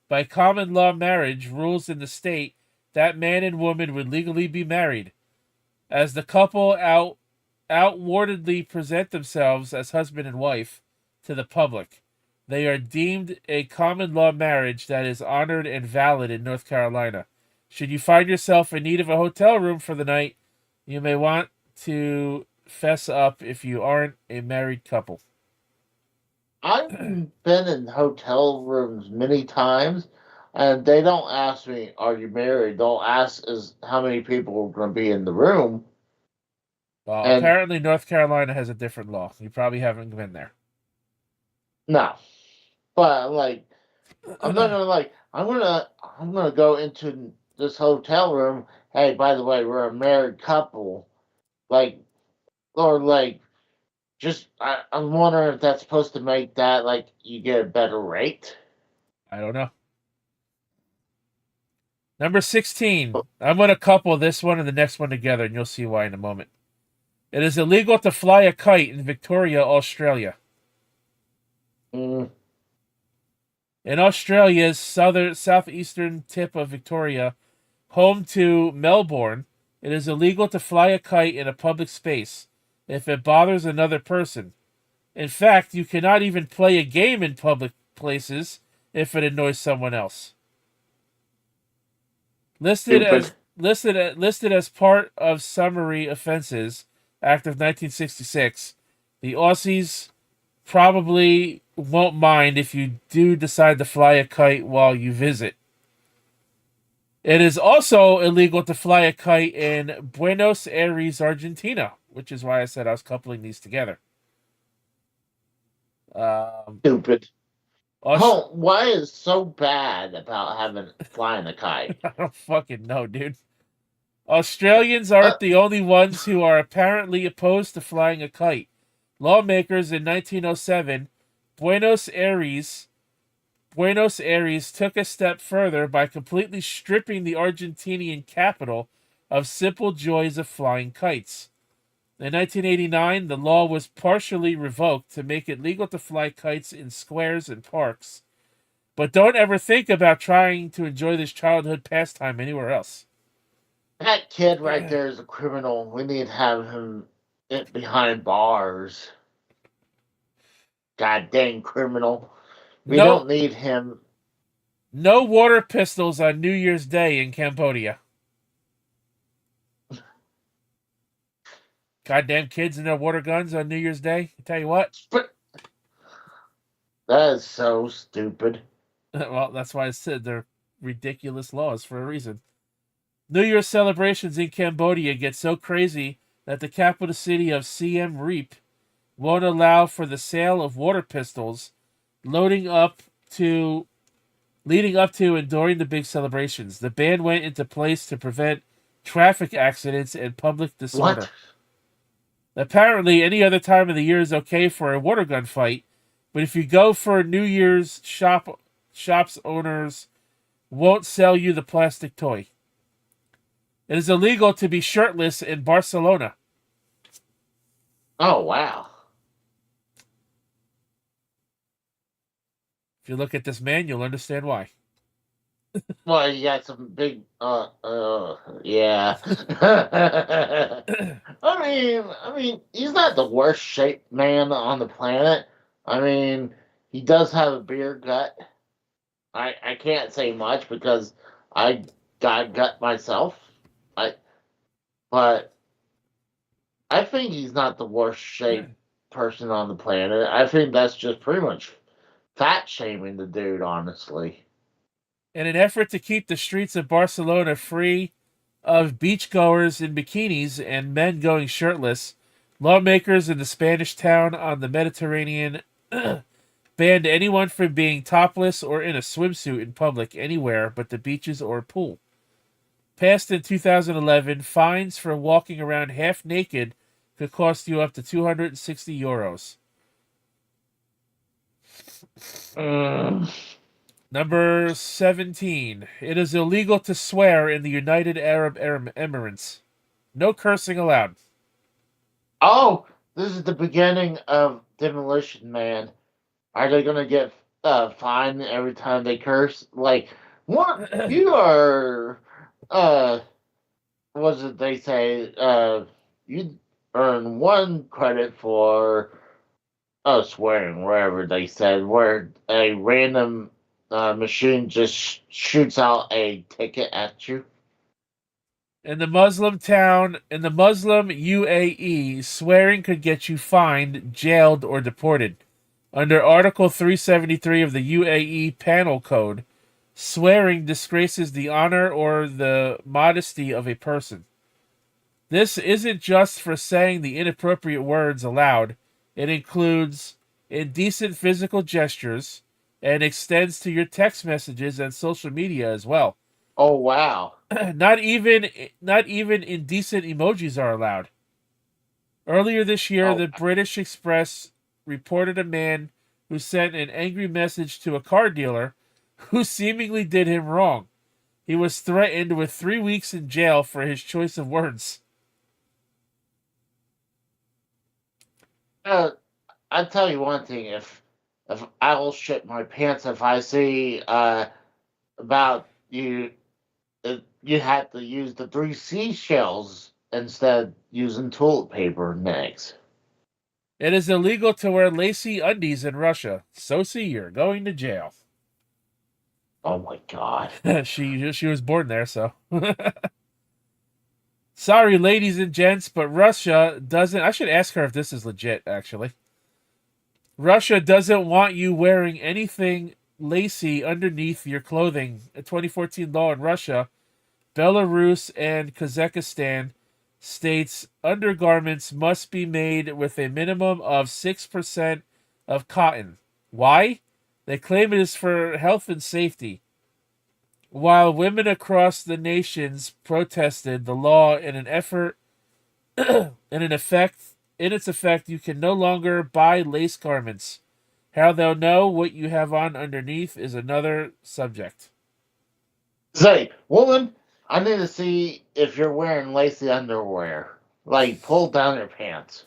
By common law marriage rules in the state, that man and woman would legally be married. As the couple outwardly present themselves as husband and wife to the public, they are deemed a common law marriage that is honored and valid in North Carolina. Should you find yourself in need of a hotel room for the night, you may want to fess up if you aren't a married couple. I've been in hotel rooms many times, and they don't ask me, "Are you married?" They'll ask, "Is how many people are going to be in the room?" Well, And apparently North Carolina has a different law. You probably haven't been there. no, but like, I'm not gonna like. I'm gonna go into this hotel room. Hey, by the way, we're a married couple. Like, or like, I'm wondering if that's supposed to make that like you get a better rate. I don't know. Number 16. I'm going to couple this one and the next one together, and you'll see why in a moment. It is illegal to fly a kite in Victoria, Australia. Mm. In Australia's southeastern tip of Victoria, home to Melbourne, it is illegal to fly a kite in a public space if it bothers another person. In fact, you cannot even play a game in public places if it annoys someone else. Listed as part of Summary Offences Act of 1966, the Aussies probably won't mind if you do decide to fly a kite while you visit. It is also illegal to fly a kite in Buenos Aires, Argentina, which is why I said I was coupling these together. Stupid. Why is it so bad about flying a kite? I don't fucking know, dude. Australians aren't the only ones who are apparently opposed to flying a kite. Lawmakers in 1907, Buenos Aires took a step further by completely stripping the Argentinian capital of simple joys of flying kites. In 1989, the law was partially revoked to make it legal to fly kites in squares and parks. But don't ever think about trying to enjoy this childhood pastime anywhere else. That kid right there is a criminal. We need to have him behind bars. God dang criminal. We don't need him. No water pistols on New Year's Day in Cambodia. Goddamn kids and their water guns on New Year's Day. I tell you what. That is so stupid. Well, that's why I said they're ridiculous laws for a reason. New Year's celebrations in Cambodia get so crazy that the capital city of Siem Reap won't allow for the sale of water pistols leading up to and during the big celebrations. The ban went into place to prevent traffic accidents and public disorder. What? Apparently, any other time of the year is okay for a water gun fight, but if you go for New Year's, shops owners won't sell you the plastic toy. It is illegal to be shirtless in Barcelona. Oh, wow. If you look at this man, you'll understand why. Well, he got some big, yeah. I mean, he's not the worst shaped man on the planet. I mean, he does have a beer gut. I can't say much because I got a gut myself. But I think he's not the worst shaped person on the planet. I think that's just pretty much fat shaming the dude, honestly. In an effort to keep the streets of Barcelona free of beachgoers in bikinis and men going shirtless, lawmakers in the Spanish town on the Mediterranean banned anyone from being topless or in a swimsuit in public anywhere but the beaches or pool. Passed in 2011, fines for walking around half naked could cost you up to €260. Number 17. It is illegal to swear in the United Arab Emirates. No cursing allowed. Oh, this is the beginning of Demolition Man. Are they going to get fined every time they curse? Like, what? You are, what did they say? You earn one credit for swearing, wherever they said, where a random machine just shoots out a ticket at you. In the Muslim UAE, swearing could get you fined, jailed, or deported. Under Article 373 of the UAE Penal Code, swearing disgraces the honor or the modesty of a person. This isn't just for saying the inappropriate words aloud. It includes indecent physical gestures and extends to your text messages and social media as well. Oh wow. Not even indecent emojis are allowed. Earlier this year, the British Express reported a man who sent an angry message to a car dealer who seemingly did him wrong. He was threatened with 3 weeks in jail for his choice of words. I'll tell you one thing. If I will shit my pants if I see about you have to use the 3 seashells instead using toilet paper next. It is illegal to wear lacy undies in Russia. So see, you're going to jail. Oh my god. she was born there, so. Sorry, ladies and gents, but Russia doesn't... I should ask her if this is legit, actually. Russia doesn't want you wearing anything lacy underneath your clothing. A 2014 law in Russia, Belarus, and Kazakhstan states undergarments must be made with a minimum of 6% of cotton. Why? They claim it is for health and safety. While women across the nations protested the law in its effect, you can no longer buy lace garments. How they'll know what you have on underneath is another subject. Say, woman, I need to see if you're wearing lacy underwear. Like, pull down your pants.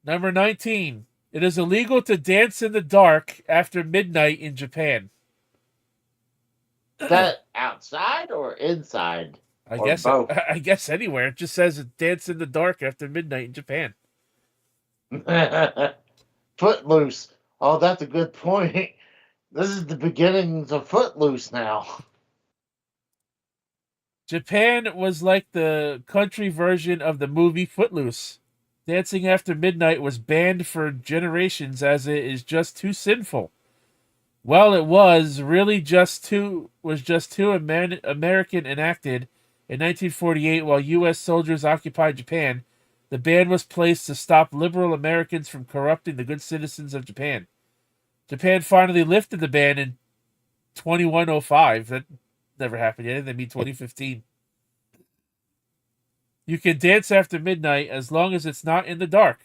Number 19. It is illegal to dance in the dark after midnight in Japan. Is that outside or inside? I or guess both? I guess anywhere. It just says dance in the dark after midnight in Japan. Footloose. Oh, that's a good point. This is the beginnings of Footloose now. Japan was like the country version of the movie Footloose. Dancing after midnight was banned for generations as it is just too sinful. Well, it was really just too American enacted in 1948 while U.S. soldiers occupied Japan. The ban was placed to stop liberal Americans from corrupting the good citizens of Japan. Japan finally lifted the ban in 2105. That never happened yet. They mean 2015. You can dance after midnight as long as it's not in the dark.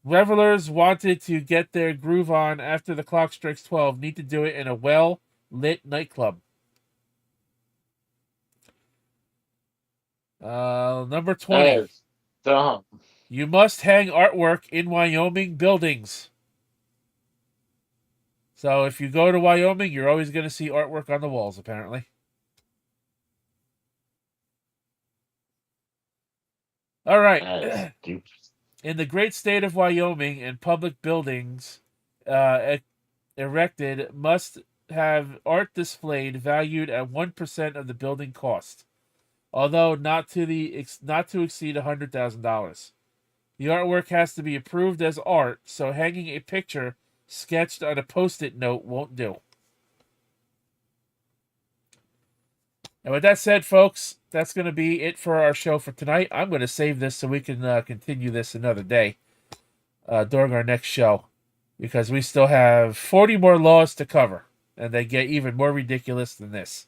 Revelers wanted to get their groove on after the clock strikes 12 need to do it in a well-lit nightclub. Number 20. Dumb. You must hang artwork in Wyoming buildings. So if you go to Wyoming, you're always going to see artwork on the walls, apparently. All right. In the great state of Wyoming, and public buildings erected must have art displayed valued at 1% of the building cost, although not to exceed $100,000. The artwork has to be approved as art, so hanging a picture sketched on a Post-it note won't do. And with that said, folks, that's going to be it for our show for tonight. I'm going to save this so we can continue this another day during our next show, because we still have 40 more laws to cover, and they get even more ridiculous than this.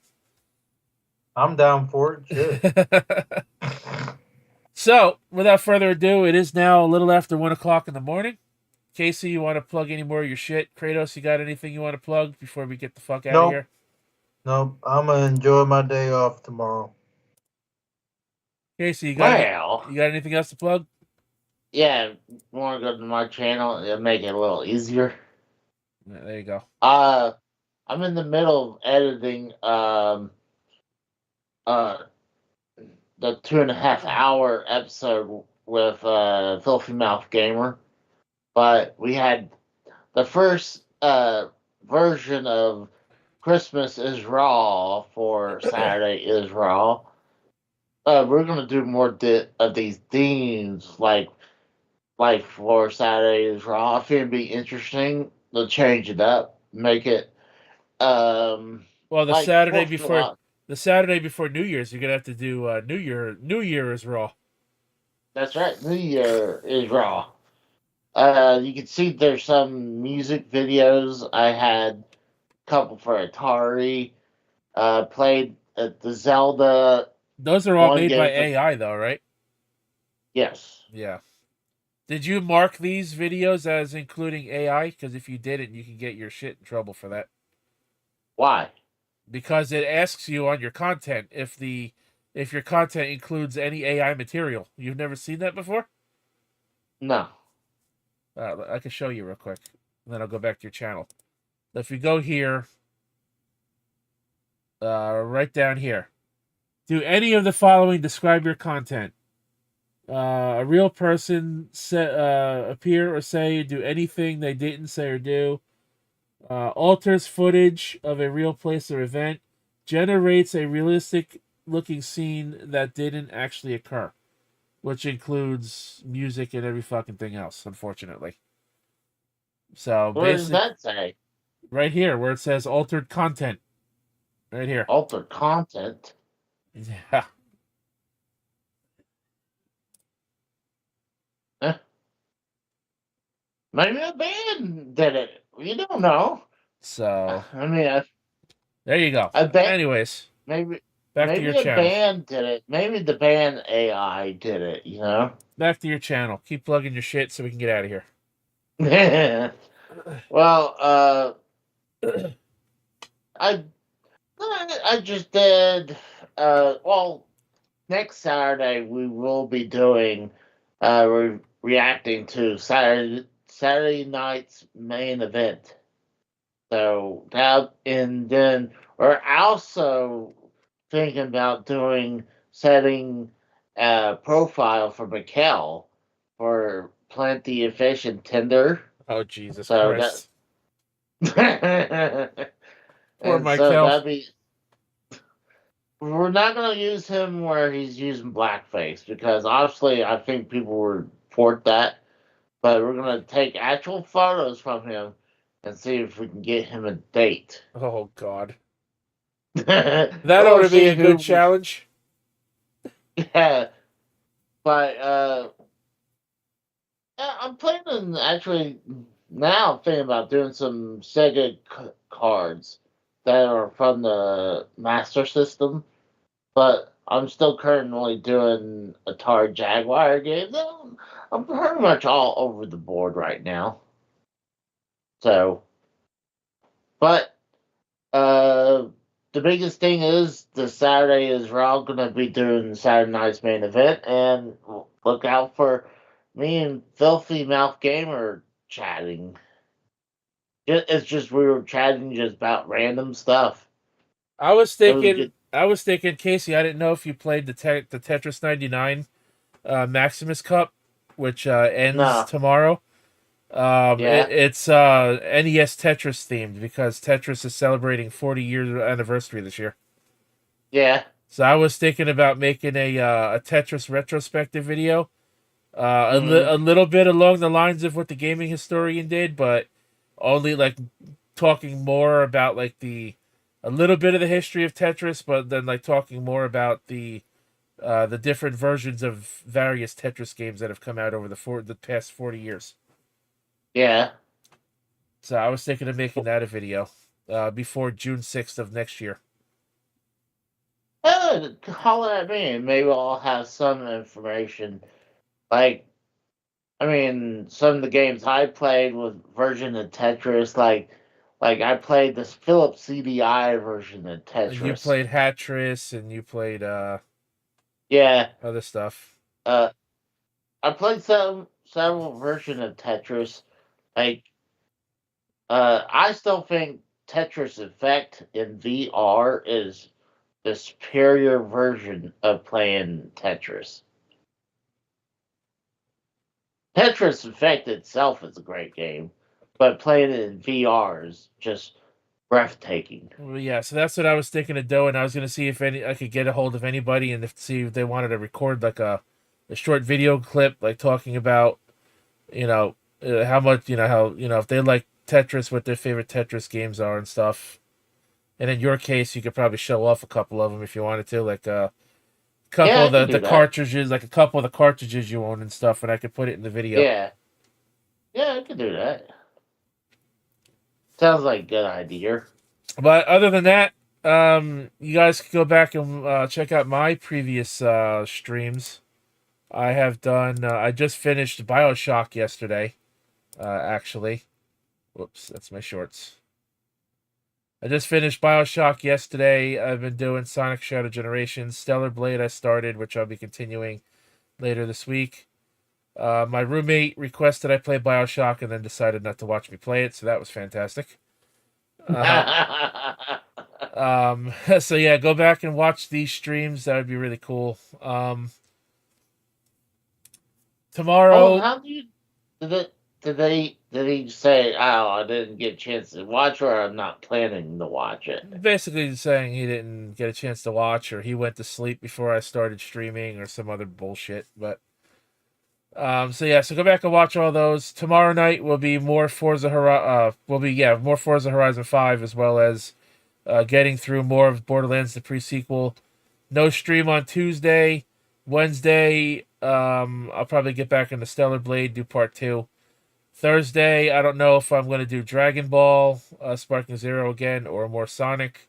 I'm down for it. Sure. So, without further ado, it is now a little after 1 o'clock in the morning. Casey, you want to plug any more of your shit? Kratos, you got anything you want to plug before we get the fuck out of here? Nope. I'm going to enjoy my day off tomorrow. Casey, you got anything else to plug? Yeah, want to go to my channel and make it a little easier. Yeah, there you go. I'm in the middle of editing the 2.5 hour episode with Filthy Mouth Gamer, but we had the first version of Christmas is Raw for Saturday is Raw. We're gonna do more of these themes, like for Saturday is Raw. I think it'd be interesting to change it up, make it Well, like Fourth of July. the Saturday before New Year's, you're gonna have to do New Year is Raw. That's right. New Year is Raw. You can see there's some music videos. I had a couple for Atari. Played the Zelda Those are all one made by game for AI, though, right? yes. Yeah. Did you mark these videos as including AI? Because if you didn't, you can get your shit in trouble for that. Why? Because it asks you on your content if your content includes any AI material. You've never seen that before? No. I can show you real quick. And then I'll go back to your channel. If you go here, right down here. Do any of the following describe your content? A real person appear or say, do anything they didn't say or do. Alters footage of a real place or event. Generates a realistic looking scene that didn't actually occur. Which includes music and every fucking thing else, unfortunately. So What does that say? Right here, where it says altered content. Right here. Altered content? Yeah. Maybe a band did it. You don't know. So I mean, there you go. Anyways, maybe back to your a channel. band did it. Maybe the band AI did it. You know. Back to your channel. Keep plugging your shit so we can get out of here. Well, I just did. Well, next Saturday we will be doing. Reacting to Saturday night's main event. So that, and then we're also thinking about setting a profile for Mikkel for Plenty of Fish and Tinder. Oh Jesus So Christ! Poor Mikkel. So that'd be. We're not going to use him where he's using blackface because obviously I think people would report that. But we're going to take actual photos from him and see if we can get him a date. Oh God. That ought to be a good challenge. Yeah. But I'm planning actually now thinking about doing some Sega cards that are from the Master System. But I'm still currently doing Atari Jaguar games. I'm pretty much all over the board right now. So, but the biggest thing is the Saturday is we're all going to be doing Saturday night's main event, and look out for me and Filthy Mouth Gamer chatting. It's just we were chatting just about random stuff. I was thinking, Casey. I didn't know if you played the Tetris 99 Maximus Cup, which ends tomorrow. It's NES Tetris themed because Tetris is celebrating 40-year anniversary this year. Yeah. So I was thinking about making a Tetris retrospective video, a little bit along the lines of what the Gaming Historian did, but only like talking more about like a little bit of the history of Tetris, but then like talking more about the different versions of various Tetris games that have come out over the past 40 years. Yeah. So I was thinking of making that a video before June 6th of next year. Holler at me and maybe I'll have some information. Like, I mean, some of the games I played with version of Tetris, like I played this Philips CDI version of Tetris. You played Hatris and you played other stuff. I played several versions of Tetris. Like, I still think Tetris Effect in VR is the superior version of playing Tetris. Tetris Effect itself is a great game, but playing it in VR is just breathtaking. Well, yeah, so that's what I was thinking of doing. I was going to see if I could get a hold of anybody and see if they wanted to record like a short video clip, like talking about, how much, how, if they like Tetris, what their favorite Tetris games are and stuff. And in your case, you could probably show off a couple of them if you wanted to, like a couple Yeah, of I can do the that. cartridges, like a couple of the cartridges you own and stuff, and I could put it in the video. Yeah. Yeah, I can do that. Sounds like a good idea. But other than that, you guys can go back and check out my previous streams. I have done. I just finished BioShock yesterday. Actually, whoops, that's my shorts. I just finished BioShock yesterday. I've been doing Sonic Shadow Generations, Stellar Blade. I started, which I'll be continuing later this week. My roommate requested I play BioShock and then decided not to watch me play it, so that was fantastic. So yeah, go back and watch these streams. That would be really cool. Tomorrow. Oh, how do you did he say, "Oh, I didn't get a chance to watch," or "I'm not planning to watch it"? Basically saying he didn't get a chance to watch, or he went to sleep before I started streaming, or some other bullshit. But so yeah, so go back and watch all those. Tomorrow night will be more Forza more Forza Horizon 5, as well as getting through more of Borderlands the pre-sequel. No stream on Tuesday. Wednesday, I'll probably get back into Stellar Blade, do part 2. Thursday, I don't know if I'm going to do Dragon Ball, Sparking Zero again, or more Sonic.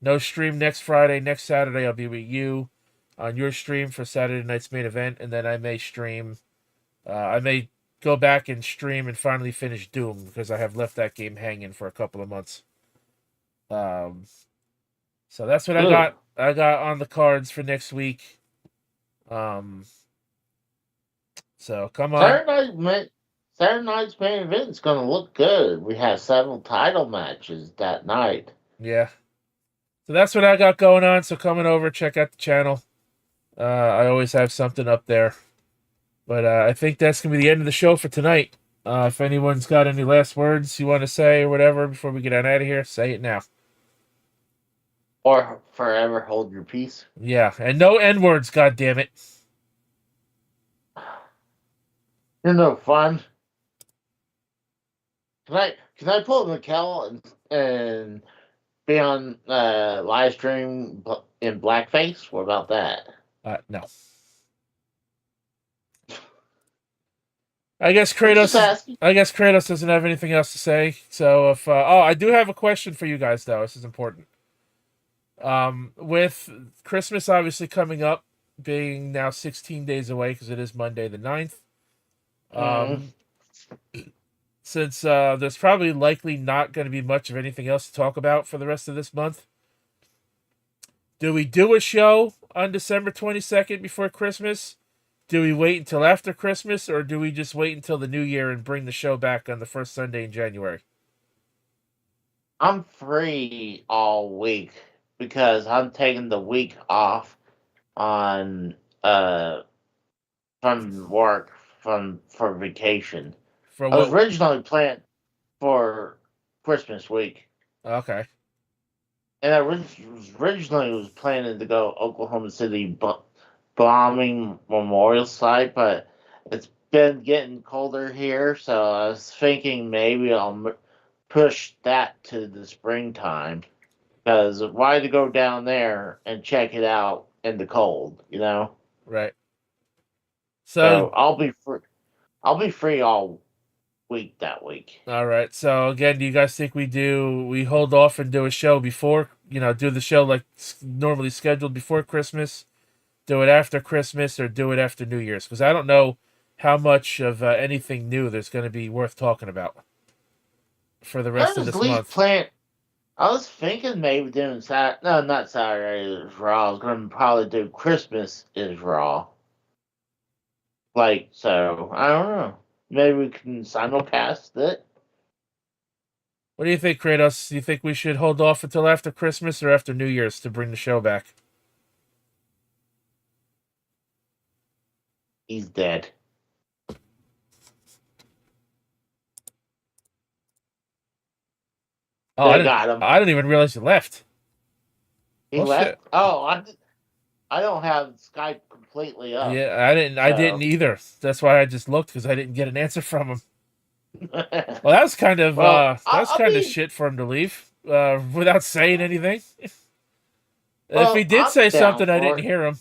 No stream next Friday. Next Saturday, I'll be with you on your stream for Saturday night's main event, and then I may stream. I may go back and stream and finally finish Doom, because I have left that game hanging for a couple of months. So that's what I got. I got on the cards for next week. So come on. Saturday night's main event is going to look good. We have several title matches that night. Yeah. So that's what I got going on. So coming over, check out the channel. I always have something up there. But I think that's going to be the end of the show for tonight. If anyone's got any last words you want to say or whatever before we get on out of here, say it now. Or forever hold your peace. Yeah, and no N-words, goddammit. You're no fun. Can I pull Mikkel and be on live stream in blackface? What about that? No. I guess Kratos doesn't have anything else to say. So if I do have a question for you guys though. This is important. With Christmas obviously coming up, being now 16 days away because it is Monday the 9th. Since there's probably likely not going to be much of anything else to talk about for the rest of this month, do we do a show on December 22nd before Christmas? Do we wait until after Christmas, or do we just wait until the new year and bring the show back on the first Sunday in January? I'm free all week because I'm taking the week off on from work for vacation. I was originally planned for Christmas week. Okay. And I originally was planning to go Oklahoma City bombing memorial site, but it's been getting colder here, so I was thinking maybe I'll push that to the springtime. Because why to go down there and check it out in the cold, you know? Right. So I'll be free all week that week. All right. So again, do you guys think we hold off and do a show before, do the show like normally scheduled before Christmas, do it after Christmas, or do it after New Year's? Because I don't know how much of anything new there's going to be worth talking about for the rest of this month. I was thinking maybe doing not Saturday is Raw. I was going to probably do Christmas is Raw. So I don't know. Maybe we can simulcast it. What do you think, Kratos? Do you think we should hold off until after Christmas or after New Year's to bring the show back? He's dead. Oh, They got him. I didn't even realize you left. He Well, left. shit. Oh, I don't have Skype completely up. Yeah, I didn't either. That's why I just looked, because I didn't get an answer from him. Well, that was kind of shit for him to leave without saying anything. If he did say something, I didn't hear him.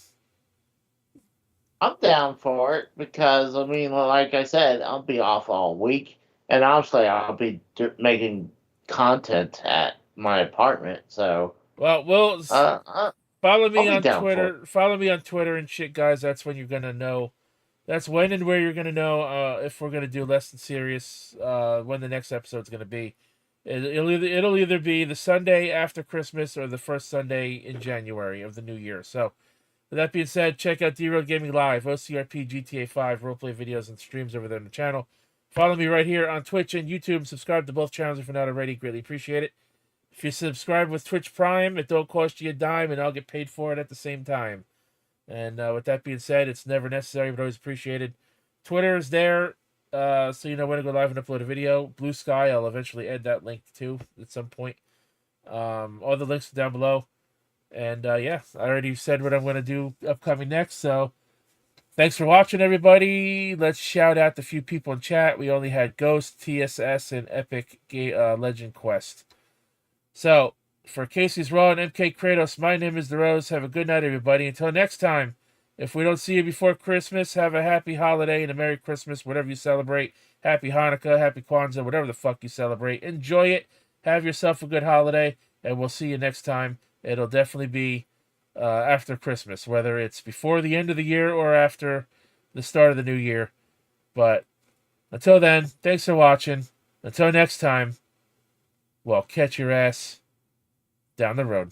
I'm down for it because, I mean, like I said, I'll be off all week, and obviously I'll be making content at my apartment. So, Well, follow me I'll be on down Twitter. Follow me on Twitter and shit, guys. That's when you're gonna know. That's when and where you're gonna know if we're gonna do Less Than Serious. When the next episode's gonna be. It'll either be the Sunday after Christmas or the first Sunday in January of the new year. So, with that being said, check out D-Road Gaming Live, OCRP, GTA 5, roleplay videos, and streams over there on the channel. Follow me right here on Twitch and YouTube. Subscribe to both channels if you're not already. Greatly appreciate it. If you subscribe with Twitch Prime, it don't cost you a dime, and I'll get paid for it at the same time. And with that being said, it's never necessary, but always appreciated. Twitter is there, so you know when to go live and upload a video. Blue Sky, I'll eventually add that link too at some point. All the links are down below. And yeah, I already said what I'm going to do upcoming next. So thanks for watching, everybody. Let's shout out the few people in chat. We only had Ghost, TSS, and Epic Legend Quest. So for Casey's Raw and MK Kratos, my name is The Rose. Have a good night, everybody. Until next time, if we don't see you before Christmas, have a happy holiday and a Merry Christmas, whatever you celebrate. Happy Hanukkah, Happy Kwanzaa, whatever the fuck you celebrate. Enjoy it. Have yourself a good holiday, and we'll see you next time. It'll definitely be after Christmas, whether it's before the end of the year or after the start of the new year. But until then, thanks for watching. Until next time, well, catch your ass down the road.